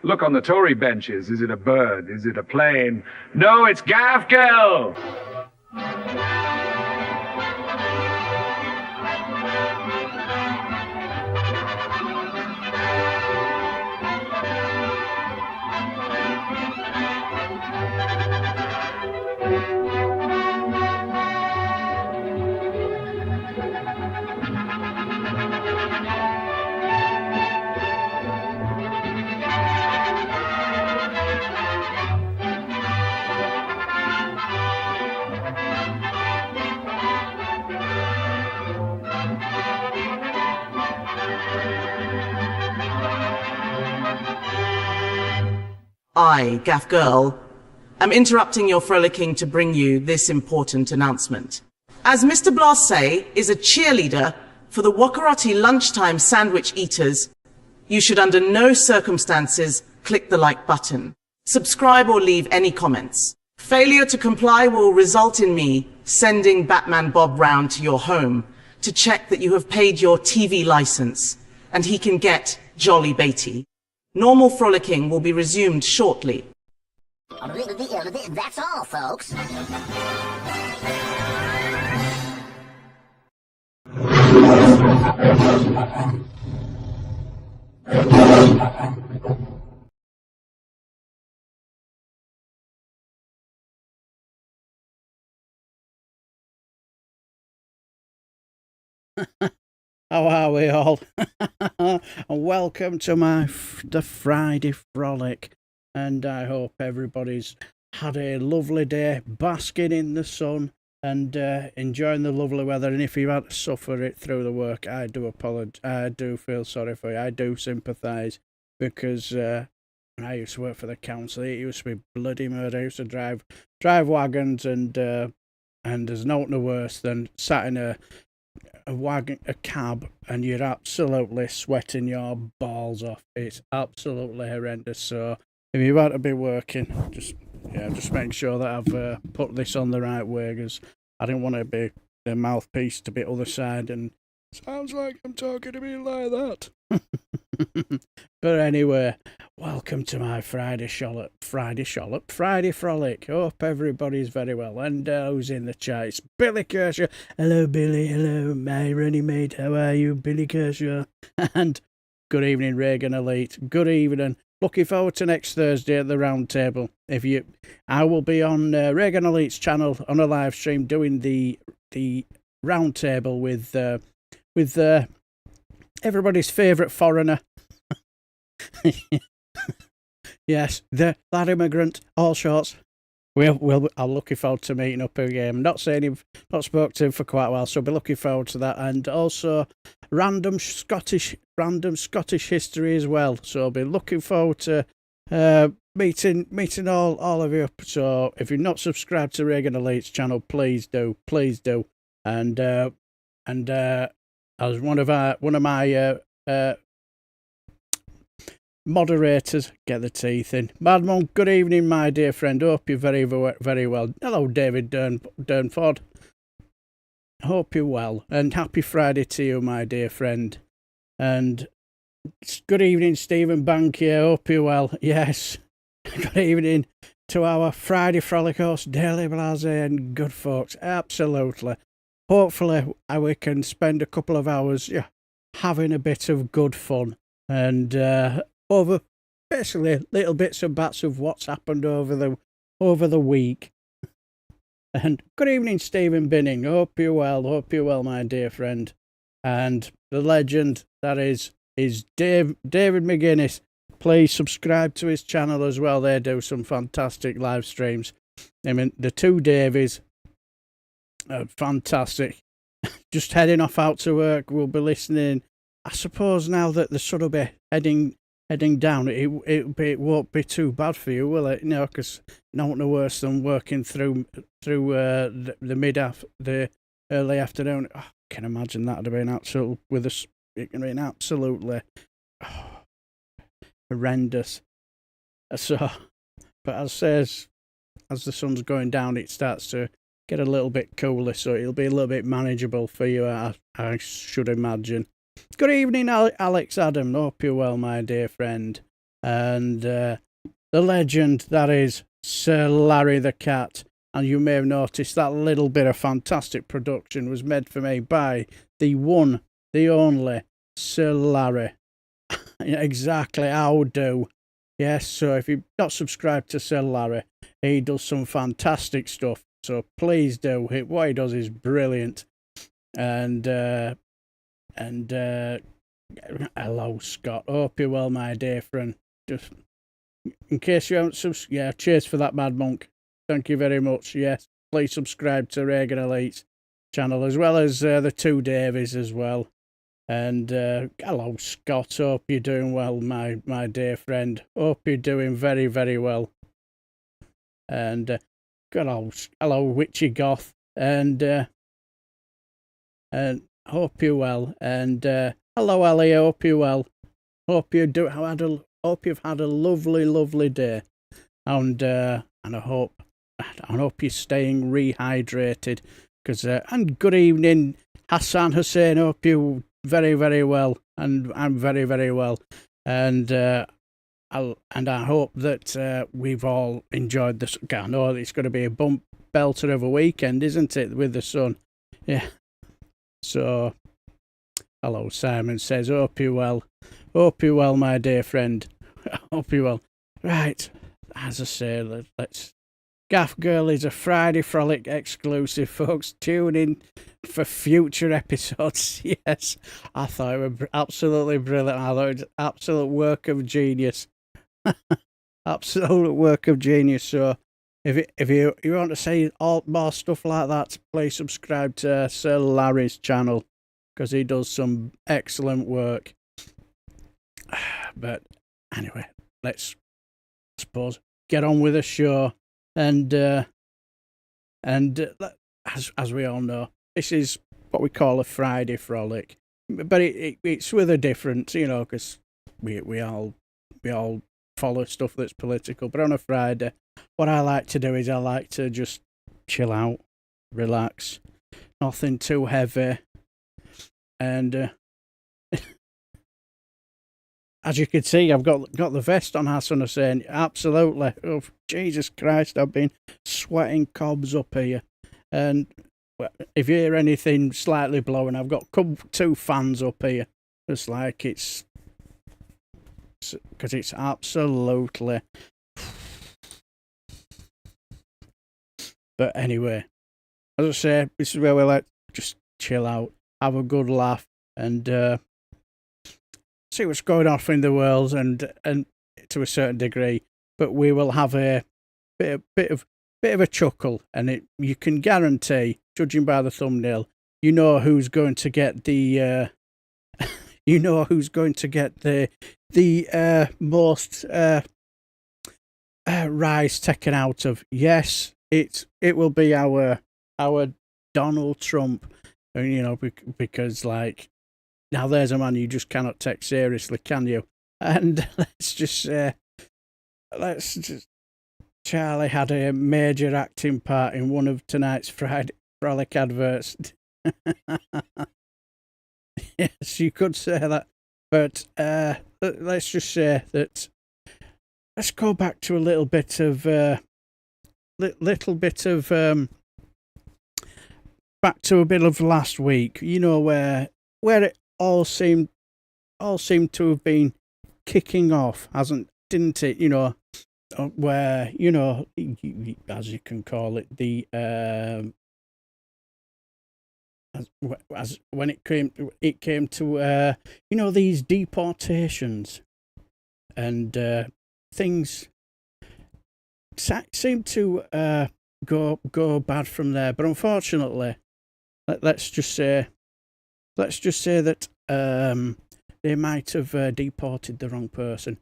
Look on the Tory benches. Is it a bird? Is it a plane? No, it's Gaff Girl! I, Gaff Girl, am interrupting your frolicking to bring you this important announcement. As Mr. Blasé is a cheerleader for the Wakarati lunchtime sandwich eaters, you should under no circumstances click the like button, subscribe or leave any comments. Failure to comply will result in me sending Batman Bob round to your home to check that you have paid your TV license and he can get jolly baity. Normal frolicking will be resumed shortly. That's all, folks. How are we all? And welcome to the Friday Frolic. And I hope everybody's had a lovely day, basking in the sun and enjoying the lovely weather. And if you've had to suffer it through the work, I do apologise. I do feel sorry for you. I do sympathise because when I used to work for the council, it used to be bloody murder. I used to drive wagons and there's nothing worse than sat in a cab and you're absolutely sweating your balls off. It's absolutely horrendous. So if you want to be working, just make sure that I've put this on the right way, because I didn't want to be the mouthpiece to be other side and sounds like I'm talking to me like that. But anyway, welcome to my Friday Frolic. Hope everybody's very well. And who's in the chat? It's Billy Kershaw. Hello, Billy. Hello, my running mate. How are you, Billy Kershaw? And good evening, Reagan Elite. Good evening. Looking forward to next Thursday at the round table. I will be on Reagan Elite's channel on a live stream doing the round table with everybody's favourite foreigner. Yes, that immigrant, all shorts. I'm looking forward to meeting up again. Not spoke to him for quite a while, so I'll be looking forward to that. And also random Scottish history as well. So I'll be looking forward to meeting all of you. So if you're not subscribed to Reagan Elite's channel, please do. And as one of my moderators, get the teeth in. Madmon, good evening, my dear friend. Hope you're very, very well. Hello, David Durnford. Hope you're well. And happy Friday to you, my dear friend. And good evening, Stephen Bankier. Hope you're well. Yes. Good evening to our Friday Frolic host, Daily Blasé, and good folks. Absolutely. Hopefully, we can spend a couple of hours having a bit of good fun. And over basically little bits and bats of what's happened over the week. And good evening, Stephen Binning. Hope you're well, my dear friend. And the legend that is David McGuinness. Please subscribe to his channel as well. They do some fantastic live streams. I mean, the two Davies are fantastic. Just heading off out to work. We'll be listening. I suppose now that the sun will be heading down, it won't be too bad for you, will it? No, because nothing worse than working through the early afternoon. Oh, I can imagine that would have been absolutely horrendous. So, but as the sun's going down, it starts to get a little bit cooler, so it'll be a little bit manageable for you, I should imagine. Good evening, Alex Adam. Hope you're well, my dear friend. And the legend that is Sir Larry the Cat. And you may have noticed that little bit of fantastic production was made for me by the one, the only Sir Larry. Exactly, how do. Yes, so if you've not subscribed to Sir Larry, he does some fantastic stuff. So please do. What he does is brilliant. And hello, Scott. Hope you're well, my dear friend. Just in case you haven't cheers for that, Mad Monk. Thank you very much. Yes, please subscribe to Reagan Elite's channel, as well as the two Davies as well. And hello, Scott. Hope you're doing well, my dear friend. Hope you're doing very, very well. And hello, Witchy Goth. And hope you're well. And hello, Ellie. Hope you're well. Hope you've had a lovely, lovely day. And I hope you're staying rehydrated. And good evening, Hassan Hussein. Hope you very, very well, and I'm very, very well, and I hope that we've all enjoyed this. I know it's going to be a bump belter of a weekend, isn't it, with the sun? Yeah. So, hello, Simon says, hope you're well, my dear friend. Hope you're well. Right, as I say, let's. Gaff Girl is a Friday Frolic exclusive, folks. Tune in for future episodes. Yes, I thought it was absolutely brilliant. I thought it was absolute work of genius. Absolute work of genius. So, if you want to see more stuff like that, please subscribe to Sir Larry's channel, because he does some excellent work. But anyway, let's, I suppose, get on with the show. And as we all know, this is what we call a Friday Frolic, but it's with a difference, because we all follow stuff that's political. But on a Friday, what I like to do is I like to just chill out, relax, nothing too heavy, and as you can see, I've got the vest on, Hassan Hussein. Absolutely. Oh, Jesus Christ, I've been sweating cobs up here. And if you hear anything slightly blowing, I've got two fans up here. It's like because it's absolutely. But anyway, as I say, this is where we like just chill out, have a good laugh, and see what's going on in the world, and to a certain degree, but we will have a bit of a chuckle, and you can guarantee, judging by the thumbnail, who's going to get the most rise taken out of. Yes, it will be our Donald Trump, because like. Now, there's a man you just cannot take seriously, can you? And Charlie had a major acting part in one of tonight's Friday Frolic adverts. Yes, you could say that. But let's just say that. Let's go back to a little bit of back to a bit of last week. Where it all seemed to have been kicking off, didn't it? Where as you can call it, the when it came to these deportations, and things seemed to go bad from there. But unfortunately, let's just say that they might have deported the wrong person.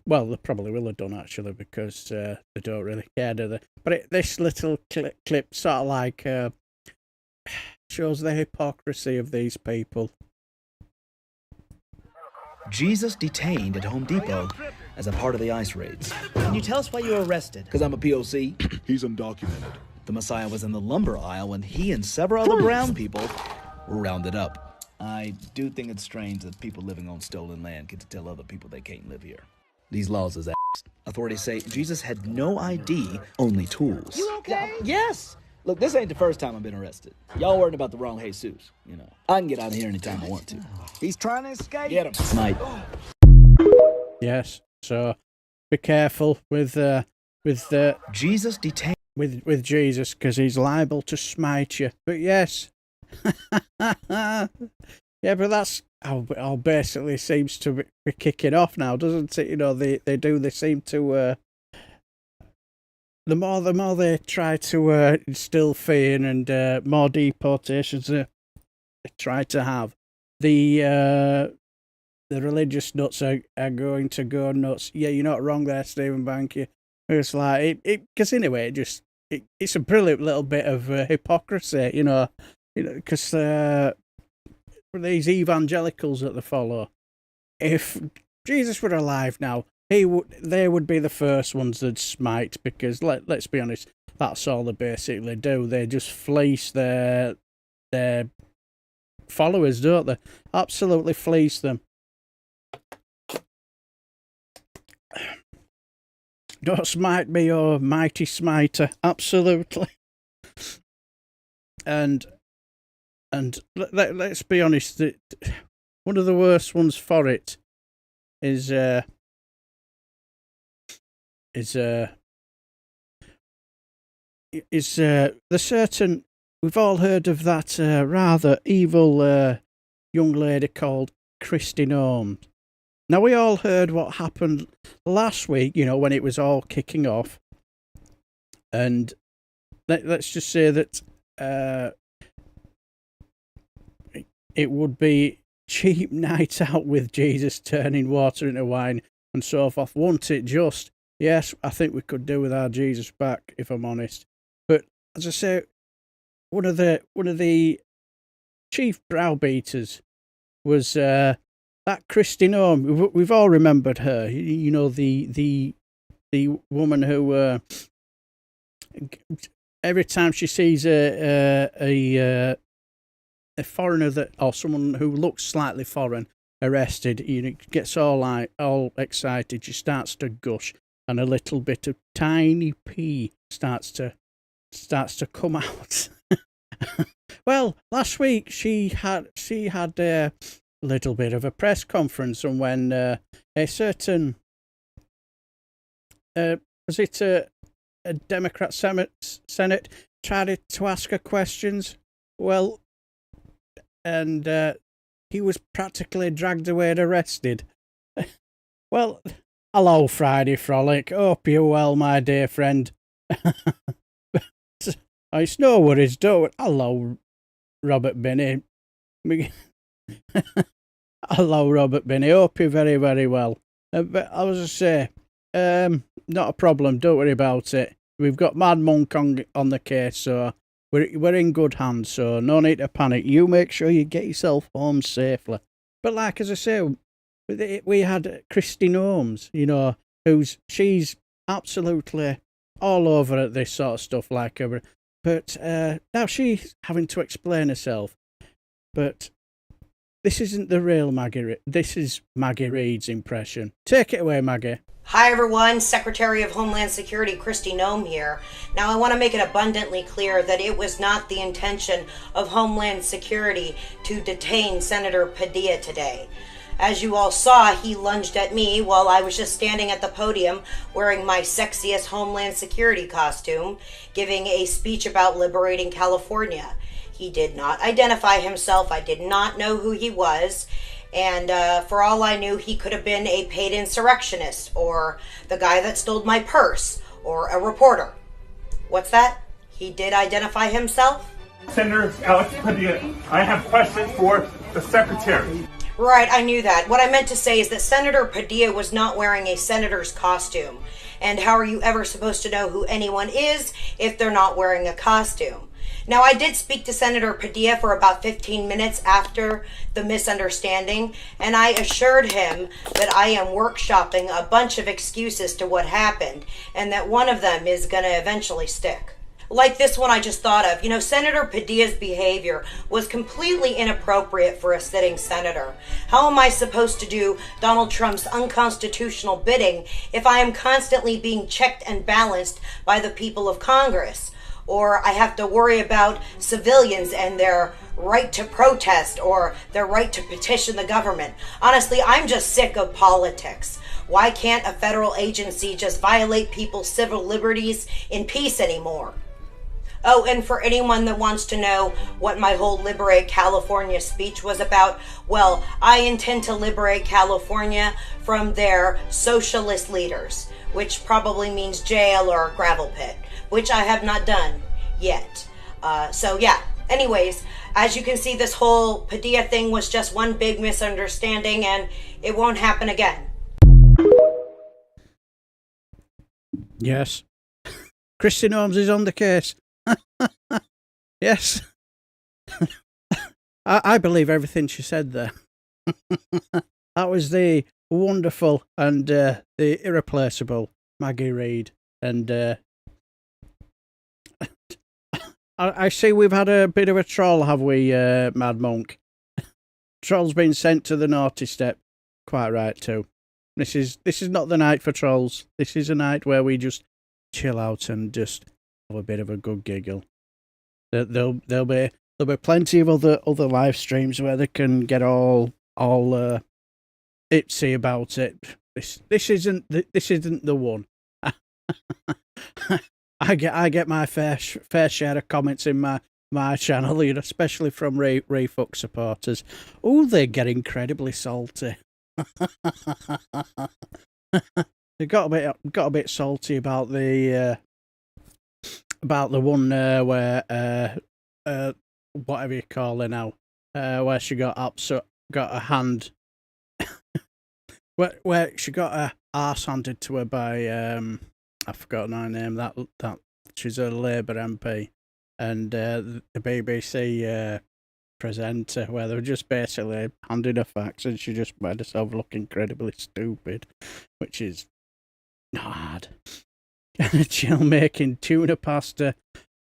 Well, they probably will have done, actually, because they don't really care, do they? But this little clip sort of like shows the hypocrisy of these people. Jesus detained at Home Depot as a part of the ICE raids. Can you tell us why you were arrested? Because I'm a POC. He's undocumented. The Messiah was in the lumber aisle when he and several other brown people were rounded up. I do think it's strange that people living on stolen land get to tell other people they can't live here. These laws is ass. Authorities say Jesus had no ID, only tools. You okay? Yes! Look, this ain't the first time I've been arrested. Y'all worried about the wrong Jesus, you know. I can get out of here anytime I want to. He's trying to escape. Get him. Smite. Yes, so be careful with Jesus detained. with Jesus, because he's liable to smite you. But yes, yeah, but that's how basically seems to be kicking off now, doesn't it? You know, they seem to the more they try to instill fear and more deportations they try to have, the religious nuts are going to go nuts. Yeah, you're not wrong there, Stephen Banky. It's like because anyway, it's a brilliant little bit of hypocrisy, you know, because these evangelicals that they follow, if Jesus were alive now, they would be the first ones that'd smite, because let's be honest, that's all they basically do. They just fleece their followers, don't they? Absolutely fleece them. Don't smite me, oh mighty smiter. Absolutely. And let's be honest, one of the worst ones for it is the certain, we've all heard of that rather evil young lady called Kristi Noem. Now, we all heard what happened last week, you know, when it was all kicking off. And let's just say that it would be cheap night out with Jesus turning water into wine and so forth. Won't it just? Yes, I think we could do with our Jesus back, if I'm honest. But as I say, one of the chief browbeaters was that Kristi Noem. We've all remembered her. You know, the woman who every time she sees a foreigner or someone who looks slightly foreign arrested, gets all excited. She starts to gush, and a little bit of tiny pee starts to come out. Well, last week she had a little bit of a press conference, and when a certain was it a Democrat Senate tried to ask her questions, well, and he was practically dragged away and arrested. Well, hello, Friday Frolic. Hope you're well, my dear friend. It's no worries, don't. Hello, Robert Binney. Hello, Robert Binney. Hope you're very, very well. But I was to say, not a problem. Don't worry about it. We've got Mad Monk on the case, so we're in good hands. So no need to panic. You make sure you get yourself home safely. But like as I say, we had Kristi Noem, you know, she's absolutely all over at this sort of stuff, like her. But now she's having to explain herself. But this isn't the real Maggie. This is Maggie Reed's impression. Take it away, Maggie. Hi everyone, Secretary of Homeland Security Kristi Noem here. Now I want to make it abundantly clear that it was not the intention of Homeland Security to detain Senator Padilla today. As you all saw, he lunged at me while I was just standing at the podium wearing my sexiest Homeland Security costume, giving a speech about liberating California. He did not identify himself. I did not know who he was. And for all I knew, he could have been a paid insurrectionist, or the guy that stole my purse, or a reporter. What's that? He did identify himself? Senator Alex Padilla, I have questions for the Secretary. Right, I knew that. What I meant to say is that Senator Padilla was not wearing a senator's costume. And how are you ever supposed to know who anyone is if they're not wearing a costume? Now, I did speak to Senator Padilla for about 15 minutes after the misunderstanding, and I assured him that I am workshopping a bunch of excuses to what happened, and that one of them is going to eventually stick. like this one I just thought of. Senator Padilla's behavior was completely inappropriate for a sitting senator. How am I supposed to do Donald Trump's unconstitutional bidding if I am constantly being checked and balanced by the people of Congress? Or I have to worry about civilians and their right to protest or their right to petition the government. Honestly, I'm just sick of politics. Why can't a federal agency just violate people's civil liberties in peace anymore? Oh, and for anyone that wants to know what my whole Liberate California speech was about, well, I intend to liberate California from their socialist leaders, which probably means jail or gravel pit, which I have not done yet. So yeah, anyways, as you can see, this whole Padilla thing was just one big misunderstanding, and it won't happen again. Yes. Christine Holmes is on the case. Yes. I believe everything she said there. That was the wonderful and the irreplaceable Maggie Reed. And I see we've had a bit of a troll, have we, Mad Monk? Troll's been sent to the naughty step. Quite right, too. This is not the night for trolls. This is a night where we just chill out and just have a bit of a good giggle. There'll be plenty of other live streams where they can get all itsy about it. This isn't the one. I get my fair share of comments in my channel, especially from Refuck supporters. Oh, they get incredibly salty. They got a bit salty about the one where whatever you call her now, where she got a hand, where she got her arse handed to her by I've forgotten her name. That she's a Labour MP, and the BBC presenter, where they were just basically handing her facts, and she just made herself look incredibly stupid, which is hard. Jill making tuna pasta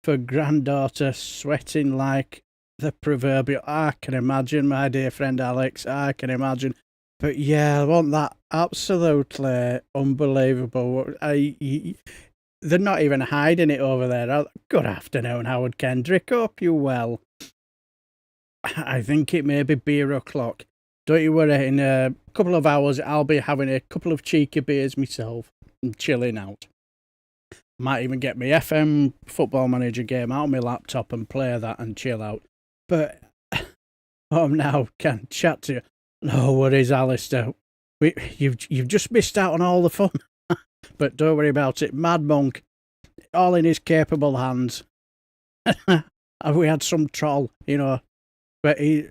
for granddaughter, sweating like the proverbial. I can imagine, my dear friend Alex. I can imagine. But yeah, I want that absolutely unbelievable. They're not even hiding it over there. Good afternoon, Howard Kendrick. Hope you well. I think it may be beer o'clock. Don't you worry, in a couple of hours I'll be having a couple of cheeky beers myself and chilling out. Might even get my FM Football Manager game out on my laptop and play that and chill out. But now can chat to you. No worries, Alistair. You've just missed out on all the fun. But don't worry about it. Mad Monk, all in his capable hands. We had some troll, but he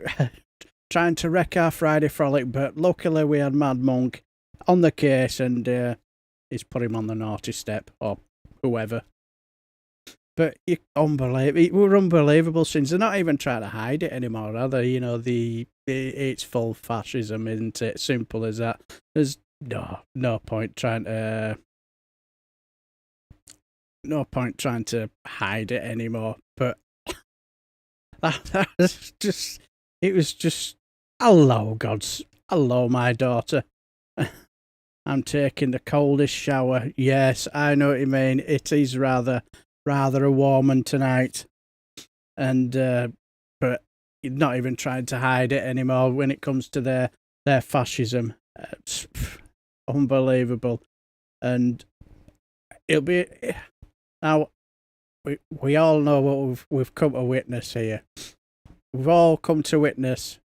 trying to wreck our Friday frolic. But luckily we had Mad Monk on the case, and he's put him on the naughty step, or whoever. But we're unbelievable since they're not even trying to hide it anymore, are they? It's full fascism, isn't it? Simple as that. There's no point trying to hide it anymore. But that was just, it was just, hello, my daughter. I'm taking the coldest shower. Yes, I know what you mean. It is rather a warm one tonight, and but you're not even trying to hide it anymore when it comes to their fascism. It's unbelievable, and it'll be now. We all know what we've come to witness here. We've all come to witness.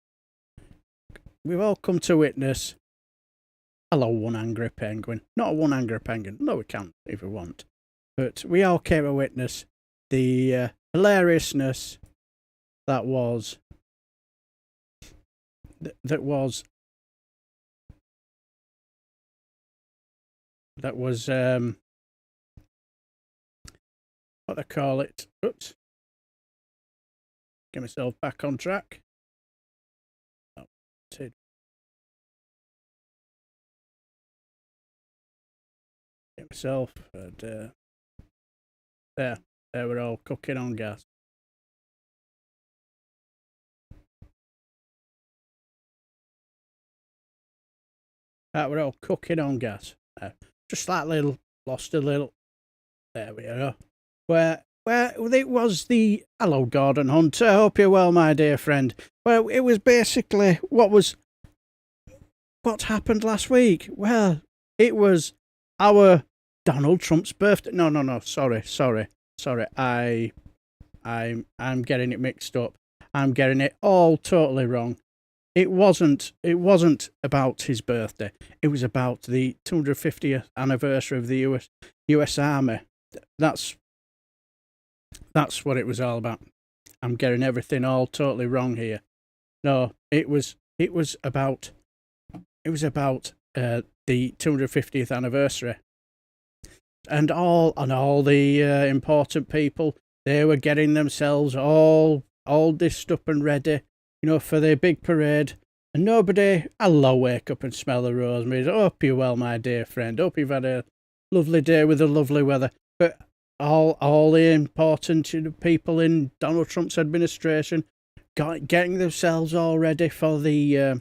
Hello, one angry penguin. Not a one angry penguin. No, we can if we want. But we all came to witness the hilariousness that was what they call it. Oops. Get myself back on track. Oh, get myself and there. They were all cooking on gas. That were all cooking on gas. Just that little, lost a little. There we are. Where it was the hello, Gordon Hunter. I hope you're well, my dear friend. Well, it was basically what happened last week. Well, it was our Donald Trump's birthday. No. Sorry. I'm getting it mixed up. I'm getting it all totally wrong. It wasn't about his birthday. It was about the 250th anniversary of the US Army. That's what it was all about. I'm getting everything all totally wrong here. No, it was about the 250th anniversary, and all the important people, they were getting themselves all dished up and ready, for their big parade. And nobody, hello, wake up and smell the rosemary. Hope you're well, my dear friend. Hope you've had a lovely day with the lovely weather. But all the important people in Donald Trump's administration getting themselves all ready for the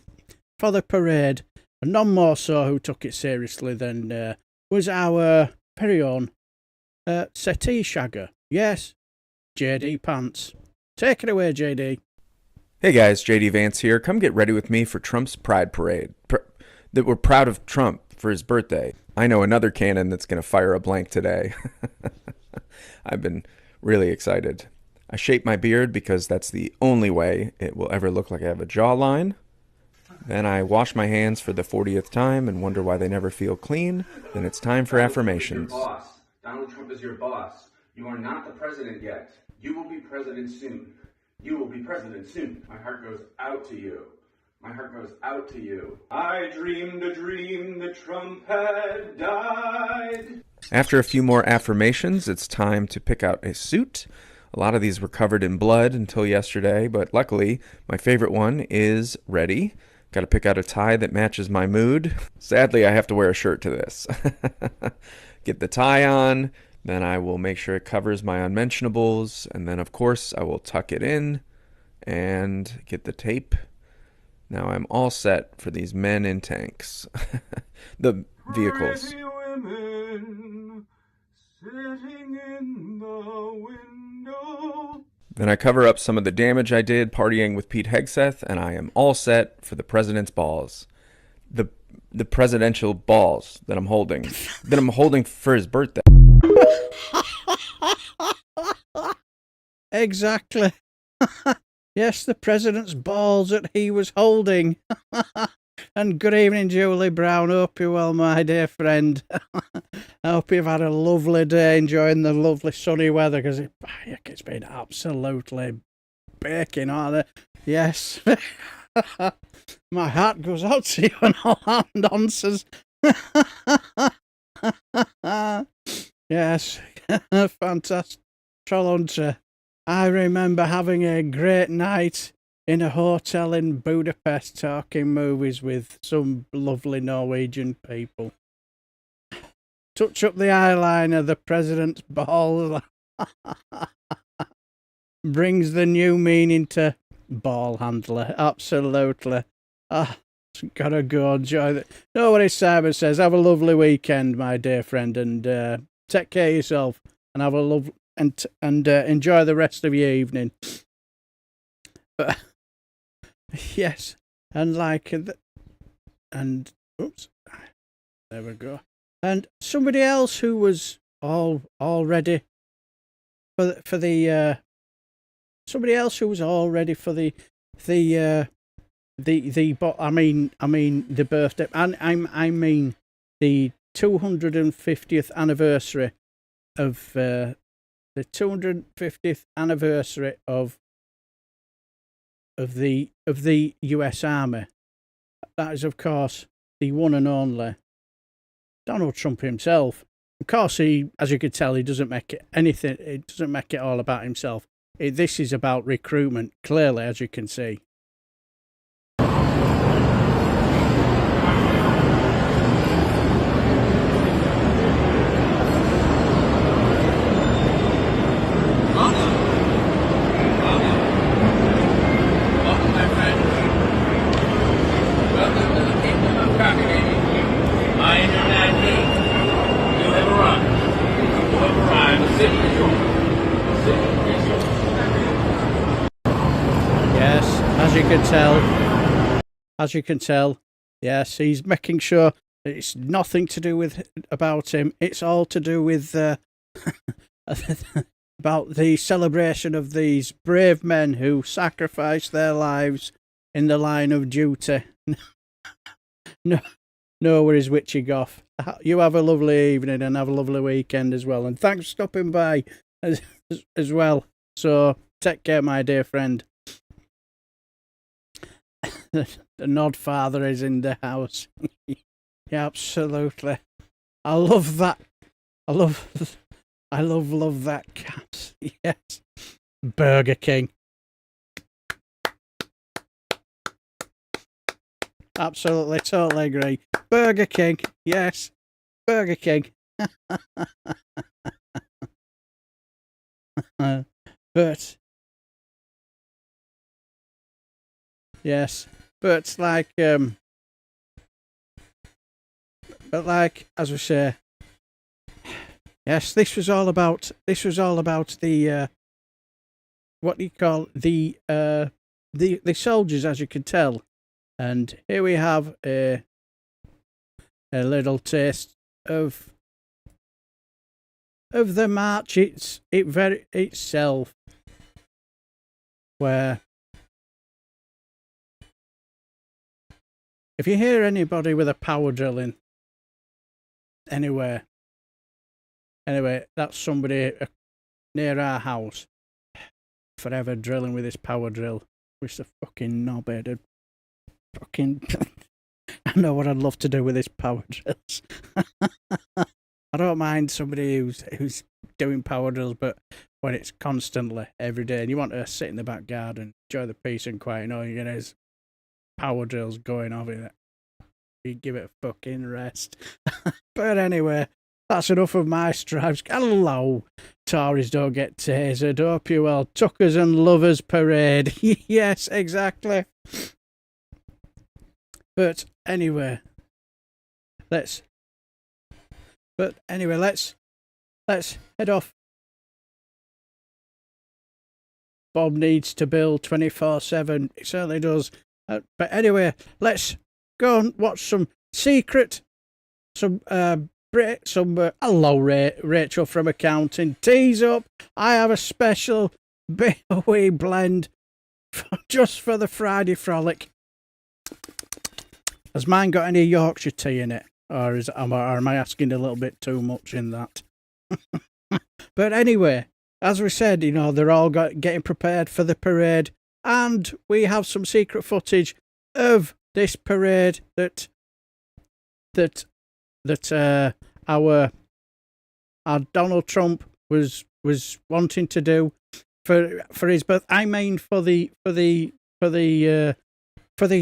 parade, and none more so who took it seriously than was our very own settee shagger. Yes, JD Pants. Take it away, JD. Hey guys, JD Vance here. Come get ready with me for Trump's Pride Parade. That we're proud of Trump for his birthday. I know another cannon that's going to fire a blank today. I've been really excited. I shape my beard because that's the only way it will ever look like I have a jawline. Then I wash my hands for the 40th time and wonder why they never feel clean. Then it's time for affirmations. Donald Trump is your boss. You are not the president yet. You will be president soon. You will be president soon. My heart goes out to you. My heart goes out to you. I dreamed a dream that Trump had died. After a few more affirmations, it's time to pick out a suit. A lot of these were covered in blood until yesterday, but luckily, my favorite one is ready. Got to pick out a tie that matches my mood. Sadly, I have to wear a shirt to this. Get the tie on, then I will make sure it covers my unmentionables, and then, of course, I will tuck it in and get the tape. Now I'm all set for these men in tanks. The vehicles. Pretty women sitting in the window. Then I cover up some of the damage I did partying with Pete Hegseth, and I am all set for the president's balls. The presidential balls that I'm holding for his birthday. Exactly. Yes, the president's balls that he was holding. And good evening, Julie Brown. Hope you're well, my dear friend. I hope you've had a lovely day enjoying the lovely sunny weather, because it's been absolutely baking, hasn't it? Yes. My heart goes out to you and all that nonsense. Yes. Fantastic. Trollhunter. I remember having a great night in a hotel in Budapest talking movies with some lovely Norwegian people. Touch up the eyeliner, the president's ball. Brings the new meaning to ball handler. Absolutely. Gotta go enjoy that. No worries, Simon says. Have a lovely weekend, my dear friend, and take care of yourself, and have a lovely and enjoy the rest of your evening. Yes, and oops, there we go. And somebody else who was all ready for the somebody else who was all ready for the birthday, and I mean the 250th anniversary of the 250th anniversary of the US Army. That is, of course, the one and only Donald Trump himself. Of course, he, as you could tell, he doesn't make it anything. It doesn't make it all about himself. This is about recruitment, clearly, as you can see. you can tell. As you can tell, yes, he's making sure that it's nothing to do with about him. It's all to do with about the celebration of these brave men who sacrificed their lives in the line of duty. No worries, Witchy Goth. You have a lovely evening and have a lovely weekend as well. And thanks for stopping by as well. So take care, my dear friend. The Nod Father is in the house. Yeah, absolutely. I love that. I love that cat. Yes. Burger King. Absolutely, totally agree. Burger King. Yes. Burger King. But yes. But like as we say, yes, this was all about the what do you call the soldiers, as you can tell. And here we have a little taste of the march itself, where if you hear anybody with a power drill in anywhere, that's somebody near our house, forever drilling with his power drill. Wish the fucking knobhead. Fucking, I know what I'd love to do with his power drills. I don't mind somebody who's doing power drills, but when it's constantly every day, and you want to sit in the back garden, enjoy the peace and quiet, you know, you get his power drills going off in it. You give it a fucking rest. But anyway, that's enough of my stripes. Hello, Tories don't get tasered. Hope you well. Tuckers and Lovers Parade. Yes, exactly. But anyway, let's head off. Bob needs to bill 24/7. It certainly does. But anyway, let's go and watch some hello, Rachel from accounting. Tease up. I have a special wee blend just for the Friday frolic. Has mine got any Yorkshire tea in it? Or am I asking a little bit too much in that? But anyway, as we said, you know, they're all getting prepared for the parade. And we have some secret footage of this parade that our Donald Trump was wanting to do for his birth. I mean for the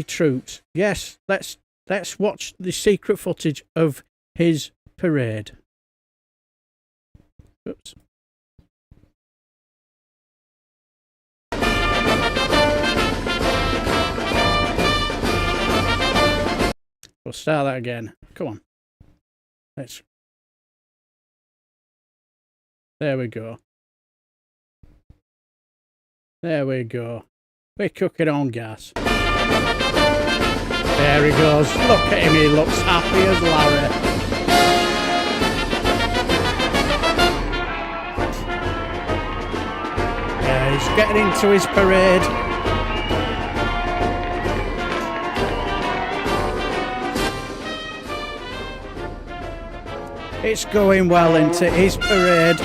troops. Yes, let's watch the secret footage of his parade. Oops. We'll start that again. Come on. There we go. There we go. We're cooking on gas. There he goes. Look at him. He looks happy as Larry. Yeah, he's getting into his parade. It's going well into his parade.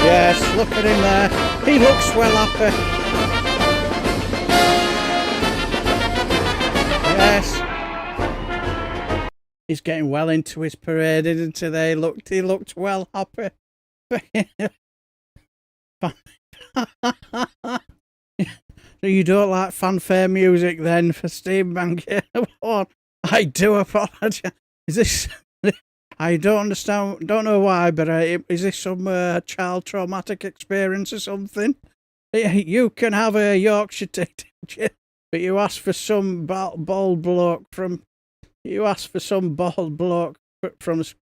Yes, look at him there. He looks well happy. Yes. He's getting well into his parade, isn't he? He looked well happy. So you don't like fanfare music then for Steve Banky? I do apologise. Is this... I don't understand, don't know why, but is this some child traumatic experience or something? You can have a Yorkshire tea, but you ask for some bald bloke from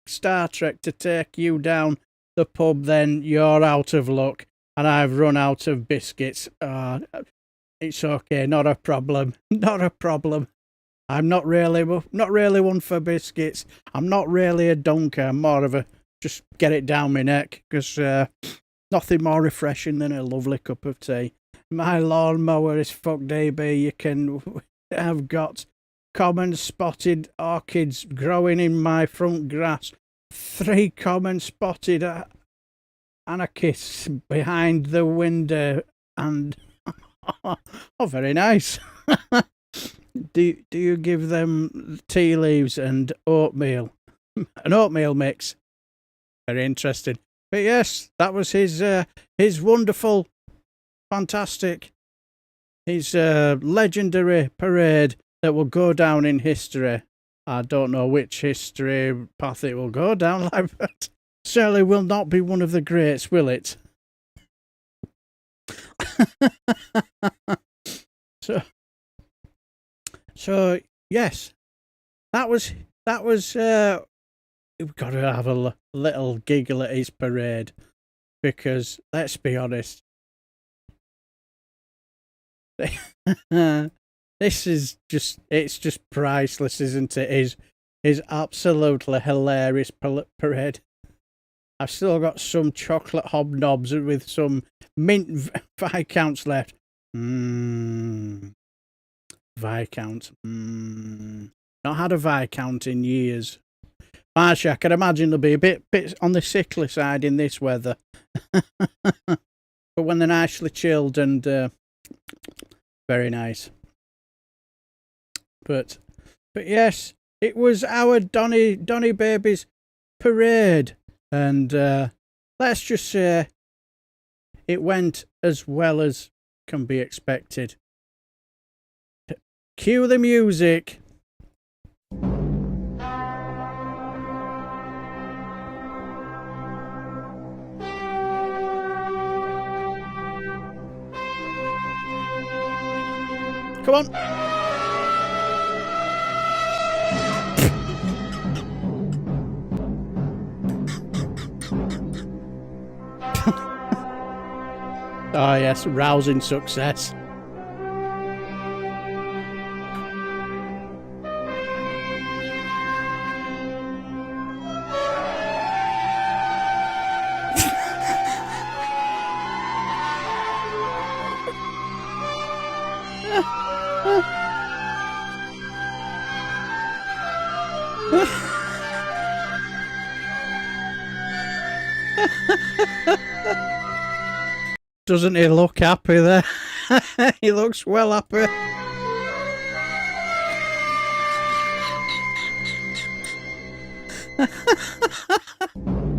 Star Trek to take you down the pub, then you're out of luck, and I've run out of biscuits. It's okay, not a problem, not a problem. I'm not really one for biscuits. I'm not really a donker. I'm more of a just get it down my neck, because nothing more refreshing than a lovely cup of tea. My lawnmower is fucked, DB. I've got common spotted orchids growing in my front grass. 3 common spotted anarchists behind the window, and oh, very nice. Do you give them tea leaves and oatmeal? An oatmeal mix. Very interesting. But yes, that was his wonderful, fantastic, his legendary parade that will go down in history. I don't know which history path it will go down, but certainly will not be one of the greats, will it? So yes, that was. We've got to have a little giggle at his parade, because let's be honest, this is it's just priceless, isn't it? His absolutely hilarious parade. I've still got some chocolate hobnobs with some mint Viscounts left. Viscount. Not had a Viscount in years. Actually, I can imagine they'll be a bit on the sickly side in this weather. But when they're nicely chilled and very nice. But yes, it was our Donny Baby's parade, and let's just say it went as well as can be expected. Cue the music. Come on. Oh yes, rousing success. Doesn't he look happy there? He looks well happy.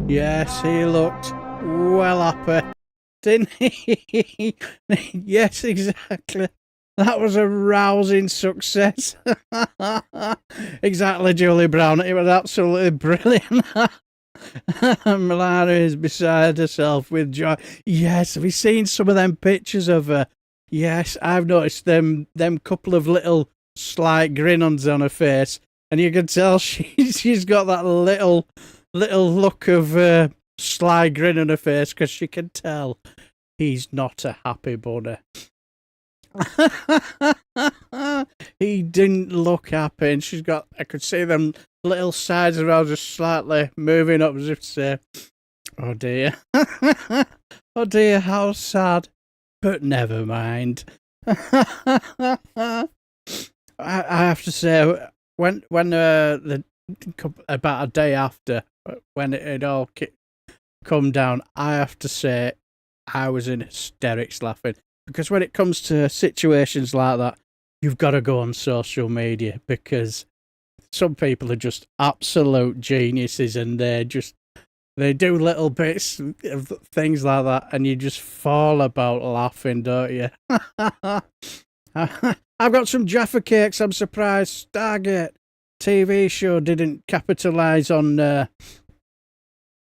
Yes, he looked well happy, didn't he? Yes, exactly. That was a rousing success. Exactly, Julie Brown. It was absolutely brilliant. Melania is beside herself with joy. Yes, have you seen some of them pictures of her? Yes, I've noticed them couple of little slight grin-ons on her face, and you can tell she's got that little look of sly grin on her face, because she can tell he's not a happy bunny. He didn't look happy, and I could see them little sides of her just slightly moving up as if to say, oh dear. Oh dear, how sad. But never mind. I have to say, when about a day after, when it had all come down, I have to say I was in hysterics laughing, because when it comes to situations like that, you've got to go on social media, because some people are just absolute geniuses, and they do little bits of things like that, and you just fall about laughing, don't you? I've got some Jaffa cakes. I'm surprised Stargate TV show didn't capitalise on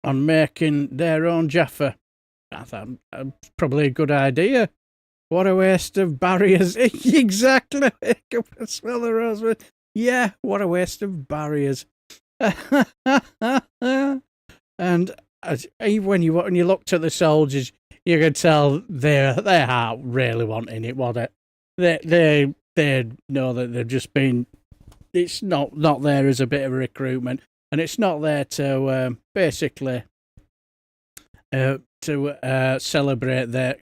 making their own Jaffa. I thought probably a good idea. What a waste of barriers. Exactly. Smell the rosemary. Yeah, what a waste of barriers. And even when you looked at the soldiers, you could tell their heart really wanting it, wasn't it? They know that they've just been. It's not there as a bit of a recruitment, and it's not there to basically to celebrate their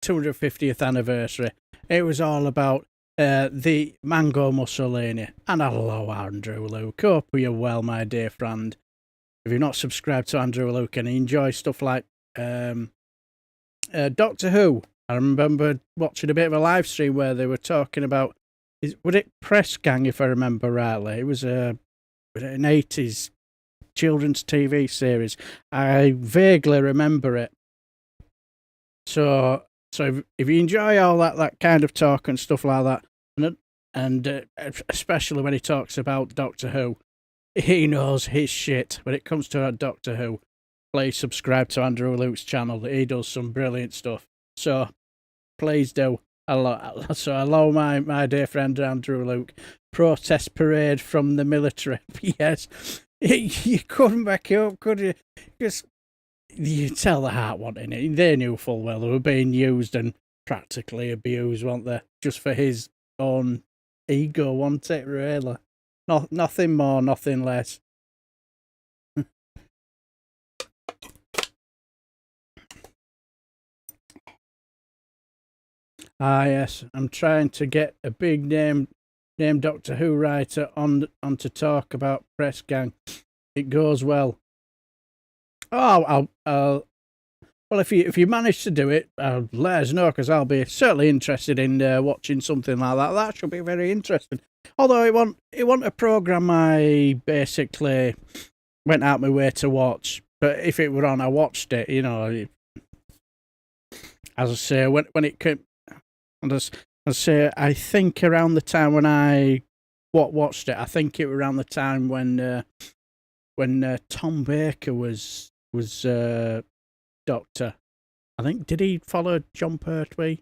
250th anniversary. It was all about the Mango Mussolini. And hello, Andrew Luke. Hope you're well, my dear friend. If you're not subscribed to Andrew Luke and you enjoy stuff like Doctor Who, I remember watching a bit of a live stream where they were talking about, would it Press Gang, if I remember rightly? It was an 80s children's TV series. I vaguely remember it. So if you enjoy all that kind of talk and stuff like that, and especially when he talks about Doctor Who, he knows his shit when it comes to Doctor Who. Please subscribe to Andrew Luke's channel. He does some brilliant stuff. So please do. Hello, my dear friend Andrew Luke. Protest parade from the military. Yes, you couldn't back it up, could you? Because you tell the heart wanting it. They knew full well they were being used and practically abused, weren't they? Just for his own ego, wasn't it, really? Nothing more, nothing less. Yes, I'm trying to get a big name Doctor Who writer on to talk about Press Gang. It goes well. Oh, well, if you manage to do it, let us know, because I'll be certainly interested in watching something like that. That should be very interesting. Although it wasn't a program I basically went out my way to watch, but if it were on, I watched it. You know, as I say, when it came, as I say, I think around the time when I watched it, I think it was around the time when Tom Baker was Doctor. I think, did he follow John Pertwee?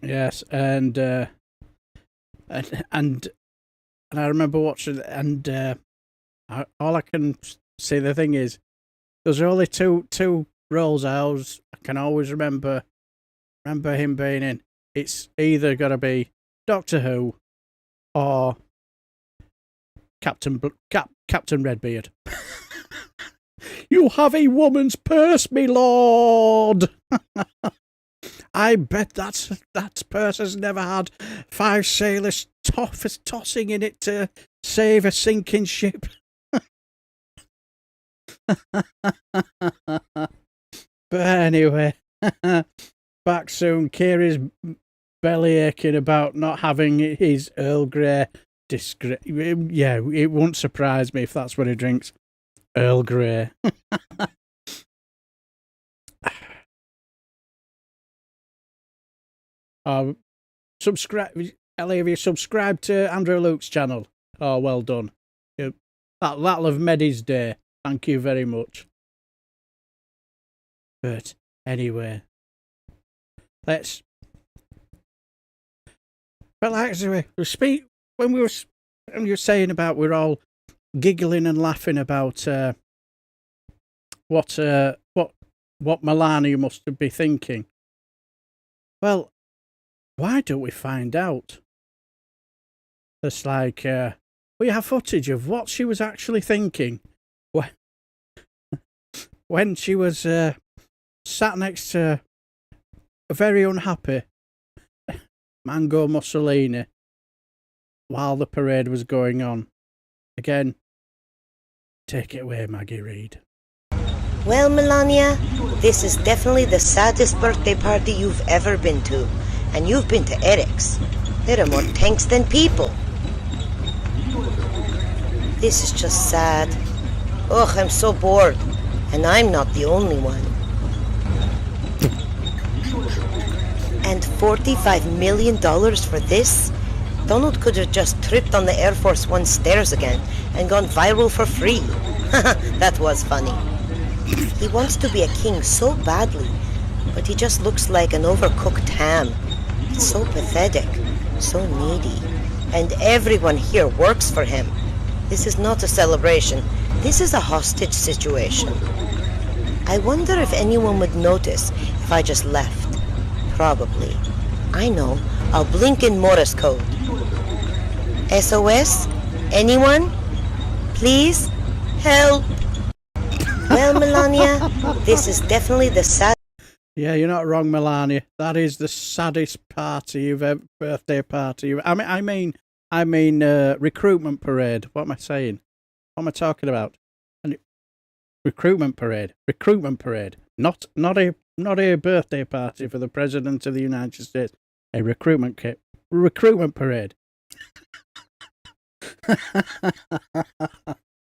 Yes, and I remember watching it, and all I can say, the thing is, there's only two roles I can always remember him being in. It's either got to be Doctor Who or Captain Redbeard. You have a woman's purse, me lord. I bet that purse has never had 5 sailors tossing in it to save a sinking ship. But anyway, back soon. Kiri's belly aching about not having his Earl Grey. Yeah, it won't surprise me if that's what he drinks. Earl Grey. Subscribe, Ellie, have you subscribed to Andrew Luke's channel? Oh, well done. That'll have made his day. Thank you very much. But anyway, let's. Well, actually, when we were saying about, we're all giggling and laughing about what Melania must be thinking. Well, why don't we find out? It's like we have footage of what she was actually thinking when she was sat next to a very unhappy Mango Mussolini while the parade was going on. Again, take it away, Maggie Reed. Well, Melania, this is definitely the saddest birthday party you've ever been to. And you've been to Eric's. There are more tanks than people. This is just sad. Ugh, I'm so bored. And I'm not the only one. And $45 million for this? Donald could have just tripped on the Air Force One stairs again and gone viral for free. That was funny. He wants to be a king so badly, but he just looks like an overcooked ham. It's so pathetic, so needy, and everyone here works for him. This is not a celebration. This is a hostage situation. I wonder if anyone would notice if I just left. Probably. I know. I'll blink in Morse code. SOS? Anyone? Please? Help! Well, Melania, this is definitely the sad... Yeah, you're not wrong, Melania. That is the saddest party you've ever... birthday party you've... I mean, recruitment parade. What am I saying? What am I talking about? Recruitment parade. Not a birthday party for the President of the United States. A recruitment parade.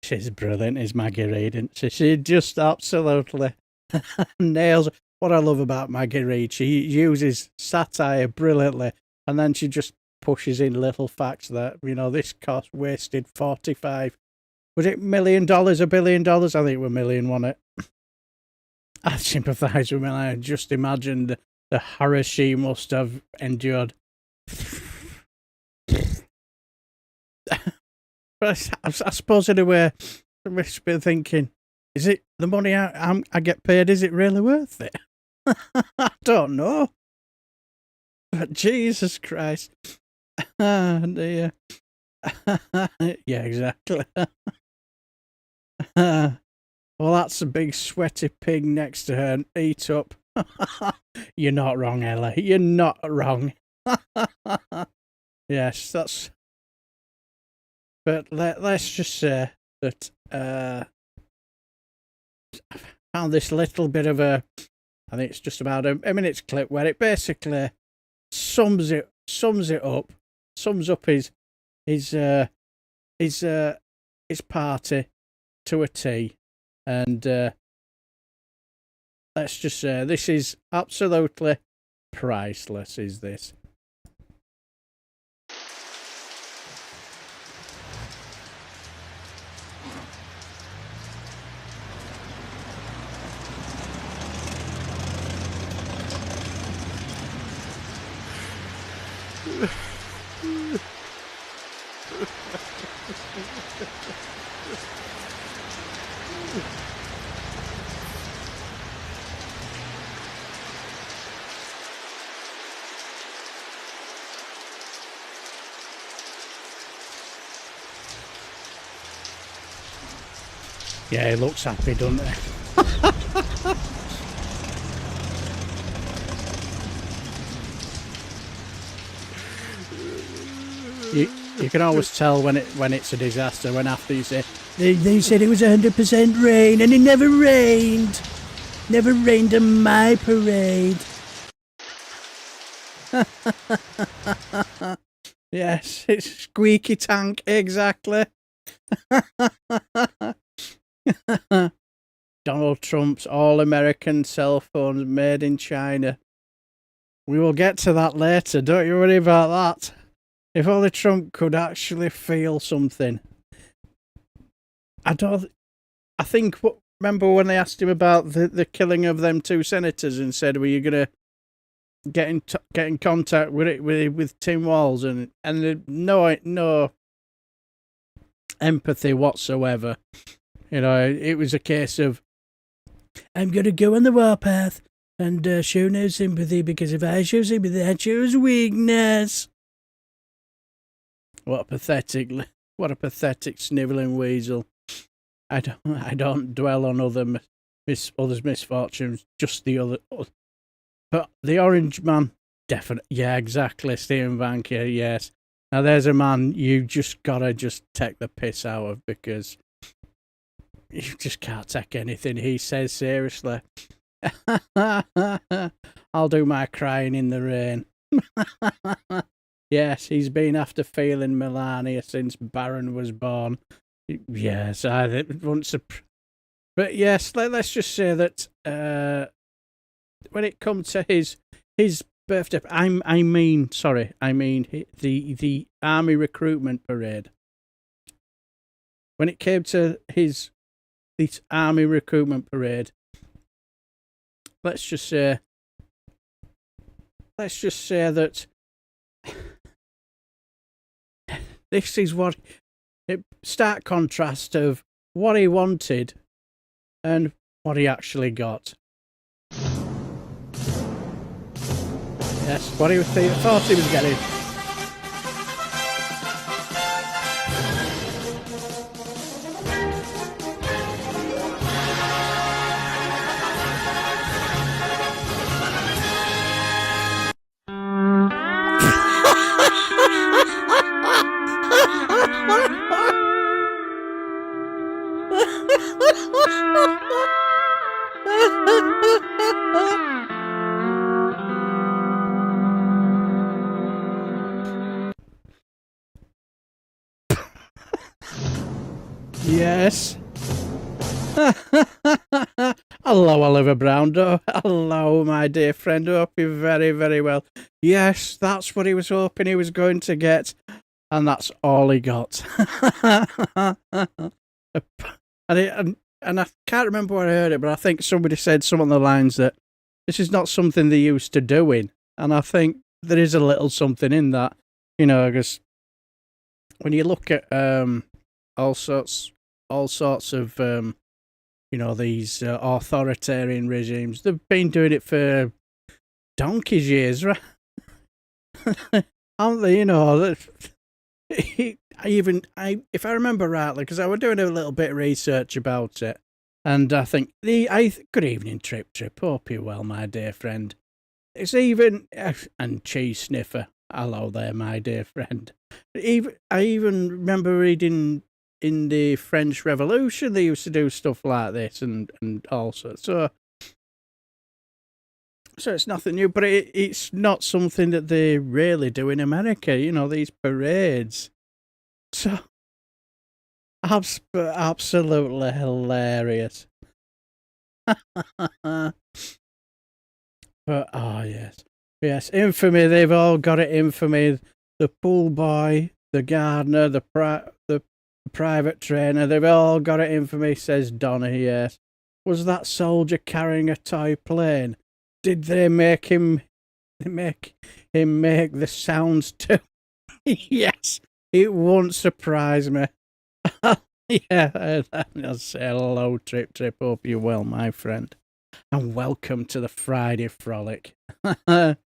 She's brilliant, is Maggie Reed, isn't she? She just absolutely nails. What I love about Maggie Reed, she uses satire brilliantly, and then she just pushes in little facts that, you know, this cost wasted $45. Was it $1 million, $1 billion? I think it was $1 million, wasn't it? I sympathise with Melania. Just imagine the horror she must have endured. But I suppose in a way, I must be thinking, is it the money I get paid, is it really worth it? I don't know. But Jesus Christ. Dear. Yeah, exactly. Well, that's a big sweaty pig next to her and eat up. You're not wrong, Ella. You're not wrong. Yes, that's... But let's just say that I found this little bit of a... I think it's just about a minute's clip where it basically sums up his party to a T, and let's just say this is absolutely priceless. Is this? Yeah, he looks happy, doesn't he? You can always tell when it's a disaster when after you say they said it was 100% rain and it never rained. Never rained on my parade. Yes, it's squeaky tank, exactly. Donald Trump's all-American cell phones made in China. We will get to that later, don't you worry about that. If only Trump could actually feel something. Remember when they asked him about the killing of them two senators and said, were you going to get in contact with Tim Walz? And no empathy whatsoever. You know, it was a case of, I'm going to go on the warpath and show no sympathy, because if I show sympathy, that shows weakness. What a pathetic snivelling weasel. I don't dwell on others' misfortunes, just the other. But the orange man, definitely. Yeah, exactly. Stephen Banker, yes. Now there's a man you just gotta take the piss out of, because you just can't take anything he says seriously. I'll do my crying in the rain. Yes, he's been after feeling Melania since Baron was born. Yes, I once. But yes, let's just say that when it comes to his birthday, I mean the army recruitment parade. When it came to this army recruitment parade, let's just say let's just say that this is what it stark contrast of what he wanted and what he actually got. Yes, what he thought he was getting. Yes. Hello, Oliver Brown. Hello, my dear friend. Hope you're very, very well. Yes, that's what he was hoping he was going to get, and that's all he got. And I can't remember where I heard it, but I think somebody said something on the lines that this is not something they're used to doing, and I think there is a little something in that, you know, because when you look at all sorts of you know, these authoritarian regimes, they've been doing it for donkey's years, right? Aren't they? You know, if I remember rightly, because I was doing a little bit of research about it, and I think good evening, Trip. Hope you're well, my dear friend. It's even and cheese sniffer. Hello there, my dear friend. I even remember reading in the French Revolution they used to do stuff like this and all sorts. So it's nothing new, but it's not something that they really do in America. You know, these parades. So absolutely hilarious. But oh yes, infamy. They've all got it. Infamy. The pool boy, the gardener, the private trainer. They've all got it. Infamy. Says Donna. Yes. Was that soldier carrying a toy plane? Did they make him make the sounds too? Yes. It won't surprise me. Yeah, I'll say hello, Trip. Hope you're well, my friend. And welcome to the Friday Frolic. Save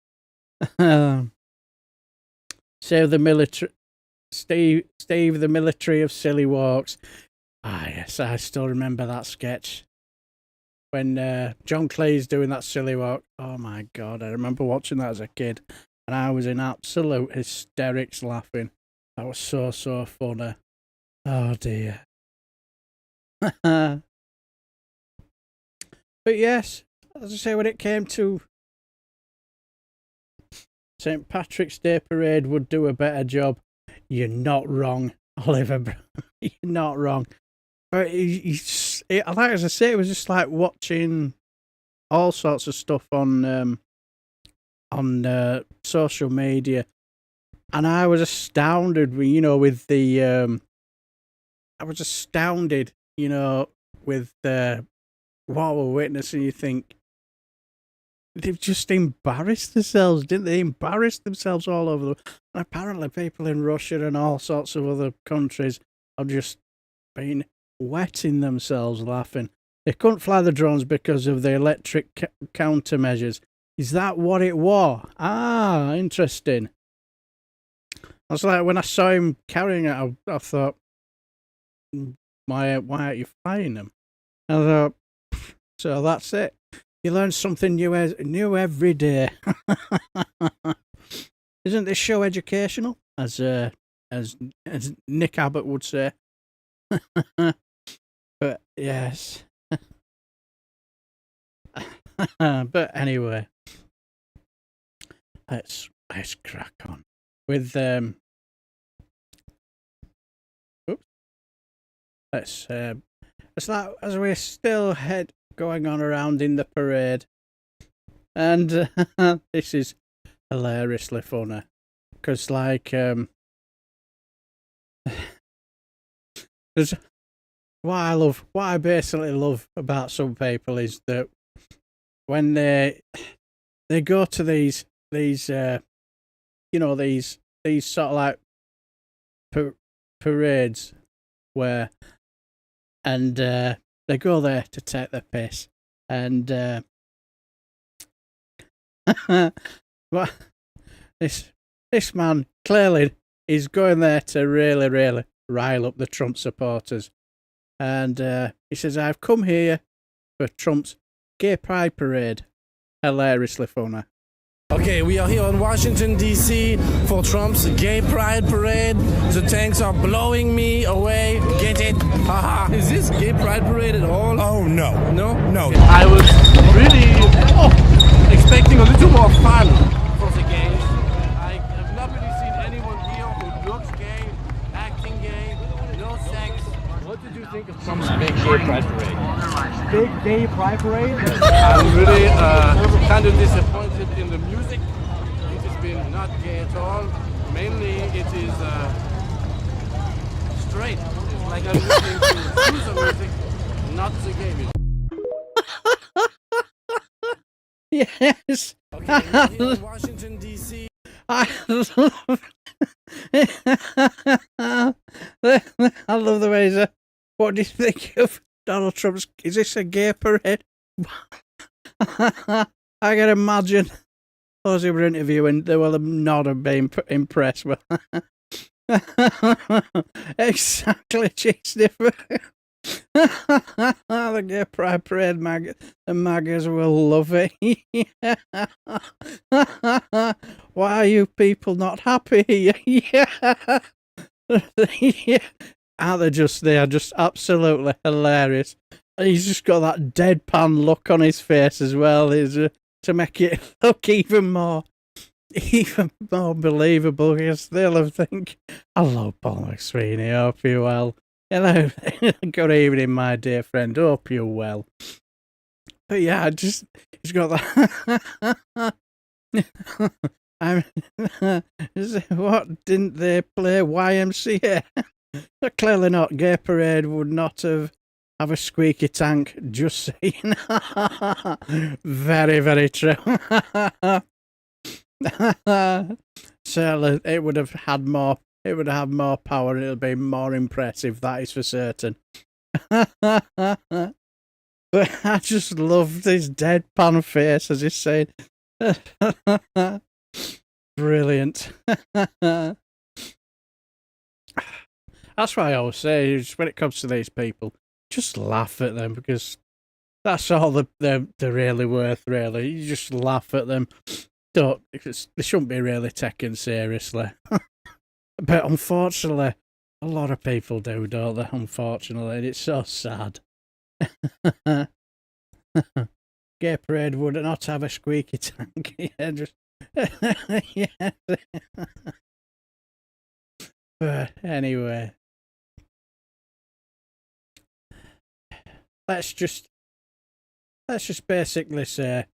the military. Steve, the military of silly walks. Ah, yes, I still remember that sketch. When John Cleese doing that silly walk. Oh, my God, I remember watching that as a kid. And I was in absolute hysterics laughing. That was so funny. Oh, dear. But yes, as I say, when it came to St. Patrick's Day Parade would do a better job. You're not wrong, Oliver. You're not wrong. But like as I say, it was just like watching all sorts of stuff on social media, and I was astounded. You know, with the I was astounded. You know, with what we're witnessing. You think they've just embarrassed themselves, didn't they? Embarrassed themselves all over the. And apparently, people in Russia and all sorts of other countries have just been wetting themselves laughing. They couldn't fly the drones because of the electric countermeasures. Is that what it was? Ah, interesting. I was like, when I saw him carrying it, I thought, why aren't you flying them? I thought, so that's it. You learn something new every day. Isn't this show educational? As Nick Abbott would say. But yes. But anyway, let's crack on with let's like as we're still going on around in the parade, and this is hilariously funny because like there's what I basically love about some people is that when they go to these these sort of like parades where, and they go there to take their piss, and well, this man clearly is going there to really rile up the Trump supporters, and he says, "I've come here for Trump's gay pride parade." Hilariously funny. Okay, we are here in Washington, D.C. for Trump's gay pride parade. The tanks are blowing me away. Get it? Haha. Is this gay pride parade at all? Oh, no. No? No. I was really expecting a little more fun for the gays. I have not really seen anyone here who looks gay, acting gay, no sex. What did you think of Trump's big gay pride parade? Big gay pride parade? I'm really kind of disappointed in the music. It has been not gay at all. Mainly it is straight. It's like I'm listening to Susan music, not the gay music. Yes. Okay, we're here in Washington, D.C. I love the way he's what do you think of Donald Trump's? Is this a gay parade? I can imagine those who were interviewing, they will not have been impressed with. Exactly, cheese different. The gay pride parade the maggers will love it. Why are you people not happy? Yeah. They are just absolutely hilarious. And he's just got that deadpan look on his face as well, to make it look even more believable, because they'll have think, "Hello, Paul McSweeney, hope you're well. Hello, good evening, my dear friend, hope you're well." But yeah, he's got that. What, didn't they play YMCA? Clearly not. Gay parade would not have a squeaky tank, just saying. Very, very true. Certainly, it would have had more power, and it'll be more impressive, that is for certain. But I just love this deadpan face as he's saying. Brilliant. That's why I always say, when it comes to these people, just laugh at them, because that's all they're really worth, really. You just laugh at them. They shouldn't be really taken seriously. But unfortunately, a lot of people do, don't they? Unfortunately, and it's so sad. Gay parade would not have a squeaky tank. Yeah, just yeah. But anyway, let's just basically say,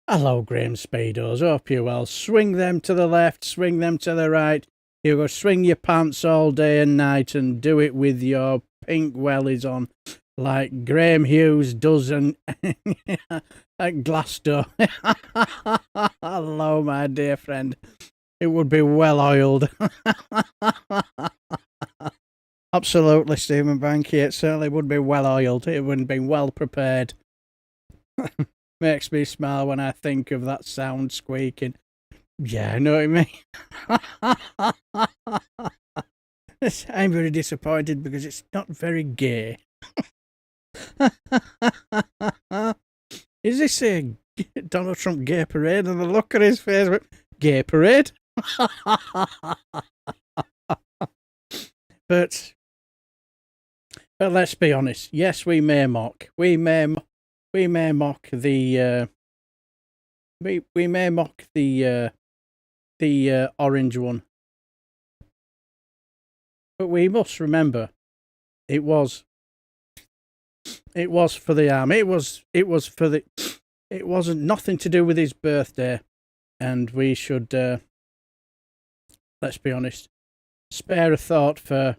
hello, Graham Speedos. Hope you're well. Swing them to the left, swing them to the right. You go swing your pants all day and night, and do it with your pink wellies on, like Graham Hughes does at Glasgow. Hello, my dear friend. It would be well oiled. Absolutely, Stephen Banky. It certainly would be well oiled. It would be well prepared. Makes me smile when I think of that sound squeaking. Yeah, I know what I mean. I'm very disappointed because it's not very gay. Is this a Donald Trump gay parade? And the look on his face, gay parade? But let's be honest. Yes, we may mock. We may mock the we may mock the orange one. But we must remember, it was for the arm. It wasn't nothing to do with his birthday, and we should let's be honest, spare a thought for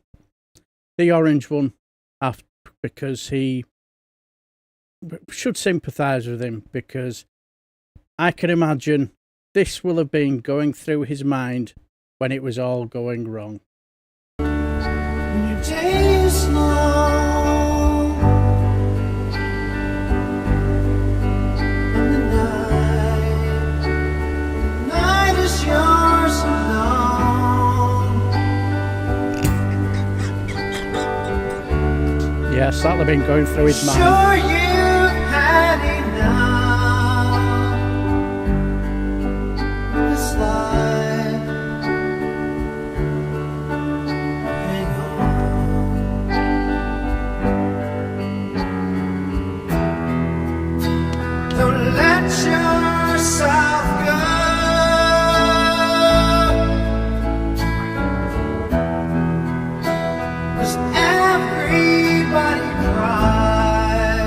the orange one, because he should sympathise with him, because I can imagine this will have been going through his mind when it was all going wrong. Yes, that'll have been going through his mind. Sure you've had enough of this life. Hang on. Don't let yourself go.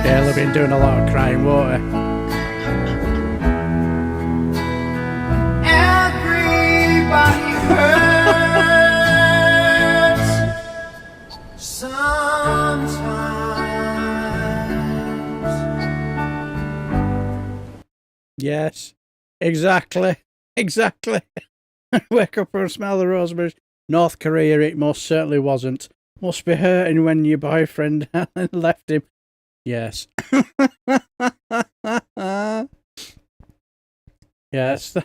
They'll have been doing a lot of crying, won't they? Everybody hurts sometimes. Yes, exactly. Wake up and smell the rosemary. North Korea, it most certainly wasn't. Must be hurting when your boyfriend left him. Yes. Yes.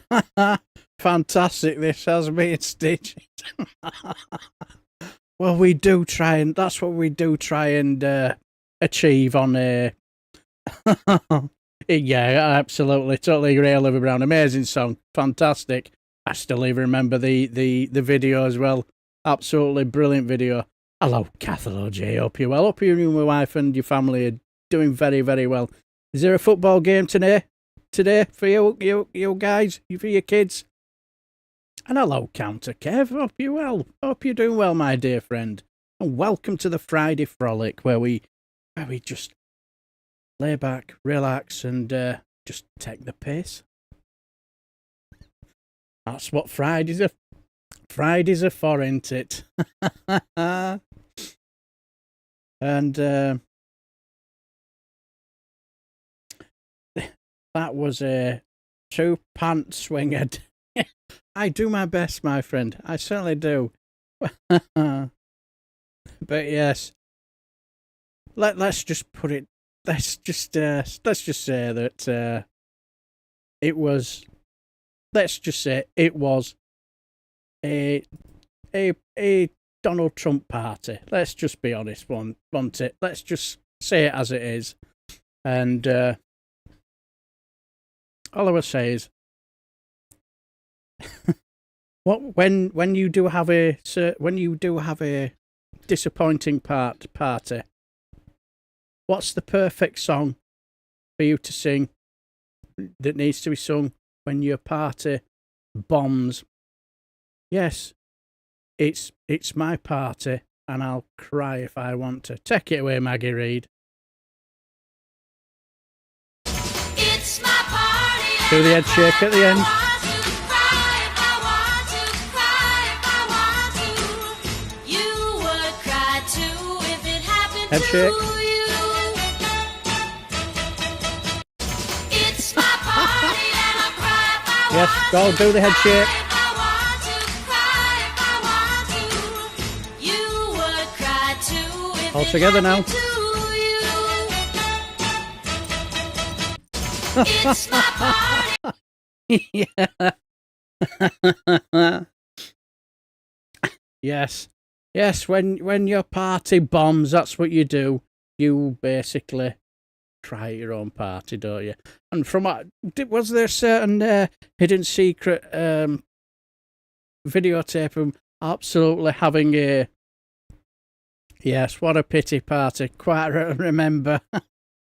Fantastic, this has been stitched. Well, we do try and that's what we do try and achieve on a yeah, absolutely, totally agree. Oliver Brown, amazing song, fantastic. I still even remember the video as well. Absolutely brilliant video. Hello, Cathal J. Hope you're well. Hope you and your wife and your family are doing very, very well. Is there a football game today for you guys, for your kids? And hello, Counter Kev. Hope you're well. Hope you're doing well, my dear friend. And welcome to the Friday Frolic, where we just lay back, relax, and just take the piss. That's what Fridays are for, ain't it? And that was a two-pant swinger. I do my best, my friend. I certainly do. But yes, let's just put it. Let's just say that it was. Let's just say it was a Donald Trump party. Let's just be honest, won't it? Let's just say it as it is. And all I will say is, when you do have a disappointing party, what's the perfect song for you to sing that needs to be sung when your party bombs? Yes, it's my party, and I'll cry if I want to. Take it away, Maggie Reed. It's my party. Do the head shake at the end. Head shake. It's my party and I'll cry if I Yes, go do the head shake. All together now. It's my party. Yeah. Yes, when your party bombs, that's what you do. You basically cry at your own party, don't you? And from what, was there a certain hidden secret videotape of absolutely having a, yes, what a pity party, quite remember.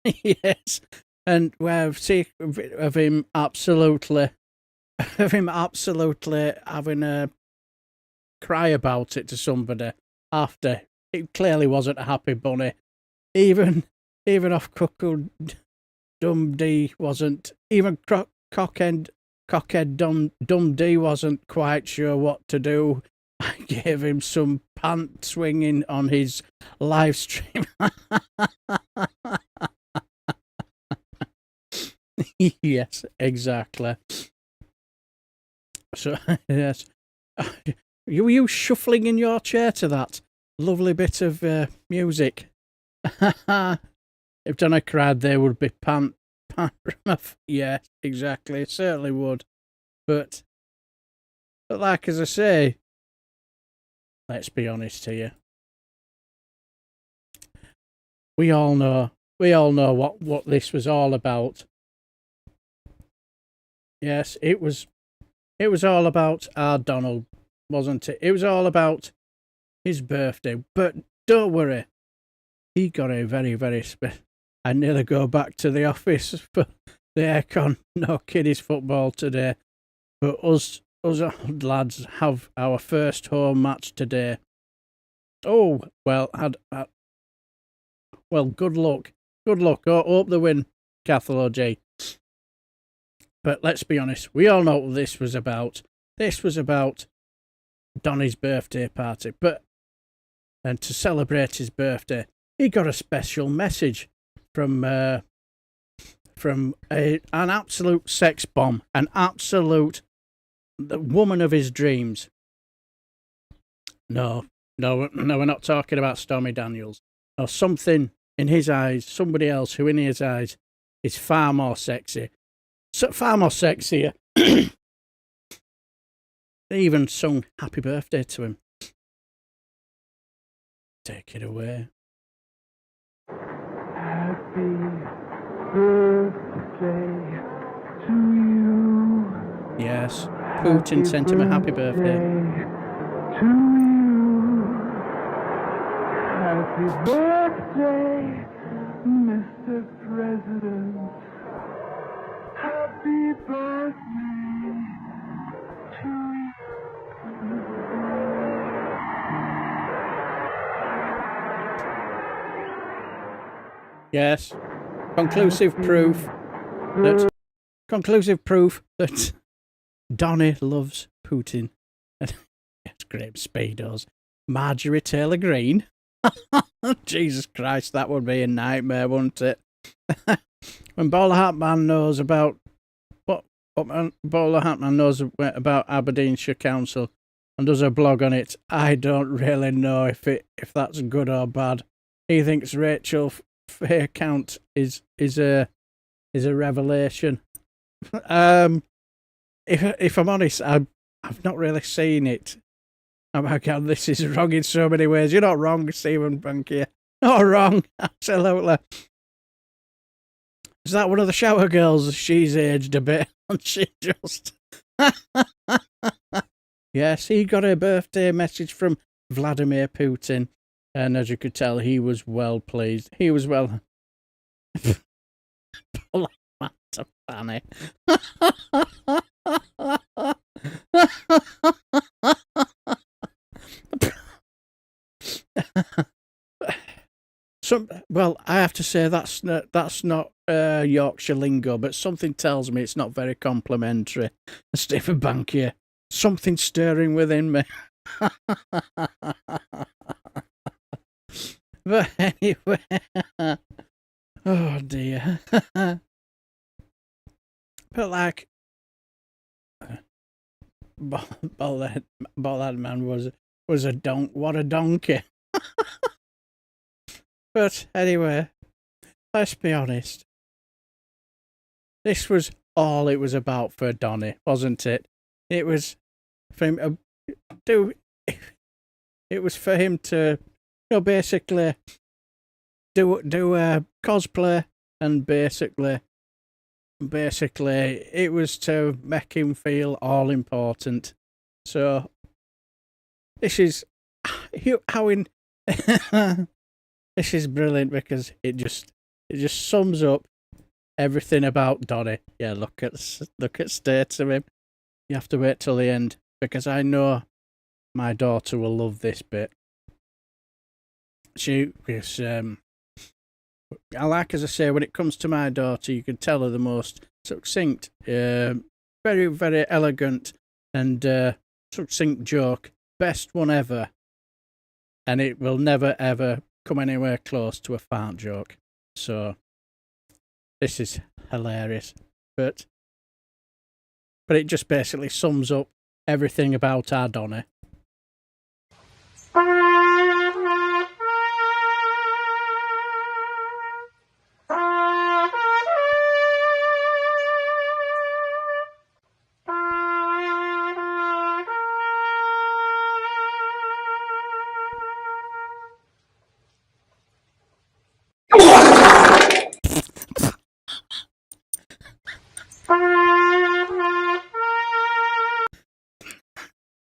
Yes, and where of him absolutely having a cry about it to somebody after it clearly wasn't a happy bunny. Even off Cuckoo Dundee wasn't, even Cockhead Dundee wasn't quite sure what to do. I gave him some pant swinging on his live stream. Yes, exactly. So, yes. Were you shuffling in your chair to that lovely bit of music? If Donna cried, they would be pant. Yeah, exactly. It certainly would. But like as I say, let's be honest here. We all know what this was all about. Yes, it was all about our Donald, wasn't it? It was all about his birthday. But don't worry, he got a very, very special. I nearly go back to the office for the aircon. No kiddies football today. But us old lads have our first home match today. Oh, well, well, good luck. Good luck. Oh, hope they win, Cathal G. But let's be honest, we all know what this was about. This was about Donny's birthday party. And to celebrate his birthday, he got a special message from an absolute sex bomb, an absolute the woman of his dreams. No, we're not talking about Stormy Daniels. Or something in his eyes, somebody else who in his eyes is far more sexy. Far more sexier. They even sung happy birthday to him. Take it away. Happy birthday to you. Yes, Putin sent him a happy birthday. To you. Happy birthday, Mr. President. Happy birthday to you. Yes, conclusive proof that Donny loves Putin. It's Graham Speedos. Marjorie Taylor Greene. Jesus Christ, that would be a nightmare, wouldn't it? When Bowler Hatman knows about what Bowler Hatman knows about Aberdeenshire Council and does a blog on it, I don't really know if that's good or bad. He thinks Rachel Faircount is a revelation. If I'm honest, I've not really seen it. Oh my God, this is wrong in so many ways. You're not wrong, Stephen Bankier. Not wrong, absolutely. Is that one of the shower girls? She's aged a bit, and she just... Yes, he got a birthday message from Vladimir Putin, and as you could tell, he was well pleased. He was well... That's funny. Well, I have to say that's not Yorkshire lingo, but something tells me it's not very complimentary. Stephen Bankier, something stirring within me. But anyway, oh dear. But like, Ballad Man was a what a donkey. But anyway, let's be honest. This was all it was about for Donny, wasn't it? It was for him it was for him to, basically do a cosplay, and basically it was to make him feel all important. So this is this is brilliant because it just sums up everything about Donny. Yeah, look at states of him. You have to wait till the end because I know my daughter will love this bit. As I say, when it comes to my daughter, you can tell her the most succinct, very, very elegant and succinct joke. Best one ever. And it will never, ever come anywhere close to a fart joke. So, this is hilarious. But it just basically sums up everything about our Donna.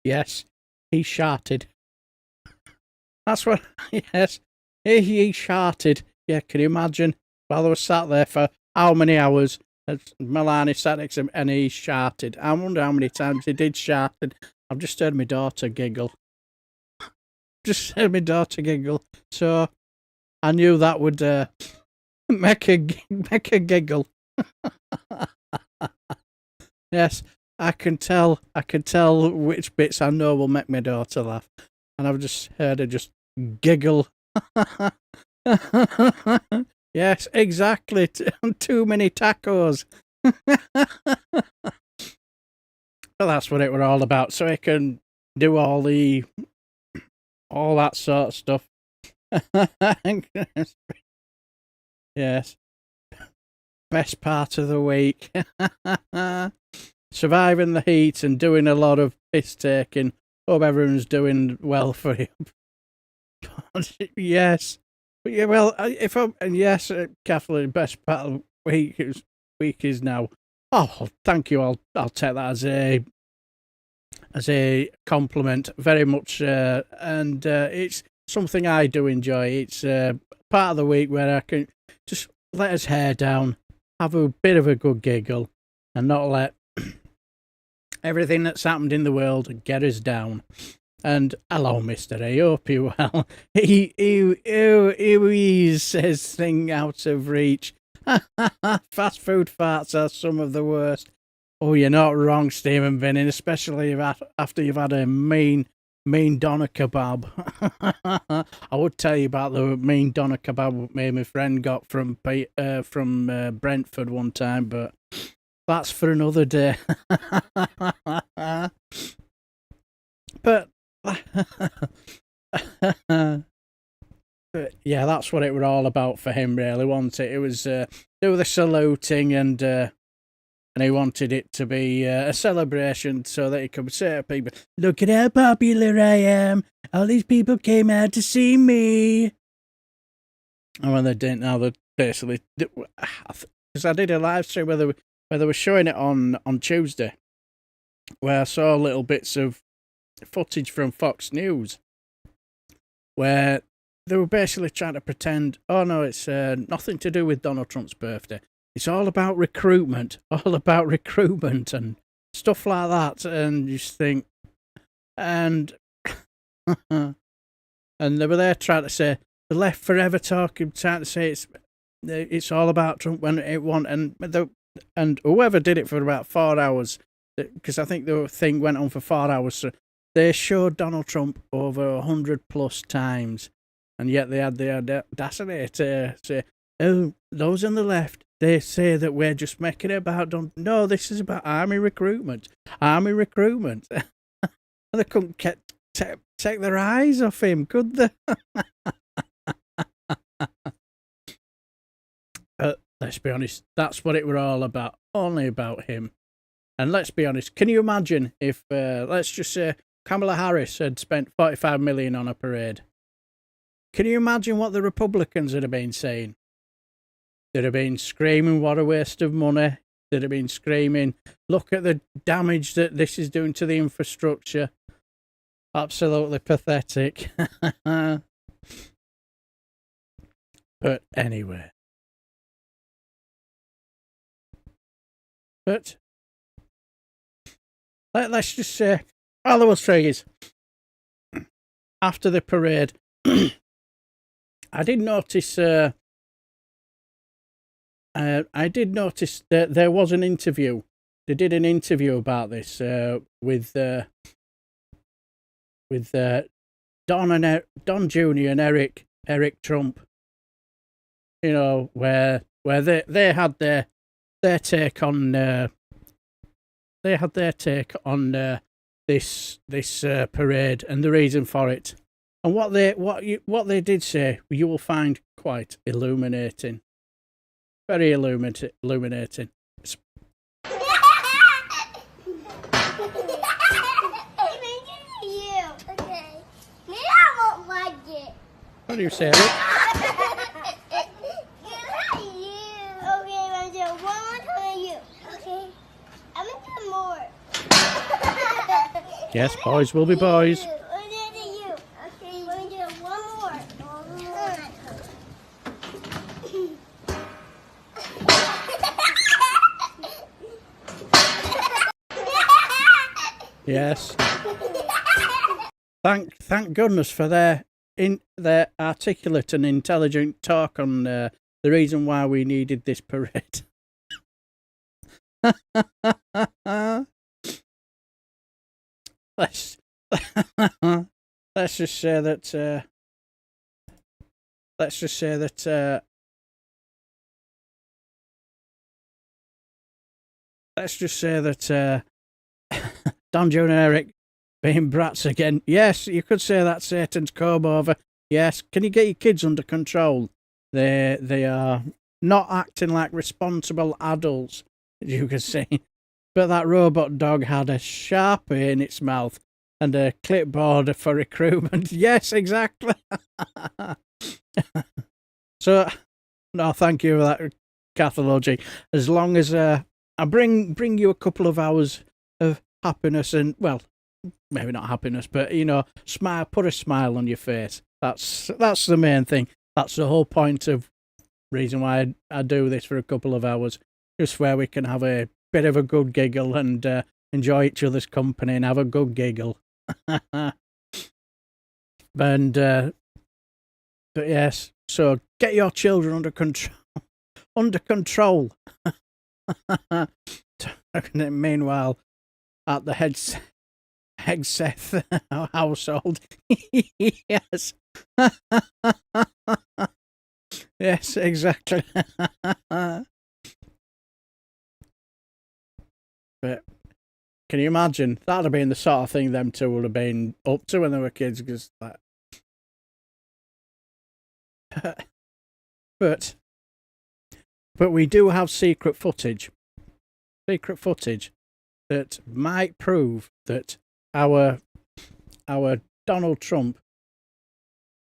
Yes, he sharted. That's what, yes, he sharted. Yeah, can you imagine? While they were sat there for how many hours, Melania sat next to him and he sharted. I wonder how many times he did shart. I've just heard my daughter giggle. So I knew that would make her giggle. Yes, I can tell which bits I know will make my daughter laugh. And I've just heard her just giggle. Yes, exactly. Too many tacos. Well, that's what it were all about. So he can do all that sort of stuff. Yes. Best part of the week. Surviving the heat and doing a lot of piss taking. Hope everyone's doing well for him. Yes. But yeah, well, Kathleen, best part of the week is now. Oh, thank you. I'll take that as a compliment, very much, and it's something I do enjoy. It's part of the week where I can just let his hair down, have a bit of a good giggle, and not let everything that's happened in the world get us down. And hello, Mr. A, hope you well. He says thing out of reach. Fast food farts are some of the worst. Oh, you're not wrong, Stephen Binning, especially after you've had a mean doner kebab. I would tell you about the mean doner kebab me and my friend got from Brentford one time, but that's for another day. But yeah, that's what it were all about for him, really, wasn't it? It was do the saluting, and he wanted it to be a celebration so that he could say to people, "Look at how popular I am! All these people came out to see me." And when they didn't, now they basically, because I did a live stream where they were showing it on Tuesday, where I saw little bits of footage from Fox News where they were basically trying to pretend, oh no, it's nothing to do with Donald Trump's birthday. It's all about recruitment and stuff like that. And you just think, and and they were there trying to say, the left forever talking, trying to say it's all about Trump when it won, and whoever did it for about 4 hours, because I think the thing went on for 4 hours, so they showed Donald Trump over 100+ times, and yet they had the audacity to say, oh, those on the left, they say that we're just making it about Donald. No, this is about army recruitment. And they couldn't take their eyes off him, could they? Let's be honest, that's what it were all about, only about him. And let's be honest, can you imagine if, let's just say, Kamala Harris had spent $45 million on a parade? Can you imagine what the Republicans would have been saying? They'd have been screaming, what a waste of money. They'd have been screaming, look at the damage that this is doing to the infrastructure. Absolutely pathetic. But anyway. But let's just say, all I will say is, after the parade, I did notice that there was an interview. They did an interview about this with Don Jr. and Eric Trump. You know, where they had their their take on this parade and the reason for it, and what they did say, you will find quite illuminating, very illuminating. What do you say, Rick? Okay, I'm doing one more time you. Okay. I'm gonna do more. Yes, boys will be boys. I'm gonna do you. Okay, we're gonna do one more. Yes. Thank goodness for their articulate and intelligent talk on the reason why we needed this parade. let's just say that Don June and Eric being brats again. Yes, you could say that Satan's comb over. Yes, can you get your kids under control? They are not acting like responsible adults, as you can see. But that robot dog had a Sharpie in its mouth and a clipboard for recruitment. Yes, exactly. So, no, thank you for that cathology. As long as I bring you a couple of hours of happiness and, well, maybe not happiness, but, you know, smile, put a smile on your face. That's the main thing. That's the whole point of reason why I do this for a couple of hours, just where we can have a bit of a good giggle and enjoy each other's company and have a good giggle. And but yes, so get your children under control. Under control. Meanwhile, at the Hegseth household, yes. Yes, exactly. But can you imagine? That'd have been the sort of thing them two would have been up to when they were kids. Cause but we do have secret footage that might prove that our Donald Trump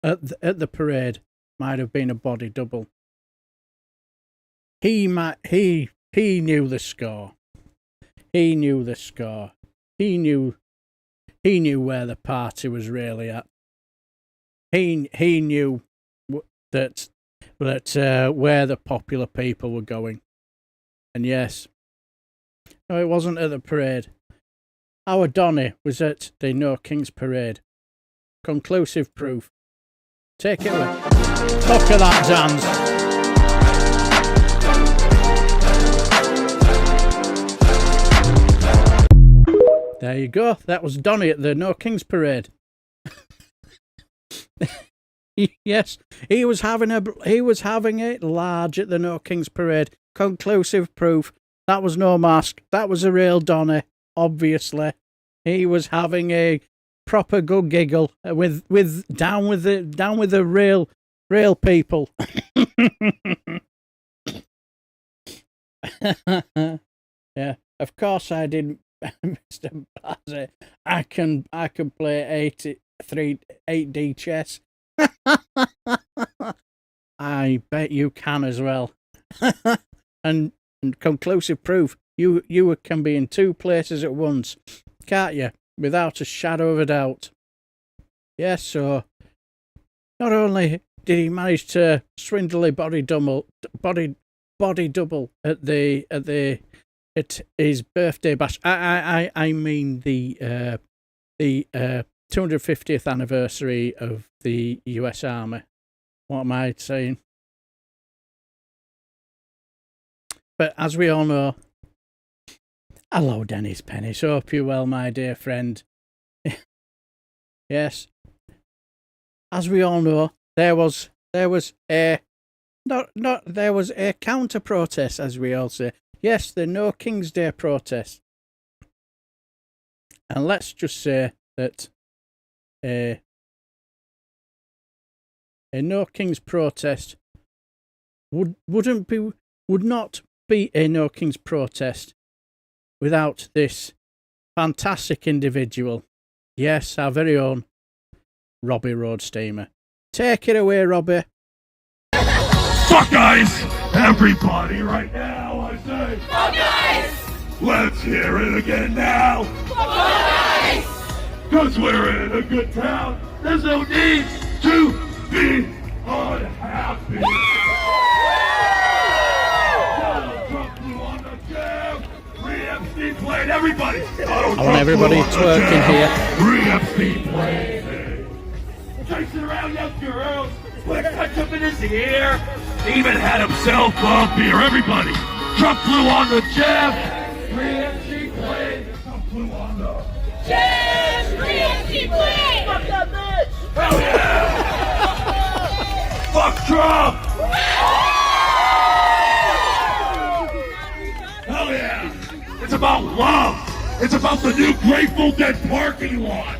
at the parade might have been a body double. He knew the score. He knew the score. He knew where the party was really at. He knew that where the popular people were going. And yes, no, it wasn't at the parade. Our Donny was at the No Kings parade. Conclusive proof. Take it away. Look at that dance. There you go. That was Donny at the No Kings parade. Yes, he was having it large at the No Kings parade. Conclusive proof. That was no mask. That was a real Donny. Obviously, he was having a proper good giggle with down with the real people. Yeah, of course I didn't, Mr. Blasé. I can play 8D chess. I bet you can as well. and conclusive proof, you can be in two places at once, can't you? Without a shadow of a doubt. Yes, so not only did he manage to swindle a body double at his birthday bash. I mean the 250th anniversary of the US Army. What am I saying? But as we all know, hello, Dennis Pennis. Hope you're well, my dear friend. Yes. As we all know, there was a counter protest, as we all say. Yes, the No King's Day protest. And let's just say that a No King's protest would not be a No King's protest without this fantastic individual. Yes, our very own Robbie Roadsteamer. Take it away, Robbie. Fuck guys! Everybody right now, I say. Fuck guys! Let's hear it again now. Fuck guys! Cause we're in a good town. There's no need to be unhappy. Donald Trump flew on the jam. Epstein played everybody. I want everybody twerking here. Epstein played. Chasing around young girls. With ketchup in his ear. He even had himself up here. Everybody. Trump flew on the jam. Epstein played. Trump flew on the jam. Epstein played. Fuck that bitch. Hell yeah. Fuck Trump. Hell yeah. It's about love. It's about the new Grateful Dead parking lot.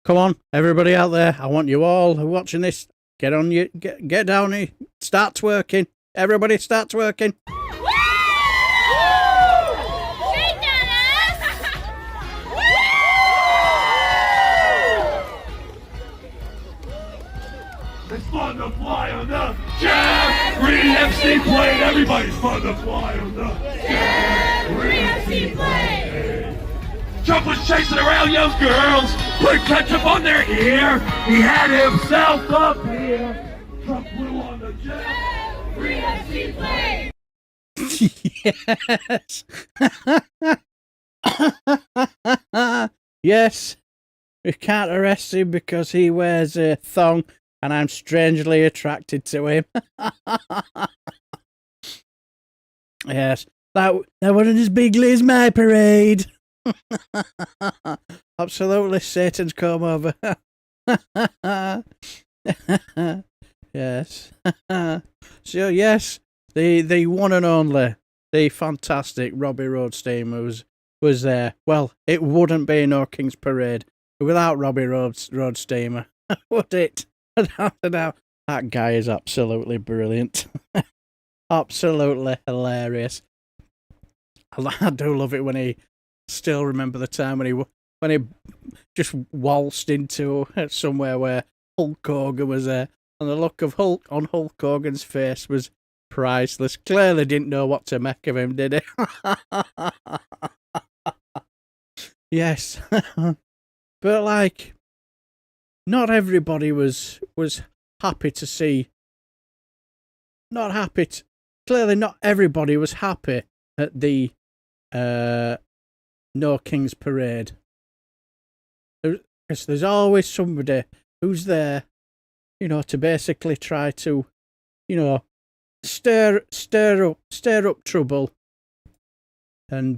Come on, everybody out there. I want you all who are watching this. Get on you. Get down here. Start twerking. Everybody start twerking. It's fun to fly on the Jeffrey MC plane. Everybody's fun to fly on the Jeffrey MC plane. Trump was chasing around young girls, put ketchup on their ear. He had himself up here. Trump flew on the Jeffrey MC plane. Yes. Yes. We can't arrest him because he wears a thong. And I'm strangely attracted to him. Yes, that wasn't as bigly as my parade. Absolutely, Satan's come over. Yes. So yes, the one and only, the fantastic Robbie Roadsteamer was there. Well, it wouldn't be No King's Parade without Robbie Roadsteamer, would it? That guy is absolutely brilliant. Absolutely hilarious. I do love it when he still remember the time when he just waltzed into somewhere where Hulk Hogan was there, and the look of Hulk Hogan's face was priceless. Clearly didn't know what to make of him, did he? Yes. But like, not everybody was happy to see. Clearly, not everybody was happy at the No King's Parade. Because there's always somebody who's there, to basically try to, stir up trouble, and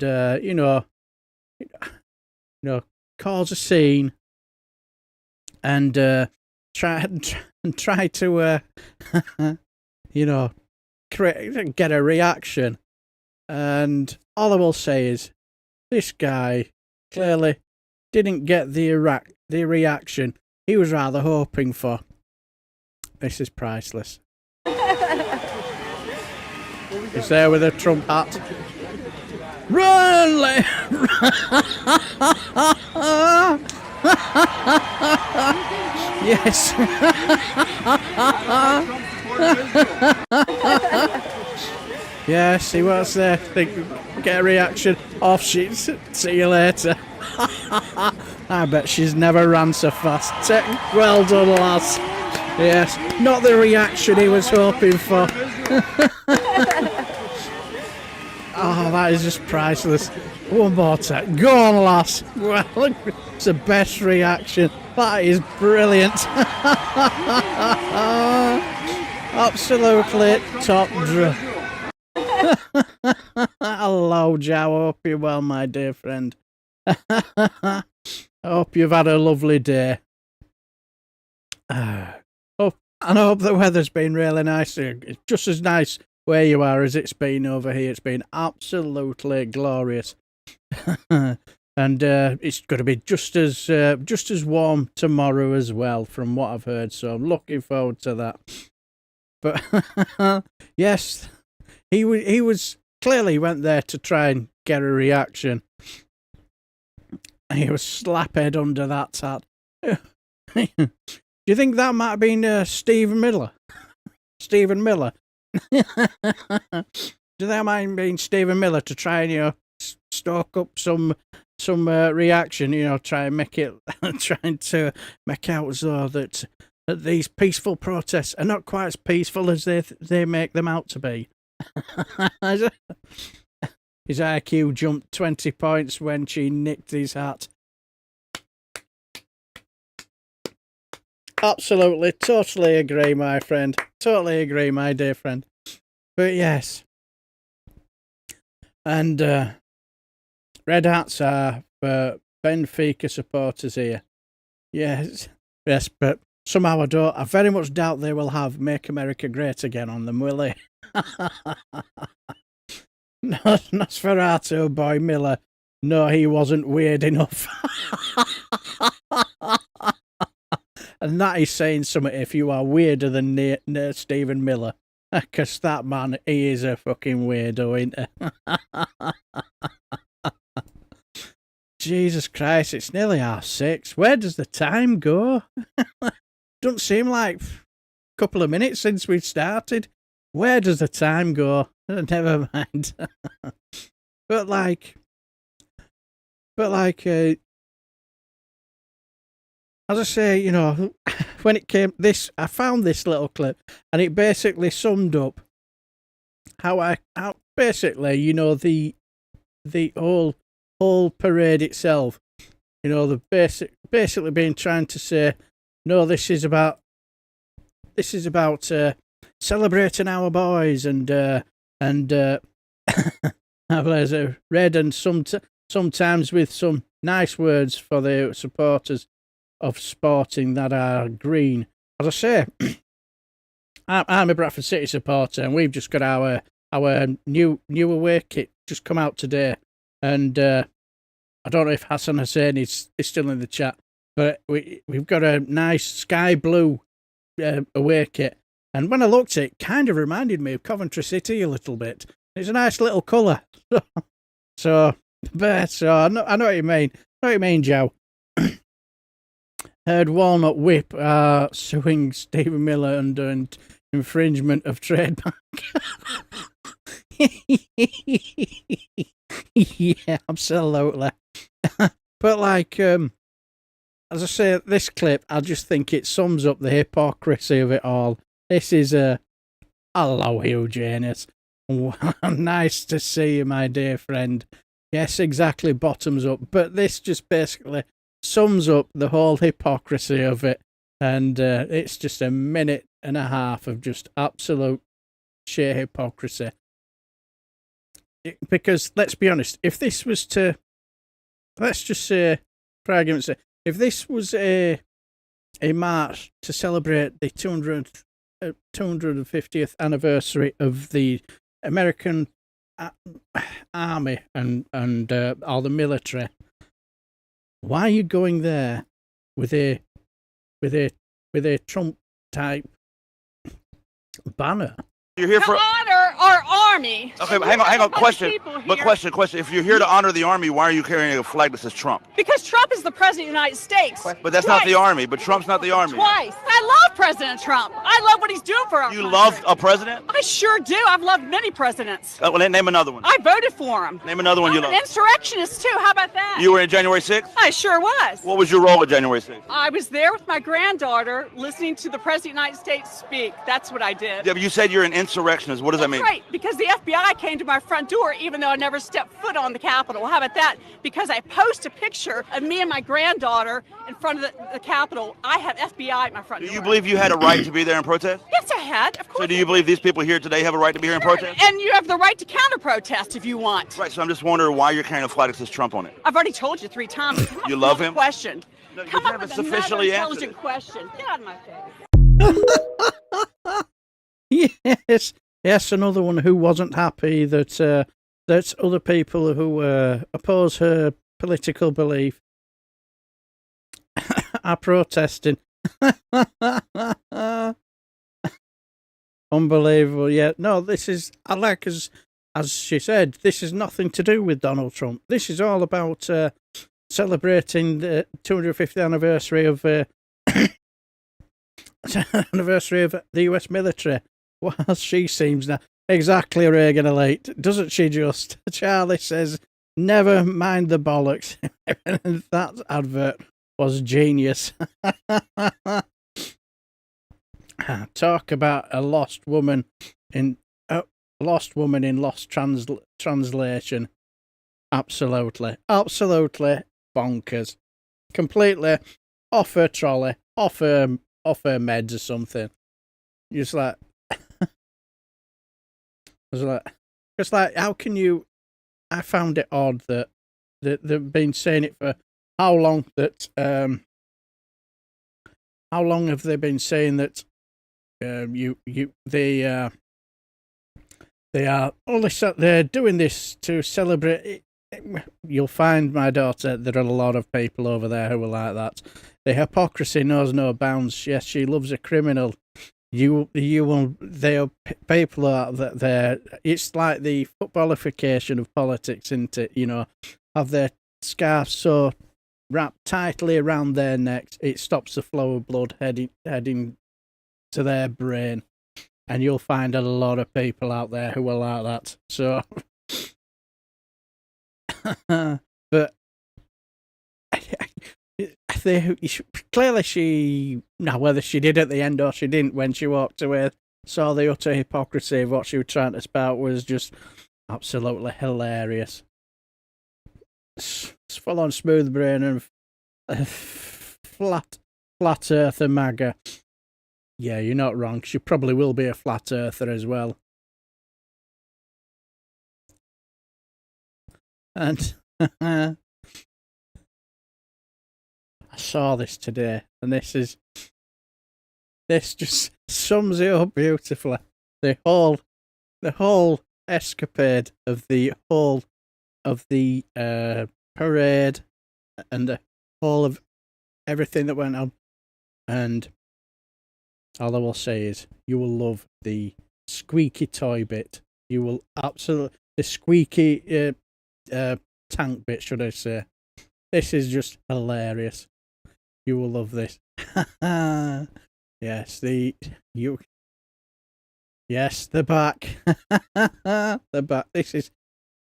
cause a scene. And try to get a reaction. And all I will say is, this guy clearly didn't get the reaction he was rather hoping for. This is priceless. He's there with a Trump hat. Run! Yes. Yes, he was there. Get a reaction. Off she. See you later. I bet she's never ran so fast. Well done, lass. Yes, not the reaction he was hoping for. Oh, that is just priceless. One more time. Go on, lass. Well, it's the best reaction. That is brilliant. Absolutely top draw. Hello, Joe. I hope you're well, my dear friend. I hope you've had a lovely day. I hope the weather's been really nice. It's just as nice where you are as it's been over here. It's been absolutely glorious. And it's going to be just as warm tomorrow as well, from what I've heard. So I'm looking forward to that. But yes, he was clearly went there to try and get a reaction. He was slaphead under that tat. Do you think that might have been Stephen Miller? Stephen Miller. Do that might have been Stephen Miller to try and stoke up some reaction, try and make it, trying to make out as though that these peaceful protests are not quite as peaceful as they make them out to be. His IQ jumped 20 points when she nicked his hat. Absolutely, totally agree, my friend. Totally agree, my dear friend. But yes. And red hats are for Benfica supporters here. Yes, but somehow I very much doubt they will have Make America Great Again on them, will they? Nosferatu boy Miller. No, he wasn't weird enough. And that is saying something if you are weirder than Stephen Miller. Because that man, he is a fucking weirdo, isn't he? Jesus Christ, it's nearly 6:30. Where does the time go? Doesn't seem like a couple of minutes since we started. Where does the time go? Never mind. But as I say, when it came I found this little clip, and it basically summed up how basically, the whole parade itself, the basically being trying to say, no, this is about celebrating our boys and red and sometimes with some nice words for the supporters of sporting that are green. As I say, I'm a Bradford City supporter, and we've just got our new away kit just come out today. And I don't know if Hassan Hussein is still in the chat, but we've got a nice sky blue away kit. And when I looked at it, it kind of reminded me of Coventry City a little bit. It's a nice little colour. So I know what you mean. I know what you mean, Joe. Heard Walnut Whip suing Stephen Miller under infringement of trademark. Yeah, absolutely. But as I say, this clip, I just think it sums up the hypocrisy of it all. This is hello, Eugenius. Nice to see you, my dear friend. Yes, exactly, bottoms up. But this just basically sums up the whole hypocrisy of it, and it's just a minute and a half of just absolute sheer hypocrisy. Because let's be honest, if this was let's just say, for argument's sake, if this was a march to celebrate the 250th anniversary of the American army and all the military, why are you going there with a Trump type banner? You're here for honor our army. Okay, but hang on. Question. If you're here to honor the army, why are you carrying a flag that says Trump? Because Trump is the president of the United States. But that's not the army. But Trump's not the army. Twice. I love President Trump. I love what he's doing for our country. You love a president? I sure do. I've loved many presidents. Well, name another one. I voted for him. Name another one you love. An insurrectionist too. How about that? You were in January 6th? I sure was. What was your role at January 6th? I was there with my granddaughter, listening to the President of the United States speak. That's what I did. Yeah, but you said you're an insurrectionist. What does that mean? Right, because the FBI came to my front door even though I never stepped foot on the Capitol. How about that? Because I post a picture of me and my granddaughter in front of the Capitol, I have FBI at my front door. Do you believe you had a right to be there and protest? Yes, I had, of course. So do you believe these people here today have a right to be here and protest? And you have the right to counter-protest if you want. Right, so I'm just wondering why you're carrying a flag that says Trump on it. I've already told you 3 times. You love him? Question. No, you Come up haven't with another sufficiently intelligent question. Get out of my face. Yes, another one who wasn't happy that that other people who oppose her political belief are protesting. Unbelievable. Yeah, no, this is, I like, as she said, this is nothing to do with Donald Trump. This is all about celebrating the 250th anniversary of anniversary of the US military. Well, she seems now exactly Reagan elite, doesn't she? Just Charlie says, "Never mind the bollocks." That advert was genius. Talk about a lost woman in lost translation. Absolutely bonkers. Completely off her trolley, off her meds or something. Just like, it's like, how can you? I found it odd that they've been saying it for how long? How long have they been saying that? They are only they're doing this to celebrate. You'll find, my daughter, there are a lot of people over there who are like that. The hypocrisy knows no bounds. Yes, she loves a criminal. You will. They are people that they're. It's like the footballification of politics, isn't it? You know, have their scarf so wrapped tightly around their necks, it stops the flow of blood heading to their brain. And you'll find a lot of people out there who are like that. So, but clearly she, now whether she did at the end or she didn't when she walked away, saw the utter hypocrisy of what she was trying to spout was just absolutely hilarious. It's full on smooth brain and flat earther MAGA. Yeah, you're not wrong. She probably will be a flat earther as well. And I saw this today, and this just sums it up beautifully. The whole escapade of the whole of the parade and the whole of everything that went on. And all I will say is, you will love the squeaky toy bit. You will absolutely, the squeaky tank bit, should I say. This is just hilarious. You will love this. Yes, the back. The back. This is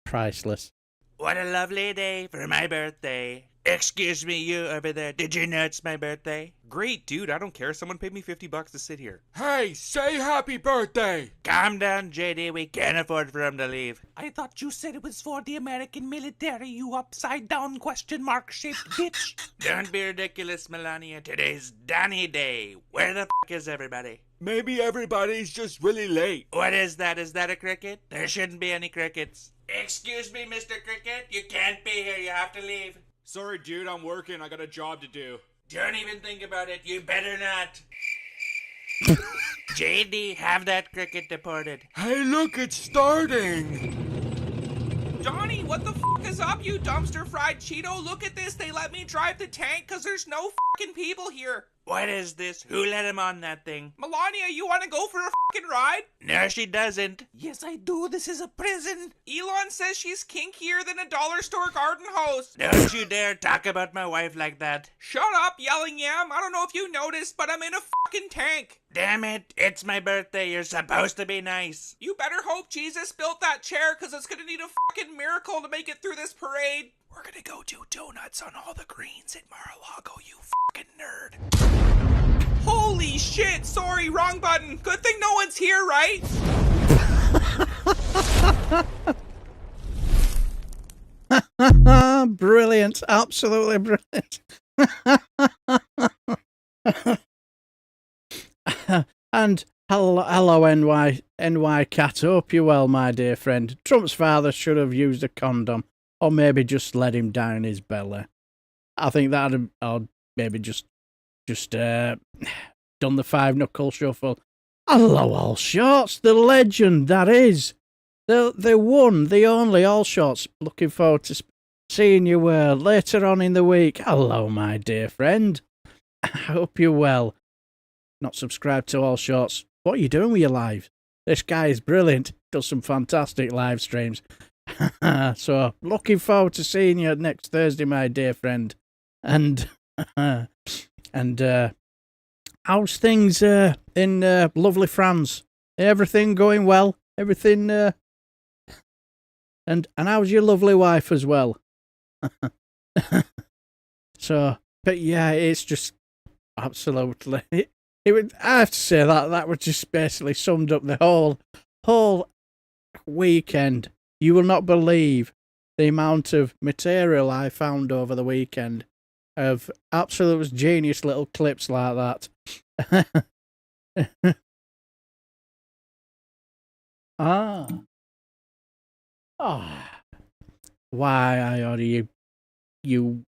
priceless. What a lovely day for my birthday. Excuse me, you over there. Did you know it's my birthday? Great, dude. I don't care. Someone paid me $50 to sit here. Hey, say happy birthday! Calm down, JD. We can't afford for him to leave. I thought you said it was for the American military, you upside-down question-mark-shaped bitch. Don't be ridiculous, Melania. Today's Danny Day. Where the is everybody? Maybe everybody's just really late. What is that? Is that a cricket? There shouldn't be any crickets. Excuse me, Mr. Cricket. You can't be here. You have to leave. Sorry, dude. I'm working. I got a job to do. Don't even think about it. You better not. JD, have that cricket deported. Hey, look, it's starting. Johnny, what the fuck is up, you dumpster fried Cheeto? Look at this. They let me drive the tank because there's no fucking people here. What is this? Who let him on that thing? Melania, you want to go for a fucking ride? No, she doesn't. Yes, I do. This is a prison. Elon says she's kinkier than a dollar store garden hose. Don't you dare talk about my wife like that. Shut up, yelling yam. I don't know if you noticed, but I'm in a fucking tank. Damn it. It's my birthday. You're supposed to be nice. You better hope Jesus built that chair, because it's going to need a fucking miracle to make it through this parade. We're going to go do donuts on all the greens at Mar-a-Lago, you fucking nerd. Holy shit. Sorry, wrong button. Good thing no one's here, right? Brilliant. Absolutely brilliant. And hello NY Cat. Hope you're well, my dear friend. Trump's father should have used a condom, or maybe just let him down his belly. I think that'd, or maybe just done the 5-knuckle shuffle. Hello, All Shorts, the legend that is. The one, the only All Shorts. Looking forward to seeing you later on in the week. Hello, my dear friend. I hope you're well. Not subscribed to All Shorts. What are you doing with your lives? This guy is brilliant. Does some fantastic live streams. So, looking forward to seeing you next Thursday, my dear friend. And how's things in lovely France? Everything going well? Everything and how's your lovely wife as well? So, but yeah, it's just absolutely. It would. I have to say that would just basically summed up the whole weekend. You will not believe the amount of material I found over the weekend of absolute genius little clips like that. Why I order you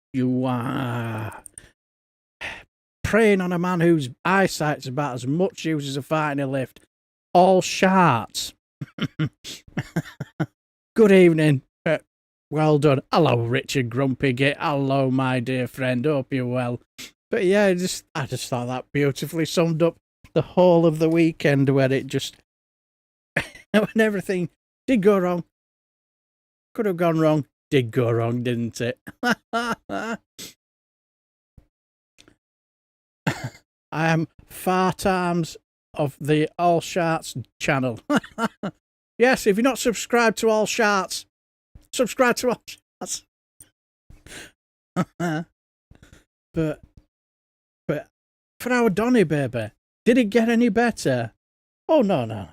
preying on a man whose eyesight's about as much use as a fight in a lift. All sharts. Good evening. Well done. Hello, Richard Grumpy Git. Hello, my dear friend. Hope you're well. But yeah, I just thought that beautifully summed up the whole of the weekend where it just when everything did go wrong. Could have gone wrong. Did go wrong, didn't it? I am Fart Arms of the All Sharts channel. Yes, if you're not subscribed to All Sharts, subscribe to All Sharts. But for our Donny baby, did it get any better? Oh no,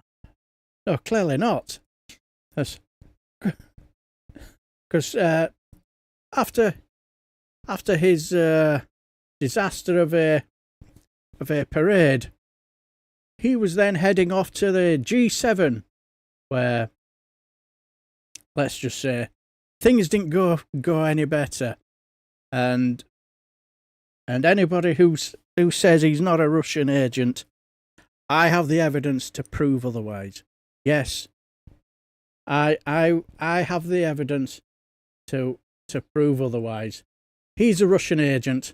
clearly not. Because after his disaster of a parade, he was then heading off to the G7, where, let's just say, things didn't go any better, and anybody who says he's not a Russian agent, I have the evidence to prove otherwise. Yes, I have the evidence to prove otherwise. He's a Russian agent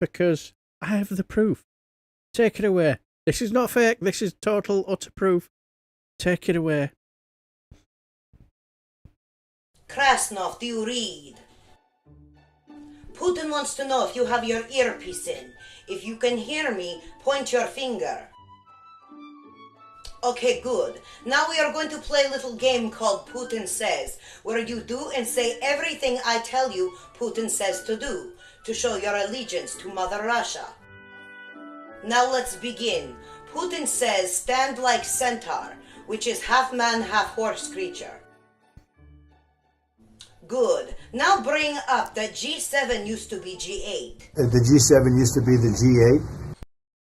because I have the proof. Take it away. This is not fake. This is total, utter proof. Take it away. Krasnov, do you read? Putin wants to know if you have your earpiece in. If you can hear me, point your finger. Okay, good. Now we are going to play a little game called Putin Says, where you do and say everything I tell you Putin says to do, to show your allegiance to Mother Russia. Now let's begin. Putin says, stand like centaur, which is half man, half horse creature. Good. Now bring up that G7 used to be G8. The G7 used to be the G8?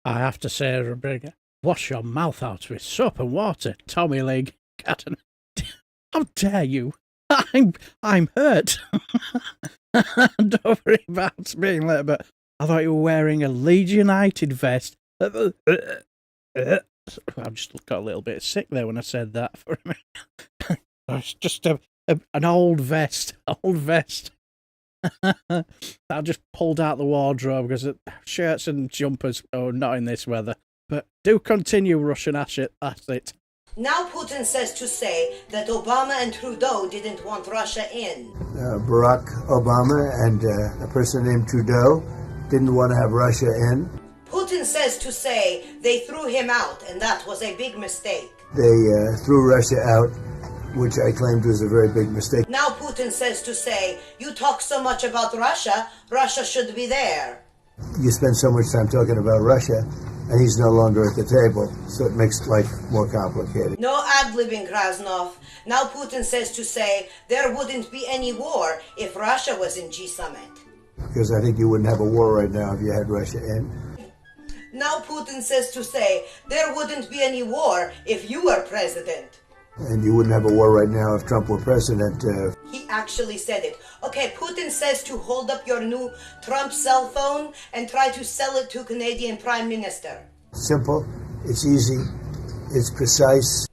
I have to say, Rebecca, wash your mouth out with soap and water, Tommy Leg. How dare you? I'm hurt. Don't worry about being late, but I thought you were wearing a Leeds United vest. I just got a little bit sick there when I said that for a minute. It's just an old vest. I just pulled out the wardrobe because shirts and jumpers are not in this weather. But do continue, Russian asset. Now Putin says to say that Obama and Trudeau didn't want Russia in. Barack Obama and a person named Trudeau didn't want to have Russia in. Putin says to say they threw him out, and that was a big mistake. They threw Russia out, which I claimed was a very big mistake. Now Putin says to say, you talk so much about Russia, Russia should be there. You spend so much time talking about Russia, and he's no longer at the table, so it makes life more complicated. No ad-libbing, Krasnov. Now Putin says to say there wouldn't be any war if Russia was in G-Summit. Because I think you wouldn't have a war right now if you had Russia in. Now Putin says to say there wouldn't be any war if you were president. And you wouldn't have a war right now if Trump were president. He actually said it. Okay, Putin says to hold up your new Trump cell phone and try to sell it to Canadian Prime Minister. Simple, it's easy, it's precise.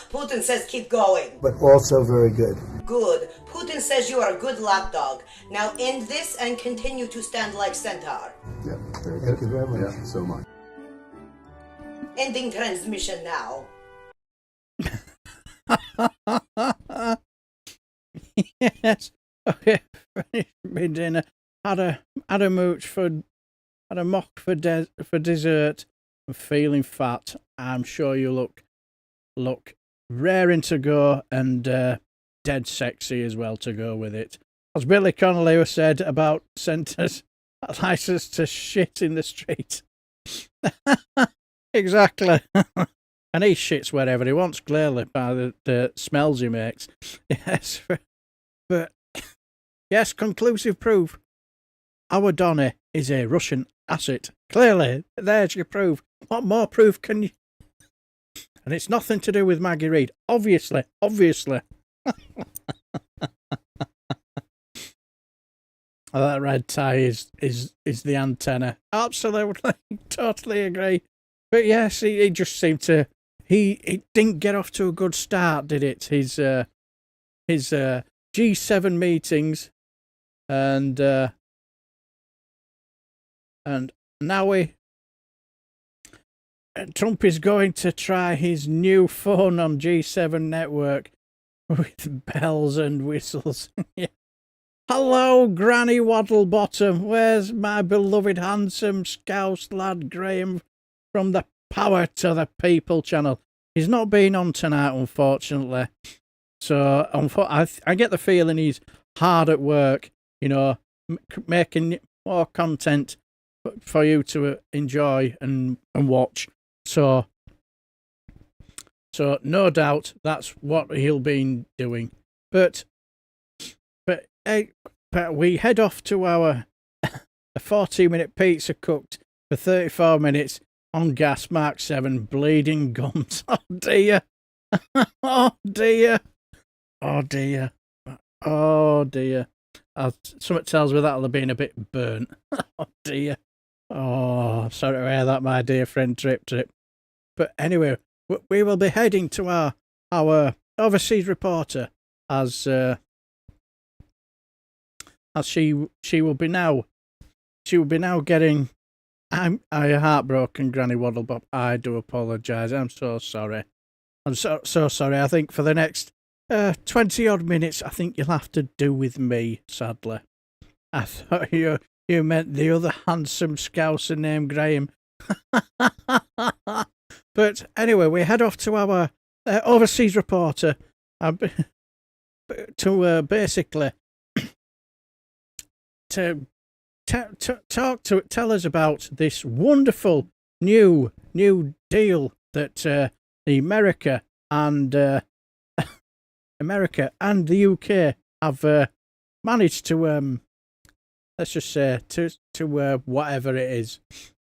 Putin says keep going. But also very good. Good. Putin says you are a good lapdog. Now end this and continue to stand like centaur. Yeah, thank you very much. Yeah, so much. Ending transmission now. Yes. Okay. Finished dinner. Had a mooch had a mock for dessert. I'm feeling fat. I'm sure you look raring to go and dead sexy as well to go with it. As Billy Connolly said about sent us a license to shit in the street. Exactly. And he shits wherever he wants, clearly, by the smells he makes. Yes. But, yes, conclusive proof. Our Donny is a Russian asset. Clearly, there's your proof. What more proof can you... And it's nothing to do with Maggie Reed. Obviously. That red tie is the antenna. Absolutely. Totally agree. But yes, he just seemed to... He didn't get off to a good start, did it? His G7 meetings, and now Trump is going to try his new phone on G7 network with bells and whistles. Yeah. Hello, Granny Waddlebottom. Where's my beloved handsome Scouse lad Graham from the Power to the People channel? He's not been on tonight, unfortunately. So I get the feeling he's hard at work, you know, making more content for you to enjoy and watch. So no doubt that's what he'll be doing. But we head off to our 40-minute pizza cooked for 34 minutes on gas Mark 7 bleeding gums. Oh dear. Oh dear. Oh dear. Oh dear. Something tells me that'll have been a bit burnt. Oh dear. Oh, I'm sorry to hear that, my dear friend Trip. But anyway, we will be heading to our overseas reporter as she will be now getting. I'm heartbroken, Granny Waddlebop. I do apologise. I'm so sorry. I'm so sorry. I think for the next 20 odd minutes, I think you'll have to do with me. Sadly, I thought you meant the other handsome Scouser named Graham. But anyway, we head off to our overseas reporter to basically to tell us about this wonderful new deal that America and the UK have managed to let's just say to whatever it is.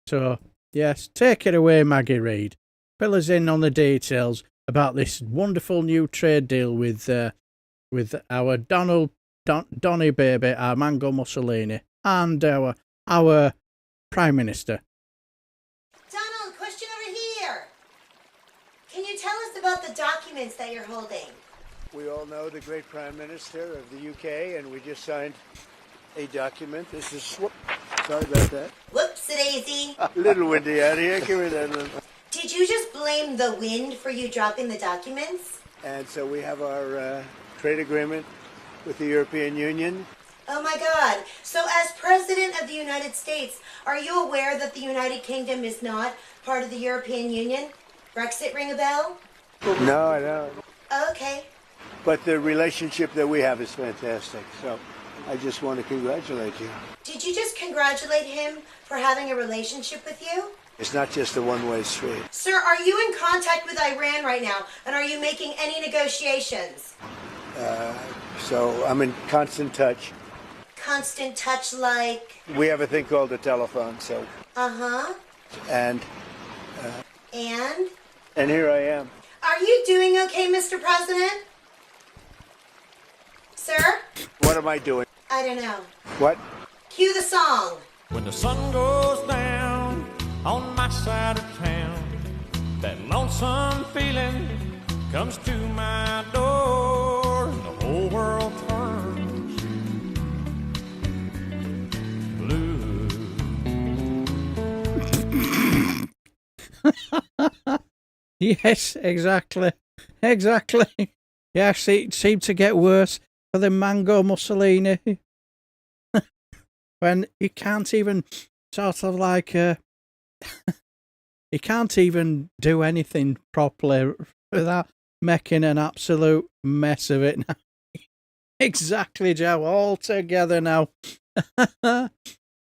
So yes, take it away, Maggie Reed. Fill us in on the details about this wonderful new trade deal with our Donny baby, our Mango Mussolini, and our Prime Minister. Donald, question over here. Can you tell us about the documents that you're holding? We all know the great Prime Minister of the UK, and we just signed a document. This is... Sorry about that. Whoops-a-daisy. A little windy out here. Give me that. Did you just blame the wind for you dropping the documents? And so we have our trade agreement with the European Union. Oh my God. So as President of the United States, are you aware that the United Kingdom is not part of the European Union? Brexit ring a bell? No, I don't. Okay. But the relationship that we have is fantastic, so I just want to congratulate you. Did you just congratulate him for having a relationship with you? It's not just a one-way street. Sir, are you in contact with Iran right now, and are you making any negotiations? So I'm in constant touch. Constant touch like? We have a thing called a telephone, so... Uh-huh. And here I am. Are you doing okay, Mr. President? Sir? What am I doing? I don't know. What? Cue the song. When the sun goes down on my side of town, that lonesome feeling comes to my door, and the whole world turns blue. Yes, exactly. Exactly. Yes, it seemed to get worse for the Mango Mussolini. When you can't even sort of like, you can't even do anything properly without making an absolute mess of it now. Exactly, Joe, all together now.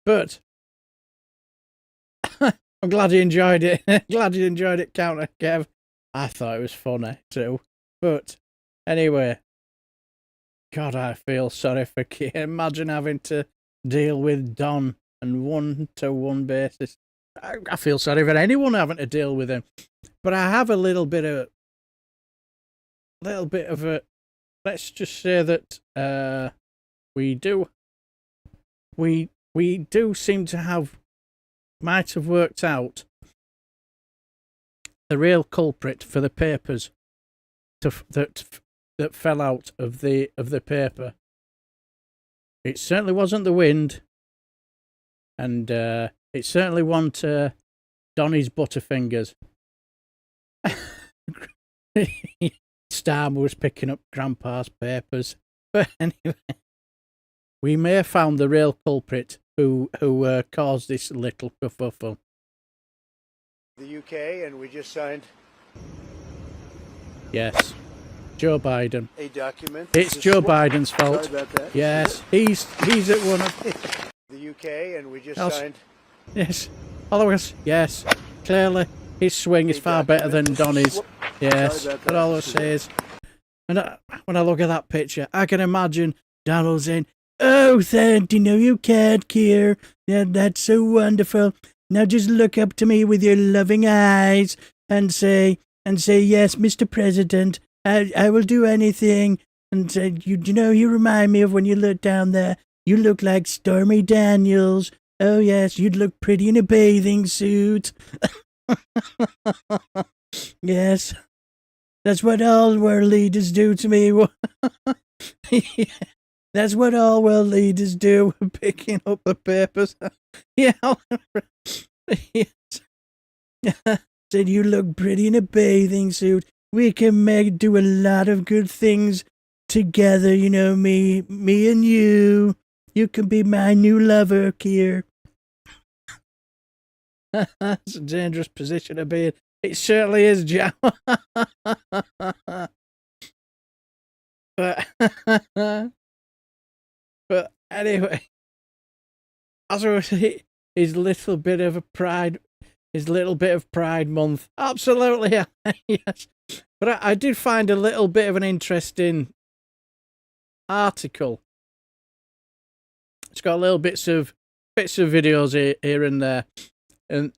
But I'm glad you enjoyed it. Glad you enjoyed it, Counter Kev. I thought it was funny too. But anyway, God, I feel sorry for Keir. Imagine having to deal with Don on one-to-one basis. I feel sorry for anyone having to deal with him. But I have a little bit of a. Let's just say that we do seem to might have worked out the real culprit for the papers that fell out of the paper. It certainly wasn't the wind, and it certainly wasn't Donny's Butterfingers. Star was picking up Grandpa's papers, but anyway, we may have found the real culprit who caused this little kerfuffle. The UK, and we just signed. Yes, Joe Biden. A document. It's Joe Biden's fault. Sorry about that. Yes, he's at one of the UK, and we just signed. Yes, otherwise, yes, clearly his swing is far better than Donny's. Yes, that always says. And when I look at that picture, I can imagine Donald saying, "Oh, thank you, no, you can't, Keir. Yeah, that's so wonderful. Now just look up to me with your loving eyes and say, yes, Mr. President, I will do anything." And say, you remind me of when you look down there. You look like Stormy Daniels. Oh, yes, you'd look pretty in a bathing suit. Yes, that's what all world leaders do to me. That's what all world leaders do, picking up the papers. Yeah. Yes. Said you look pretty in a bathing suit. We can do a lot of good things together, me and you. You can be my new lover, Keir. That's a dangerous position to be in. It certainly is, Joe. But anyway, as I was his little bit of Pride Month, absolutely, yes. But I did find a little bit of an interesting article. It's got little bits of videos here and there, and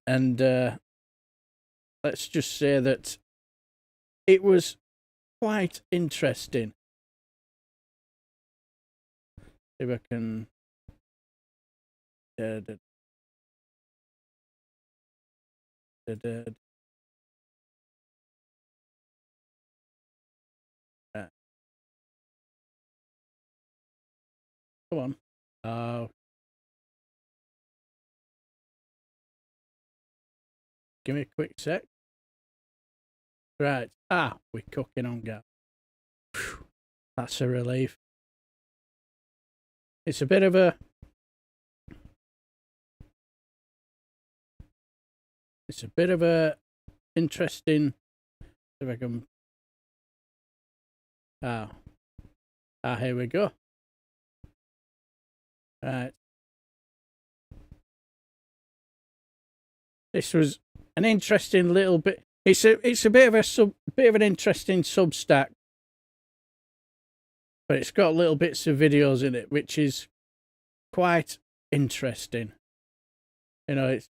let's just say that it was quite interesting. If I can. Come on. Give me a quick sec. Right. We're cooking on gas. That's a relief. It's a bit of a interesting. If I can. Here we go. Right. This was an interesting little bit. It's a bit of an interesting Substack, but it's got little bits of videos in it, which is quite interesting. It's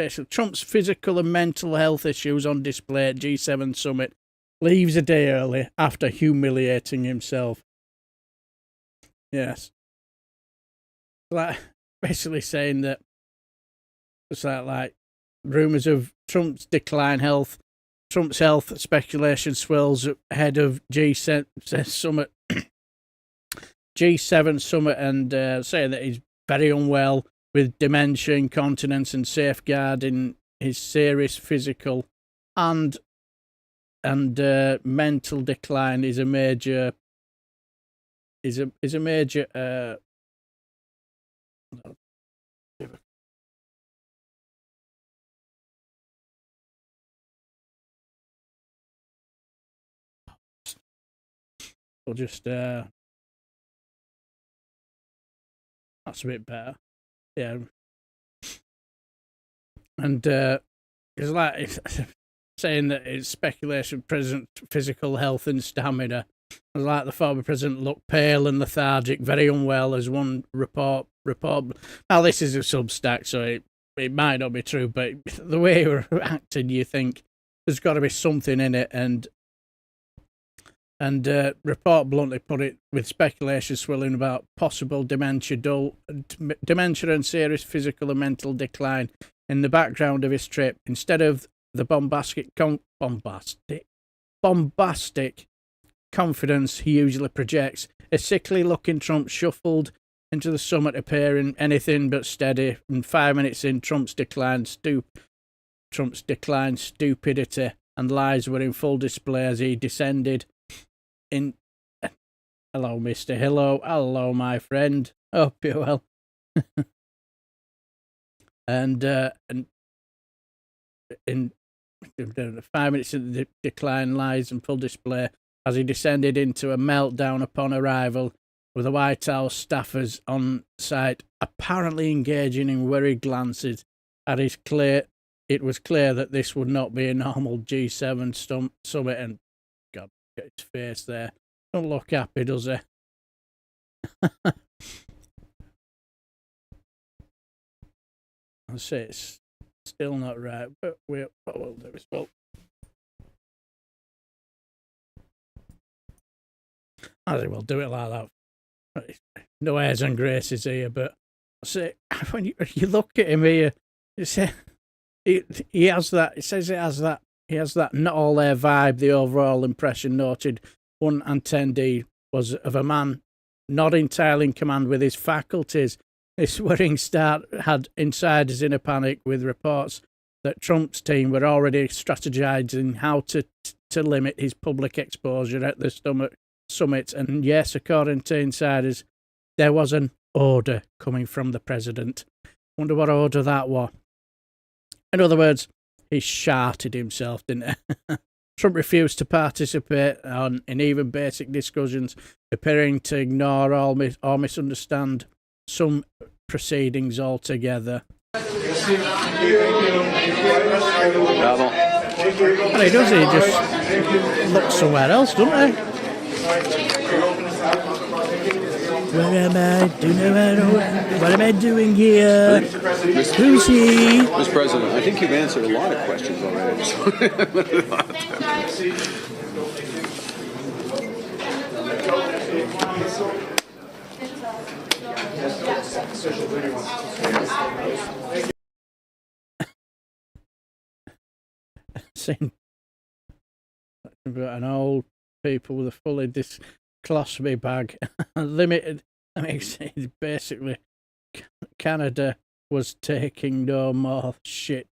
basically Trump's physical and mental health issues on display at G7 summit. Leaves a day early after humiliating himself. Yes. Like, basically saying that it's like rumours of Trump's Trump's health speculation swirls ahead of G7 summit, and saying that he's very unwell with dementia, incontinence, and safeguarding his serious physical and mental decline is a major we'll just that's a bit better. Yeah. And it's like saying that it's speculation president physical health and stamina. Like the former president looked pale and lethargic, very unwell, as one report. Now this is a Substack, so it might not be true, but the way we're acting, you think there's got to be something in it, and report bluntly put it with speculation swirling about possible dementia and serious physical and mental decline in the background of his trip. Instead of the bombastic confidence he usually projects, a sickly-looking Trump shuffled into the summit, appearing anything but steady. And 5 minutes in, Trump's declined stupidity and lies were in full display as he descended in. Hello, Mister. Hello, my friend. Hope you're well. and in 5 minutes in the decline, lies in full display as he descended into a meltdown upon arrival, with the White House staffers on site apparently engaging in worried glances. It was clear that this would not be a normal G7 summit, and God, get his face there. Don't look happy, does he? I'll say it's still not right, but what we'll do is I think we'll do it like that. No airs and graces here, but I say when you look at him here, you say he has that. It says it has that. He has that not all there vibe. The overall impression noted one attendee was of a man not entirely in command with his faculties. This worrying start had insiders in a panic, with reports that Trump's team were already strategizing how to limit his public exposure at the summit. And yes, according to insiders, there was an order coming from the president. Wonder what order that was. In other words, he sharted himself, didn't he? Trump refused to participate in even basic discussions, appearing to ignore or misunderstand some proceedings altogether. Bravo. Well, he does. He just looks somewhere else, doesn't he? Where am I? What am I doing here? Who's he? Mr. President, I think you've answered a lot of questions already. Seen an old people with a fully colostomy bag, limited. I mean, basically, Canada was taking no more shit.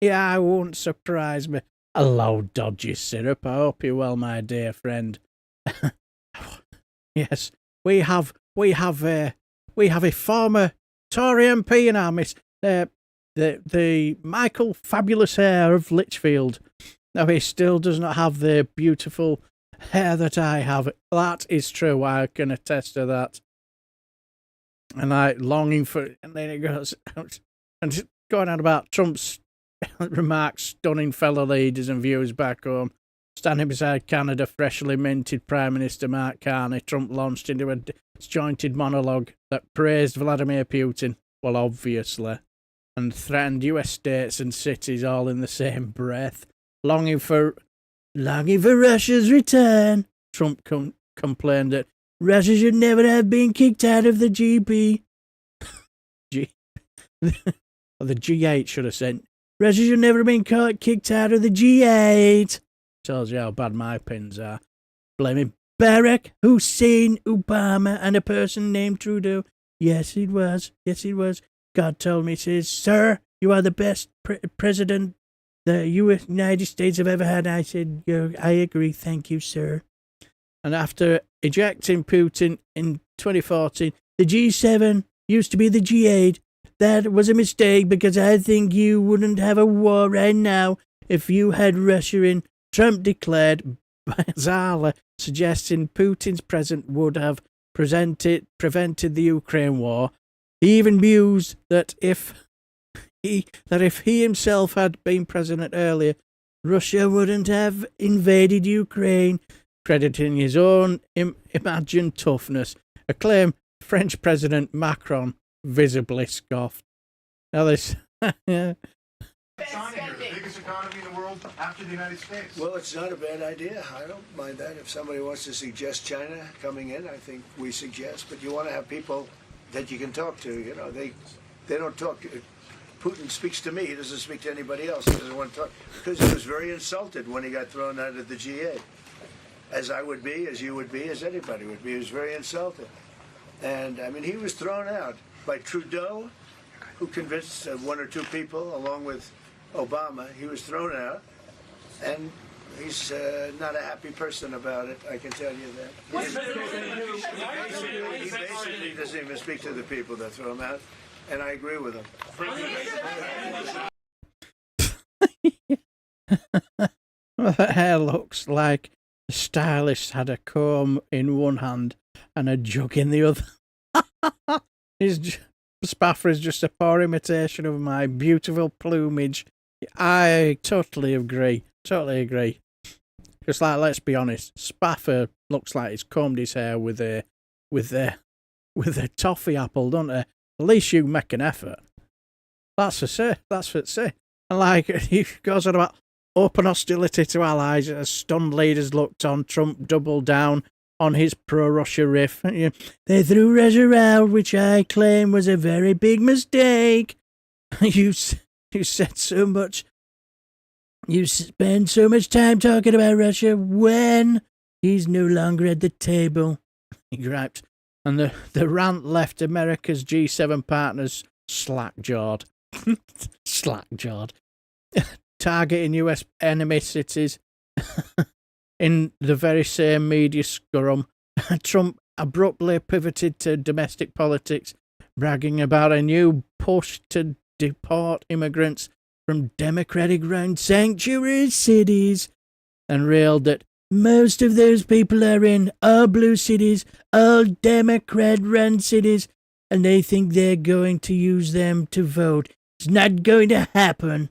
Yeah, it won't surprise me. Hello, dodgy syrup. I hope you're well, my dear friend. Yes, we have a former Tory MP in our midst, the Michael Fabulous Hair of Lichfield. Now, he still does not have the beautiful hair that I have. That is true. I can attest to that. And I longing for it. And then it goes and it's going on about Trump's remarks, stunning fellow leaders and viewers back home. Standing beside Canada, freshly minted Prime Minister Mark Carney, Trump launched into a disjointed monologue that praised Vladimir Putin. Well, obviously. and threatened US states and cities all in the same breath, longing for Russia's return. Trump complained that Russia should never have been kicked out of the GB. Or the G8 should have said, Russia should never have been kicked out of the G8. Tells you how bad my pins are. Blaming Barack Hussein Obama and a person named Trudeau. Yes, it was. Yes, it was. God told me, says, sir, you are the best president the United States have ever had. I said, I agree. Thank you, sir. And after ejecting Putin in 2014, the G7 used to be the G8. That was a mistake because I think you wouldn't have a war right now if you had Russia in. Trump declared, bizarrely suggesting Putin's president would have prevented the Ukraine war. He even mused that if he himself had been president earlier, Russia wouldn't have invaded Ukraine, crediting his own imagined toughness, a claim French President Macron visibly scoffed. Now this... China here, the biggest economy in the world after the United States. Well, it's not a bad idea. I don't mind that. If somebody wants to suggest China coming in, I think we suggest. But you want to have people that you can talk to. You know, they don't talk. Putin speaks to me. He doesn't speak to anybody else. He doesn't want to talk because he was very insulted when he got thrown out of the G8, as I would be, as you would be, as anybody would be. He was very insulted, and I mean, he was thrown out by Trudeau, who convinced one or two people, along with Obama. He was thrown out, and he's not a happy person about it, I can tell you that. He basically doesn't even speak to the people that throw him out, and I agree with him. Well, that hair looks like the stylist had a comb in one hand and a jug in the other. Spaffer is just a poor imitation of my beautiful plumage. I totally agree. Totally agree. Just like, let's be honest, Spaffer looks like he's combed his hair with a toffee apple, don't he? At least you make an effort. That's what it say. And like he goes on about open hostility to allies as stunned leaders looked on. Trump doubled down on his pro-Russia riff. They threw Russia out, which I claim was a very big mistake. You said so much. You spend so much time talking about Russia when he's no longer at the table, he griped. And the rant left America's G7 partners slack-jawed. Slack-jawed. Targeting US enemy cities. In the very same media scrum, Trump abruptly pivoted to domestic politics, bragging about a new push to deport immigrants from Democratic-run sanctuary cities, and railed that most of those people are in all blue cities, all Democrat-run cities, and they think they're going to use them to vote. It's not going to happen.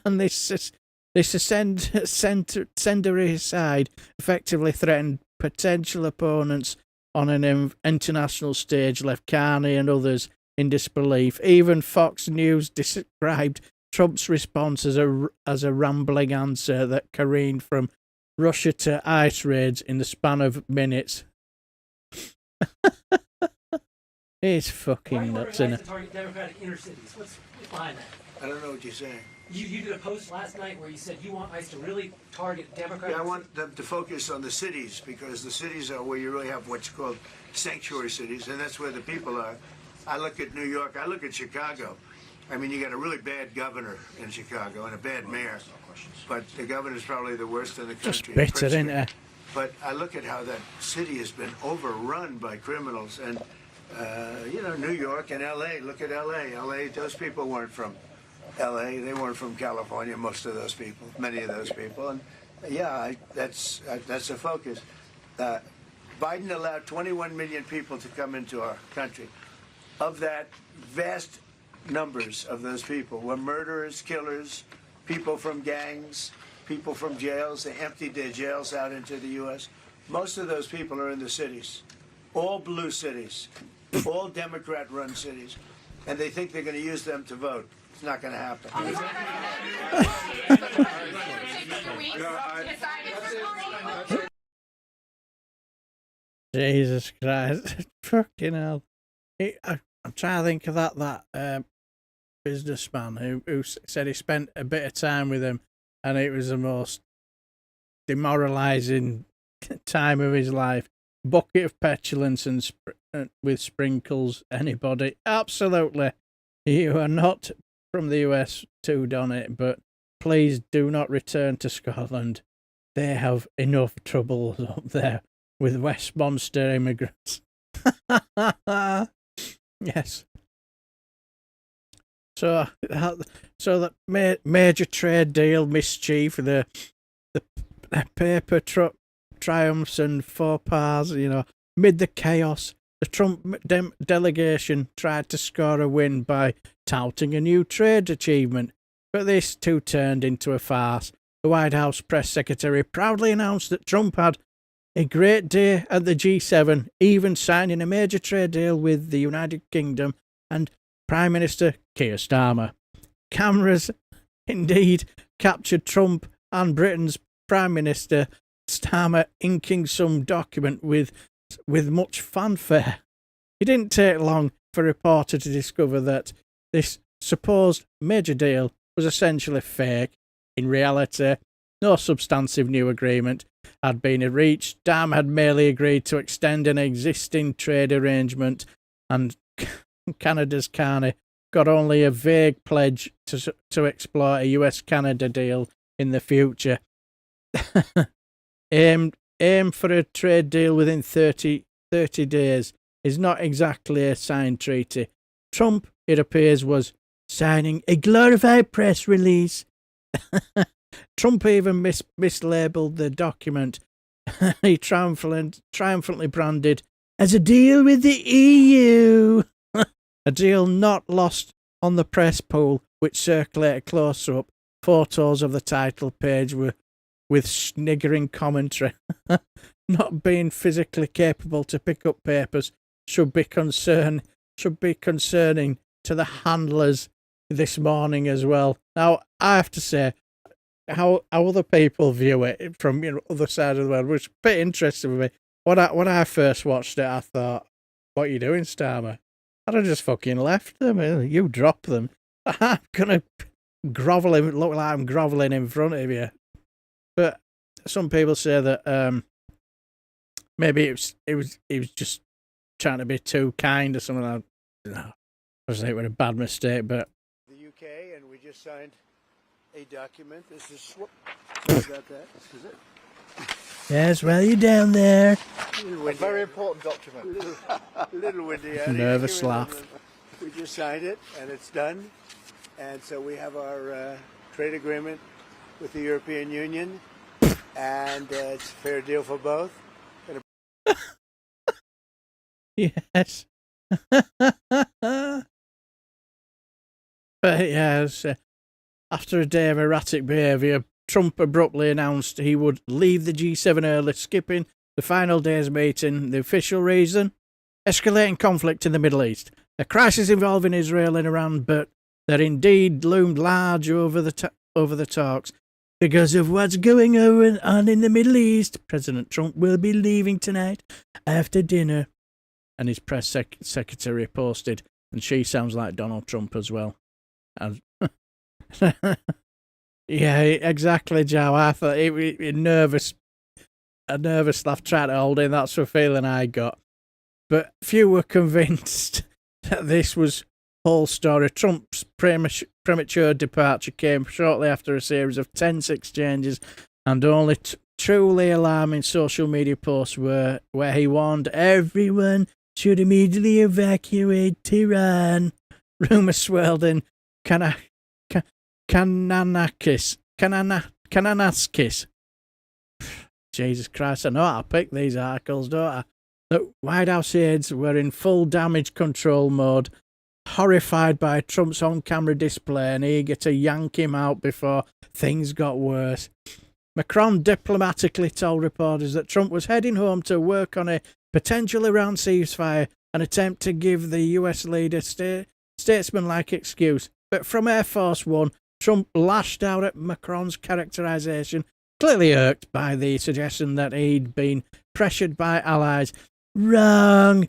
And this sender side effectively threatened potential opponents on an international stage, left Carney and others in disbelief. Even Fox News described Trump's response as a rambling answer that careened from Russia to ICE raids in the span of minutes. It's fucking nuts, isn't it? Target Democratic inner cities. What's behind that? I don't know what you're saying. You did a post last night where you said you want ICE to really target Democrats. Yeah, I want them to focus on the cities because the cities are where you really have what's called sanctuary cities, and that's where the people are. I look at New York, I look at Chicago. I mean, you got a really bad governor in Chicago and a bad mayor, but the governor's probably the worst in the country. Just bitter, isn't it? But I look at how that city has been overrun by criminals, and New York and L.A. Look at L.A. L.A. Those people weren't from L.A. They weren't from California. Most of those people, many of those people, and that's a focus. Biden allowed 21 million people to come into our country. Of that, vast numbers of those people were murderers, killers, people from gangs, people from jails. They emptied their jails out into the U.S. Most of those people are in the cities, all blue cities, all Democrat-run cities. and they think they're going to use them to vote. It's not going to happen. Jesus Christ. Fucking hell. I'm trying to think of that businessman who said he spent a bit of time with him and it was the most demoralising time of his life. Bucket of petulance and with sprinkles. Anybody? Absolutely. You are not from the US to done it, but please do not return to Scotland. They have enough troubles up there with Westminster immigrants. Yes. So that major trade deal mischief, the paper triumphs and faux pas, amid the chaos, the Trump delegation tried to score a win by touting a new trade achievement, but this too turned into a farce. The White House press secretary proudly announced that Trump had a great day at the G7, even signing a major trade deal with the United Kingdom and Prime Minister Keir Starmer. Cameras indeed captured Trump and Britain's Prime Minister Starmer inking some document with much fanfare. It didn't take long for a reporter to discover that this supposed major deal was essentially fake. In reality, no substantive new agreement had been reached. Starmer had merely agreed to extend an existing trade arrangement, and Canada's Carney got only a vague pledge to explore a US-Canada deal in the future. Aim for a trade deal within 30 days is not exactly a signed treaty. Trump, it appears, was signing a glorified press release. Trump even mislabeled the document. He triumphantly branded as a deal with the EU. A deal not lost on the press pool, which circulated close-up photos of the title page with sniggering commentary. Not being physically capable to pick up papers should be concerning to the handlers this morning as well. Now, I have to say, how other people view it from other side of the world was a bit interesting for me. When I first watched it, I thought, "What are you doing, Starmer?" I'd have just fucking left them. You drop them. I'm gonna look like I'm groveling in front of you. But some people say that maybe it was just trying to be too kind or something. I was it was a bad mistake, but The UK, and we just signed a document. This is sorry about that. This is it. yes, well, you down there. A very important document. Little windy out here. Nervous laugh. We just signed it, and it's done. And so we have our trade agreement with the European Union, and it's a fair deal for both. Yes. But yes, after a day of erratic behaviour, Trump abruptly announced he would leave the G7 early, skipping the final day's meeting. The official reason? Escalating conflict in the Middle East. A crisis involving Israel and Iran, but that indeed loomed large over the talks. Because of what's going on in the Middle East, President Trump will be leaving tonight after dinner. And his press secretary posted, and she sounds like Donald Trump as well. And yeah, exactly, Joe. I thought a nervous laugh trying to hold in. That's the feeling I got. But few were convinced that this was whole story. Trump's premature departure came shortly after a series of tense exchanges, and only truly alarming social media posts were where he warned everyone should immediately evacuate Tehran. Rumours swirled in Kananaskis. Jesus Christ, I know how to pick these articles, don't I? The White House aides were in full damage control mode, horrified by Trump's on-camera display and eager to yank him out before things got worse. Macron diplomatically told reporters that Trump was heading home to work on a potential Iran ceasefire, an attempt to give the US leader statesman-like excuse. But from Air Force One, Trump lashed out at Macron's characterization, clearly irked by the suggestion that he'd been pressured by allies. Wrong.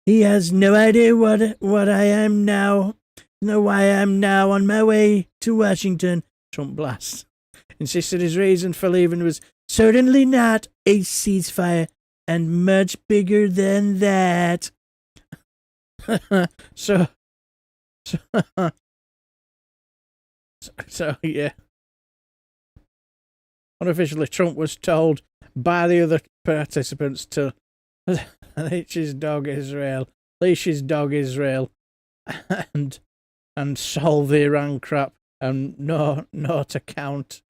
He has no idea what I am now. No, I am now on my way to Washington, Trump blasts. Insisted his reason for leaving was certainly not a ceasefire, and much bigger than that. So yeah. Unofficially, Trump was told by the other participants to leash his dog Israel, and solve the Iran crap, and not to count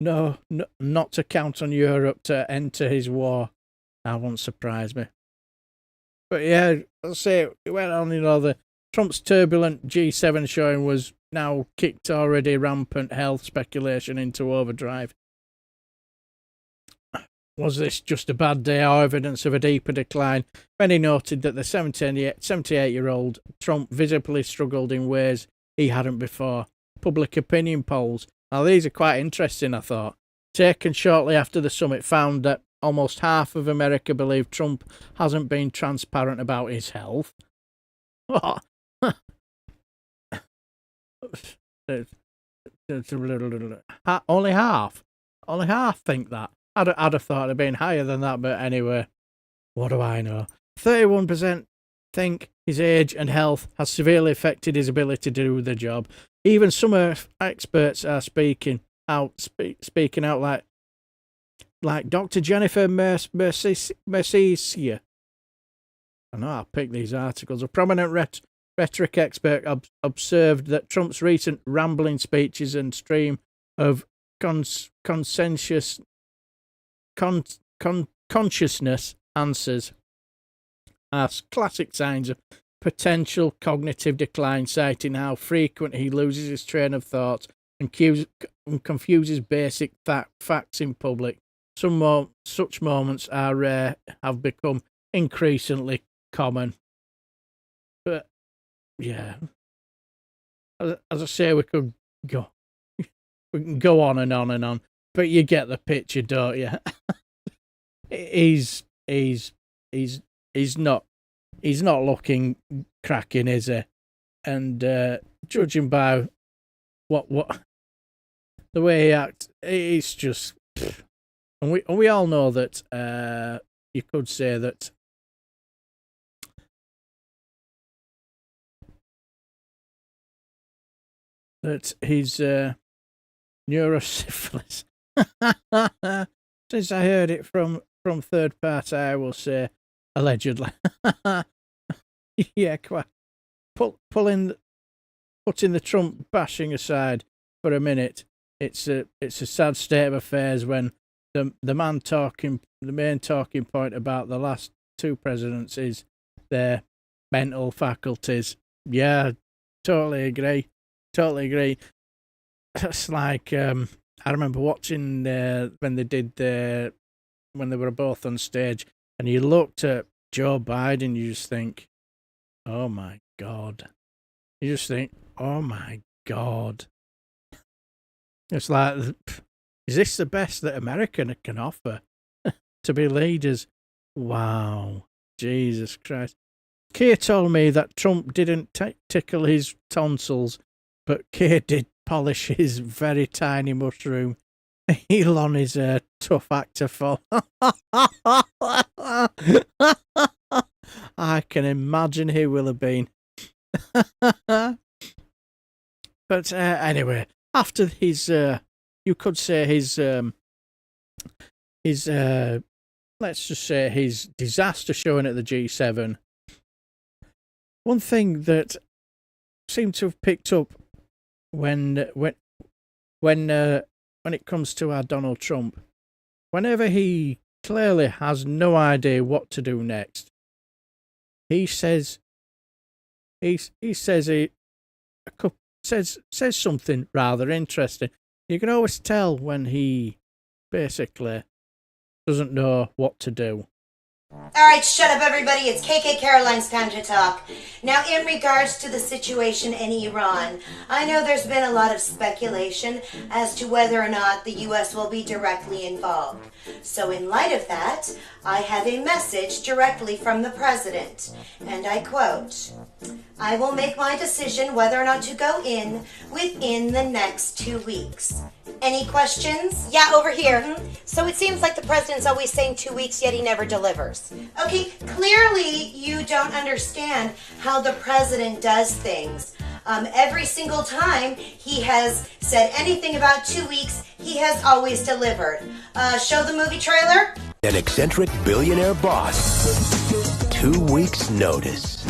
on Europe to enter his war. That won't surprise me. But yeah, I'll say it went on. The Trump's turbulent G7 showing was now kicked already rampant health speculation into overdrive. Was this just a bad day or evidence of a deeper decline? Many noted that the 78-year-old Trump visibly struggled in ways he hadn't before. Public opinion polls. Now, these are quite interesting, I thought. Taken shortly after the summit, found that almost half of America believe Trump hasn't been transparent about his health. What? Only half? Only half think that. I'd have thought it'd been higher than that, but anyway, what do I know? 31% think his age and health has severely affected his ability to do the job. Even some experts are speaking out like Dr. Jennifer Mercier. I know I'll pick these articles. A prominent rhetoric expert observed that Trump's recent rambling speeches and stream of conscientious answers are classic signs of potential cognitive decline, citing how frequent he loses his train of thought and confuses basic facts in public. Such moments are rare, have become increasingly common. But yeah, as I say, we can go on and on and on. But you get the picture, don't you? He's not looking cracking, is he? And judging by what the way he acts, he's just. And we all know that you could say that he's neurosyphilis. Since I heard it from third party, I will say allegedly. Yeah, quite. Putting the Trump bashing aside for a minute, it's a sad state of affairs when the main talking point about the last two presidents is their mental faculties. Yeah, totally agree. It's like I remember watching when they were both on stage, and you looked at Joe Biden, you just think, oh my God. You just think, oh my God. It's like, is this the best that America can offer? To be leaders? Wow. Jesus Christ. Keir told me that Trump didn't tickle his tonsils, but Keir did polish his very tiny mushroom. Elon is a tough act to follow. I can imagine he will have been. But anyway, after his, you could say his, let's just say his disaster showing at the G7. One thing that seemed to have picked up when it comes to our Donald Trump, whenever he clearly has no idea what to do next, he says something rather interesting. You can always tell when he basically doesn't know what to do. All right, shut up, everybody. It's KK Caroline's time to talk. Now, in regards to the situation in Iran, I know there's been a lot of speculation as to whether or not the U.S. will be directly involved. So in light of that, I have a message directly from the president, and I quote, "I will make my decision whether or not to go in within the next 2 weeks." Any questions? Yeah, over here. So it seems like the president's always saying 2 weeks, yet he never delivers. Okay, clearly you don't understand how the president does things. Every single time he has said anything about 2 weeks, he has always delivered. Show the movie trailer. An eccentric billionaire boss. 2 weeks notice.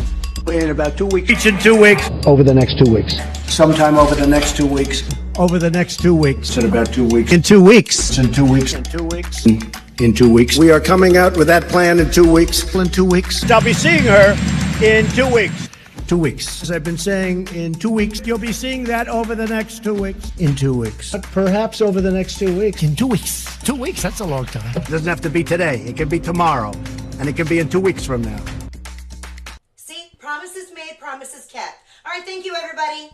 In about 2 weeks. Each in 2 weeks. Over the next 2 weeks. Sometime over the next 2 weeks. Over the next 2 weeks. In about 2 weeks. In 2 weeks. In 2 weeks. In 2 weeks. In 2 weeks. We are coming out with that plan in 2 weeks. In 2 weeks. I'll be seeing her in 2 weeks. 2 weeks. As I've been saying, in 2 weeks. You'll be seeing that over the next 2 weeks. In 2 weeks. But perhaps over the next 2 weeks. In 2 weeks. 2 weeks, that's a long time. It doesn't have to be today. It can be tomorrow. And it can be in 2 weeks from now. See, promises made, promises kept. All right, thank you, everybody.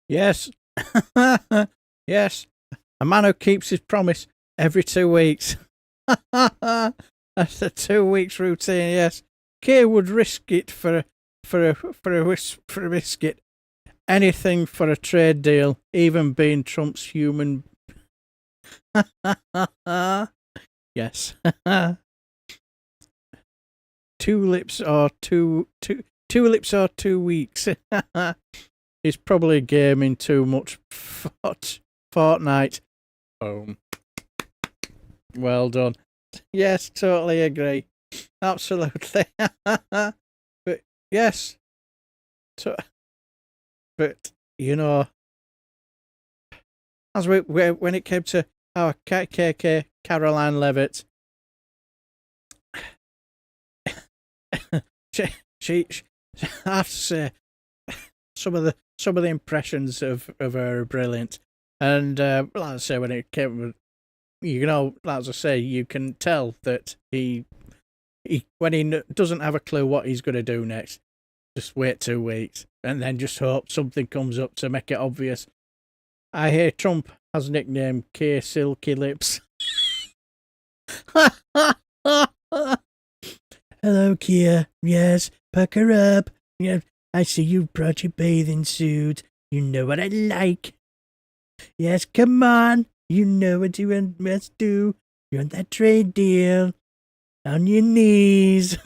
Yes. Yes. A man who keeps his promise every 2 weeks. That's a 2 weeks routine, yes. Kay would risk it for a biscuit. Anything for a trade deal, even being Trump's human. Yes. Tulips or 2 weeks. He's probably gaming too much Fortnite. Well done. Yes, totally agree. Absolutely. But yes. But you know, as when it came to our KK Caroline Levitt, she I have to say, some of the impressions of her are brilliant, and like I say, when it came, you know, as I say, you can tell that he when he doesn't have a clue what he's going to do next, just wait 2 weeks and then just hope something comes up to make it obvious. I hear Trump has nicknamed K Silky Lips. Hello, Kia. Yes, pack her up. Yeah, I see you brought your bathing suit. You know what I like. Yes, come on. You know what you must do. You want that trade deal. On your knees.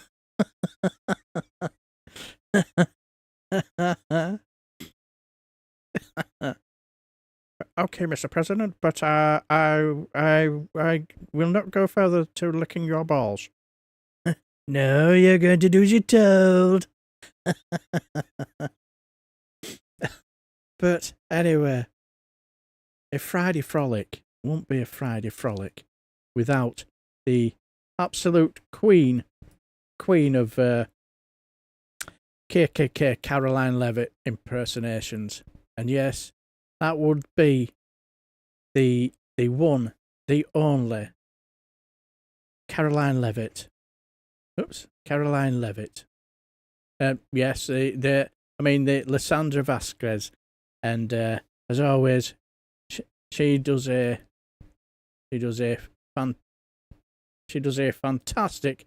Okay, Mr. President, but I will not go further to licking your balls. No, you're going to do as you're told. But anyway, a Friday frolic won't be a Friday frolic without the absolute queen of KKK Caroline Levitt impersonations. And yes, that would be the one, the only Caroline Levitt. Oops, Caroline Levitt. Yes, the Lysandra Vasquez, and as always, she does a fantastic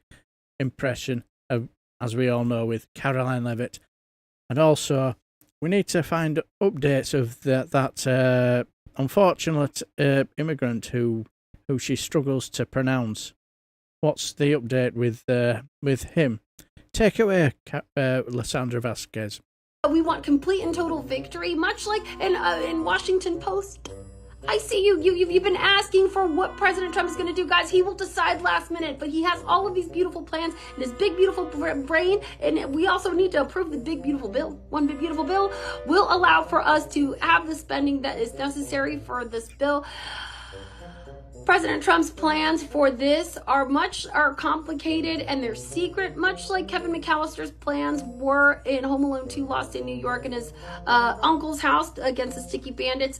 impression of, as we all know, with Caroline Levitt. And also, we need to find updates of that unfortunate immigrant who she struggles to pronounce. What's the update with him? Take away, Lysandra Vasquez. We want complete and total victory, much like in Washington Post. I see you've been asking for what President Trump is going to do, guys. He will decide last minute, but he has all of these beautiful plans in his big, beautiful brain, and we also need to approve the big, beautiful bill. One big, beautiful bill will allow for us to have the spending that is necessary for this bill. President Trump's plans for this are complicated and they're secret, much like Kevin McAllister's plans were in Home Alone 2 Lost in New York in his uncle's house against the Sticky Bandits,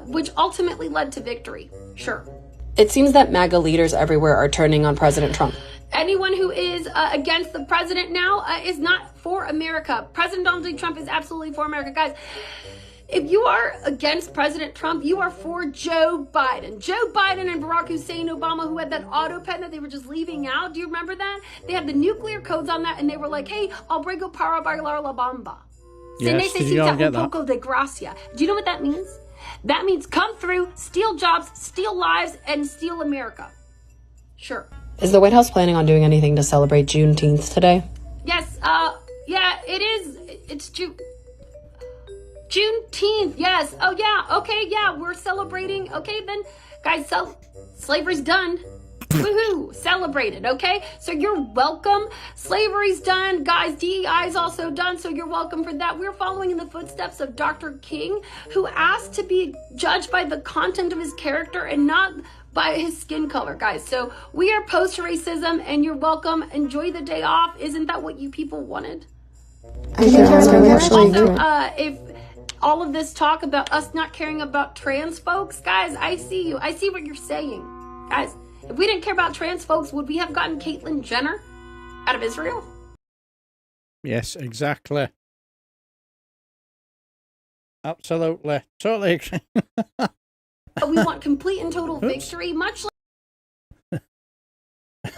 which ultimately led to victory. Sure. It seems that MAGA leaders everywhere are turning on President Trump. Anyone who is against the president now is not for America. President Donald Trump is absolutely for America. Guys, if you are against President Trump, you are for Joe Biden. Joe Biden and Barack Hussein Obama, who had that auto pen that they were just leaving out. Do you remember that? They had the nuclear codes on that, and they were like, hey, obrego para bailar la bamba. Yes, did you all get that? Un poco de gracia. Do you know what that means? That means come through, steal jobs, steal lives, and steal America. Sure. Is the White House planning on doing anything to celebrate Juneteenth today? Yes, yeah, it is. It's Juneteenth, yes. Oh, yeah, okay, yeah, we're celebrating. Okay, then, guys, slavery's done. Woohoo, celebrated, okay? So you're welcome. Slavery's done. Guys, DEI's also done, so you're welcome for that. We're following in the footsteps of Dr. King, who asked to be judged by the content of his character and not by his skin color, guys. So we are post-racism, and you're welcome. Enjoy the day off. Isn't that what you people wanted? If all of this talk about us not caring about trans folks, guys, I see you. I see what you're saying. Guys, if we didn't care about trans folks, would we have gotten Caitlyn Jenner out of Israel? Yes, exactly. Absolutely. Totally agree. We want complete and total victory, much like...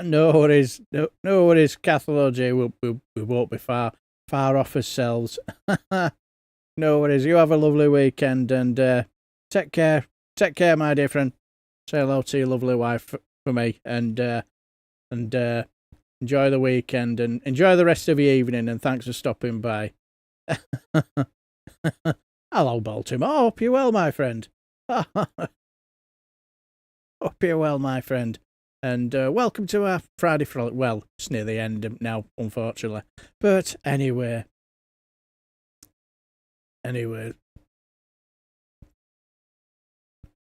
No worries. No worries, Cathology. We won't be far off ourselves. No worries. You have a lovely weekend, and take care. Take care, my dear friend. Say hello to your lovely wife for me, and enjoy the weekend, and enjoy the rest of your evening, and thanks for stopping by. Hello, Baltimore. Hope you're well, my friend. Hope you're well, my friend. And welcome to our Friday Frolic. Well, it's near the end now, unfortunately. But anyway.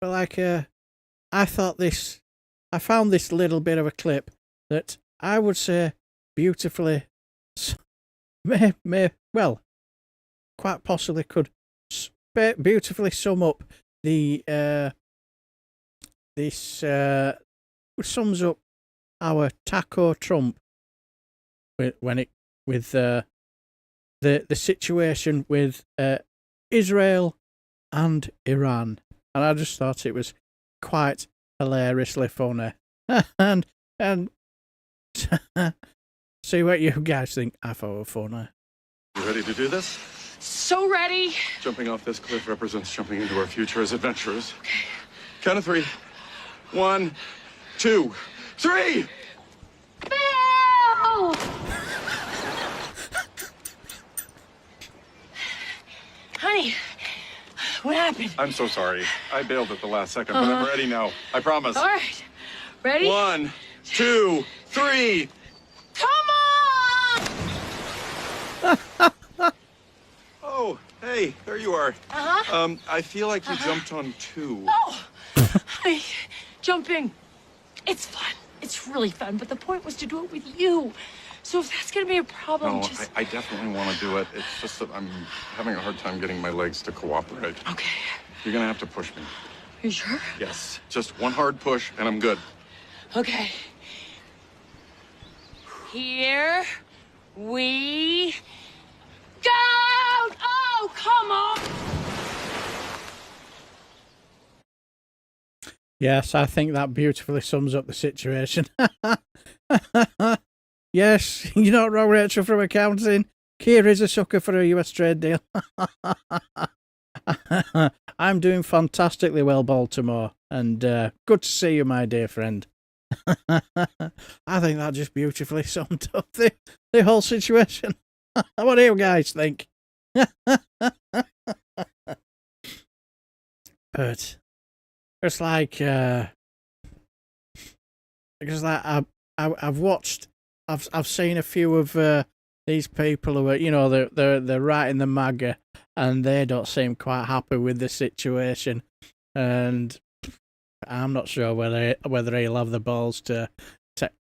But like, I found this little bit of a clip that I would say beautifully, well, quite possibly could beautifully sum up sums up our Taco Trump with the situation with Israel and Iran, and I just thought it was quite hilariously funny. and see what you guys think. I thought it was funny. You ready to do this? So ready. Jumping off this cliff represents jumping into our future as adventurers. Okay. Count of three. 1, 2, 3! Bill! Honey, what happened? I'm so sorry. I bailed at the last second, but I'm ready now. I promise. All right. Ready? 1, 2, 3! Come on! Oh, hey, there you are. Uh-huh. I feel like you jumped on 2. Oh! Honey, jumping. It's fun. It's really fun, but the point was to do it with you. So if that's going to be a problem, No, I definitely want to do it. It's just that I'm having a hard time getting my legs to cooperate. Okay. You're going to have to push me. Are you sure? Yes. Just one hard push, and I'm good. Okay. Here we go! Oh, come on! Yes, I think that beautifully sums up the situation. Yes, you're not wrong, Rachel, from accounting. Keir is a sucker for a US trade deal. I'm doing fantastically well, Baltimore, and good to see you, my dear friend. I think that just beautifully summed up the whole situation. What do you guys think? But it's like because I've watched, I've seen a few of these people who are, you know, they're right in the MAGA, and they don't seem quite happy with the situation, and I'm not sure whether he'll have the balls to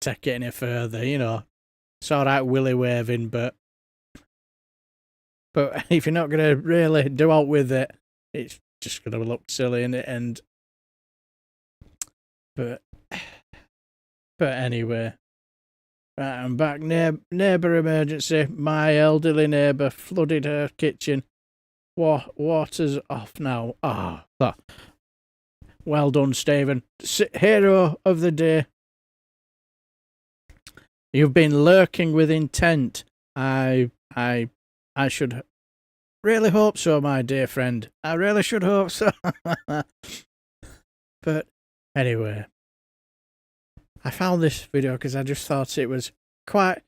take it any further. You know, it's all right willy waving, but if you're not going to really do out with it, it's just going to look silly, innit? And But anyway, right, I'm back. Neighbour emergency. My elderly neighbour flooded her kitchen. Water's off now. Well done, Stephen. Hero of the day. You've been lurking with intent. I should really hope so, my dear friend. I really should hope so. But anyway, I found this video because I just thought it was quite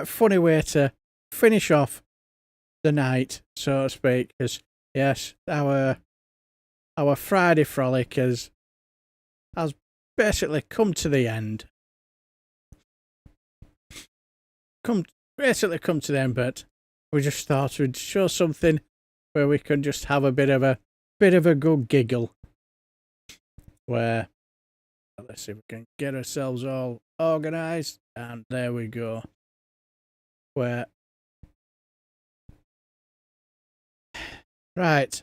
funny way to finish off the night, so to speak. Because yes, our Friday frolic has basically come to the end. Come to the end, but we just thought we'd show something where we could just have a bit of a good giggle. Where, let's see if we can get ourselves all organised, and there we go. Where, right,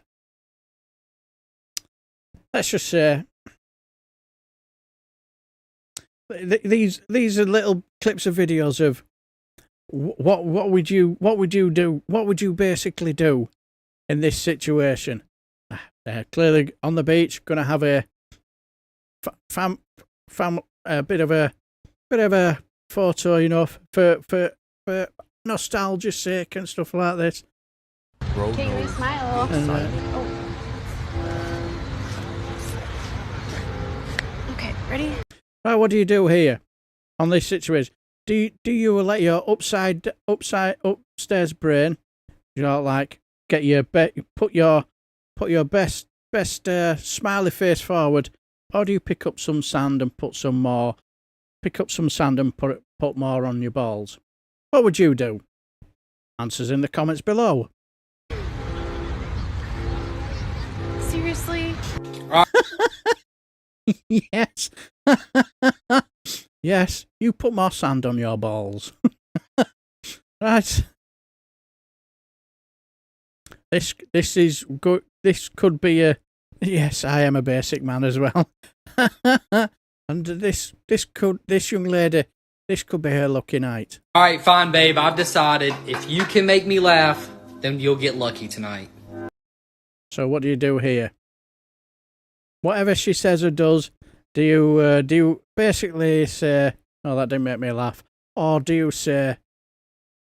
let's just say these are little clips of videos of what would you do? What would you basically do in this situation? They're clearly on the beach, gonna have a a bit of a photo, you know, for nostalgia's sake and stuff like this. Okay, smile. Okay, ready? Right, what do you do here on this situation? Do you let your upstairs brain, you know, like get your put your best smiley face forward, or do you pick up some sand and put more on your balls? What would you do? Answers in the comments below. Seriously? Yes. Yes, you put more sand on your balls. Right. This is good. This could be a... Yes, I am a basic man as well. And this young lady, this could be her lucky night. Alright, fine, babe. I've decided if you can make me laugh, then you'll get lucky tonight. So what do you do here? Whatever she says or does, do you basically say, "Oh, that didn't make me laugh," or do you say,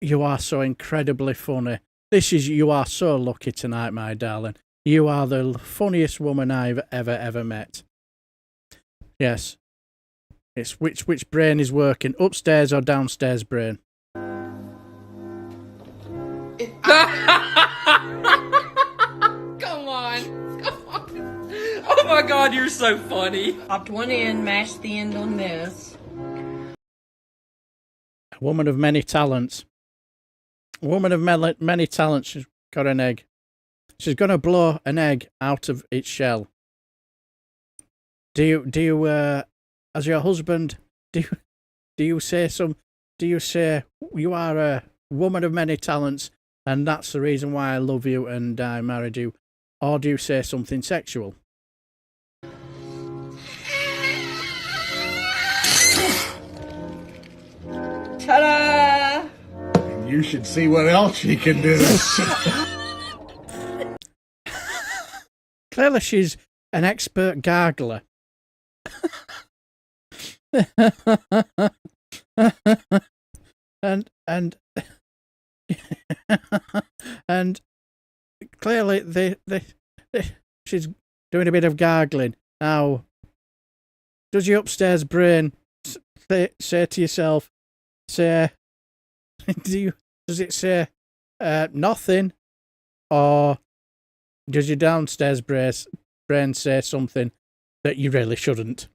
"You are so incredibly funny. You are so lucky tonight, my darling. You are the funniest woman I've ever met." Yes. It's which brain is working, upstairs or downstairs brain? Come on. Oh my God, you're so funny. Popped one in, mashed the end on this. A woman of many talents. A woman of many talents. She's got an egg. She's going to blow an egg out of its shell. Do you as your husband, do you say you are a woman of many talents and that's the reason why I love you and I married you, or do you say something sexual? Ta-da! You should see what else she can do. Clearly she's an expert gargler. and and clearly she's doing a bit of gargling. Now, does your upstairs brain say to yourself, does it say nothing, or does your downstairs brain say something that you really shouldn't?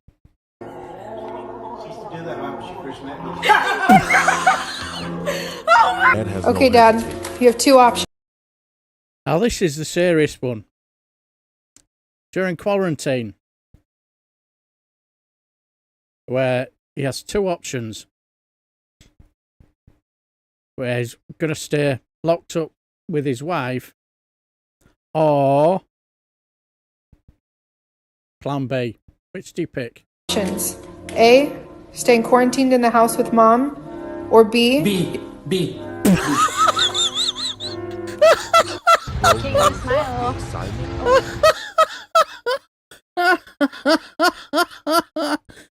Okay, Dad, you have two options. Now, this is the serious one. During quarantine, where he has two options, where he's going to stay locked up with his wife, or Plan B. Which do you pick? Options. A, staying quarantined in the house with mom, or B. B. Okay, you smile.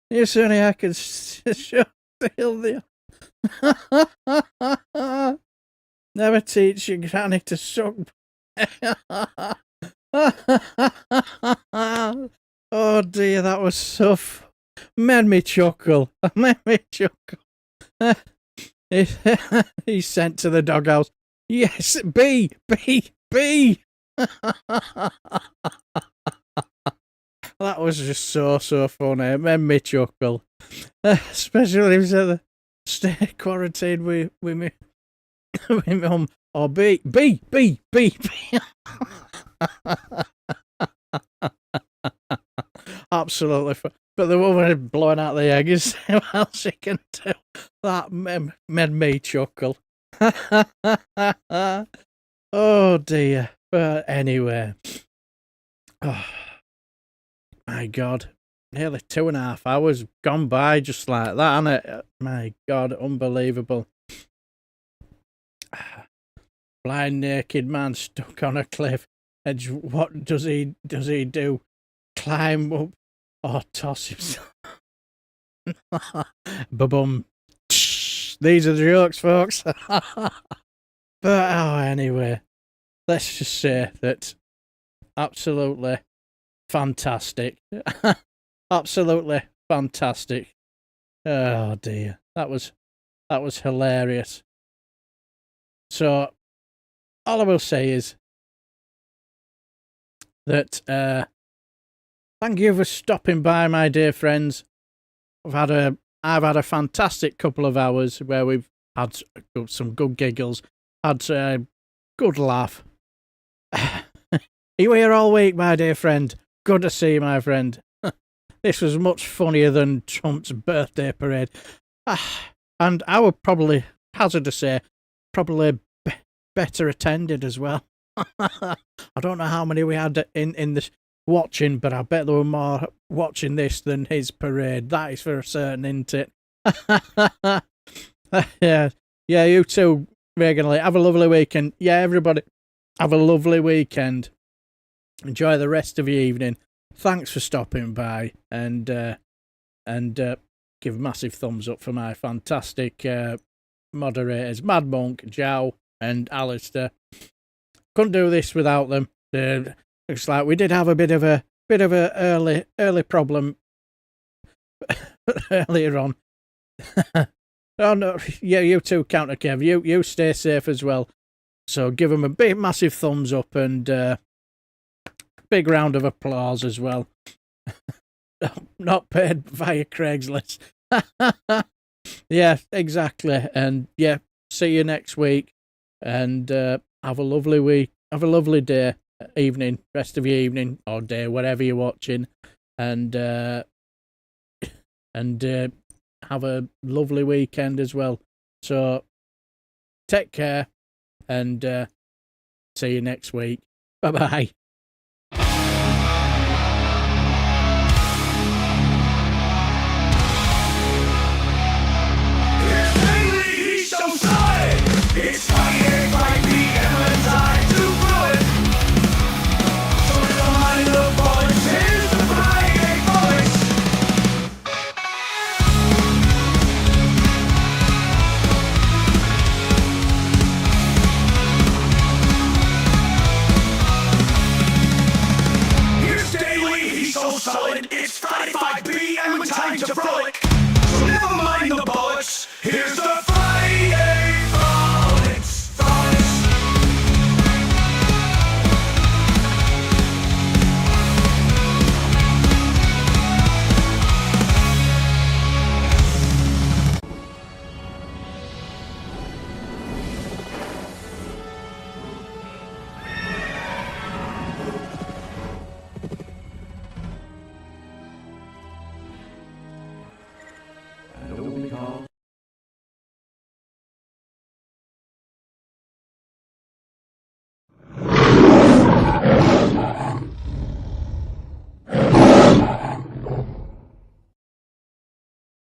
You certainly I could feel the. Never teach your granny to suck. Oh dear, that was so made me chuckle. Made me chuckle. He's sent to the doghouse. Yes, B. That was just so funny. It made me chuckle. Especially if he said stay quarantined with me. With mum. Or B. Absolutely. But the woman blowing out the egg is what else she can do. That made me chuckle. Oh dear. But anyway. Oh, my God. Nearly 2.5 hours gone by just like that, hasn't it? My God, unbelievable. Blind naked man stuck on a cliff edge. What does he do? Climb up or toss himself? Ba-bum. These are the jokes, folks. But anyway, let's just say that absolutely fantastic. Absolutely fantastic. Oh dear, that was hilarious. So all I will say is that thank you for stopping by, my dear friends. I've had a fantastic couple of hours where we've had some good giggles, had a good laugh. You here all week, my dear friend? Good to see you, my friend. This was much funnier than Trump's birthday parade. And I would probably hazard to say, probably better attended as well. I don't know how many we had in this watching, but I bet there were more watching this than his parade. That is for certain, isn't it? Yeah, you too, regularly. Have a lovely weekend. Yeah, everybody, have a lovely weekend. Enjoy the rest of your evening. Thanks for stopping by, and give a massive thumbs up for my fantastic moderators, Mad Monk, Jow, and Alistair. Couldn't do this without them. Looks like we did have a bit of a early problem earlier on. Oh no, yeah, you too, Counter Kev. You stay safe as well. So give them a big, massive thumbs up and big round of applause as well. Not paid via Craigslist. Yeah, exactly. And yeah, see you next week. And have a lovely week. Have a lovely day, evening, rest of your evening or day, whatever you're watching. And have a lovely weekend as well. So take care and see you next week. Bye bye.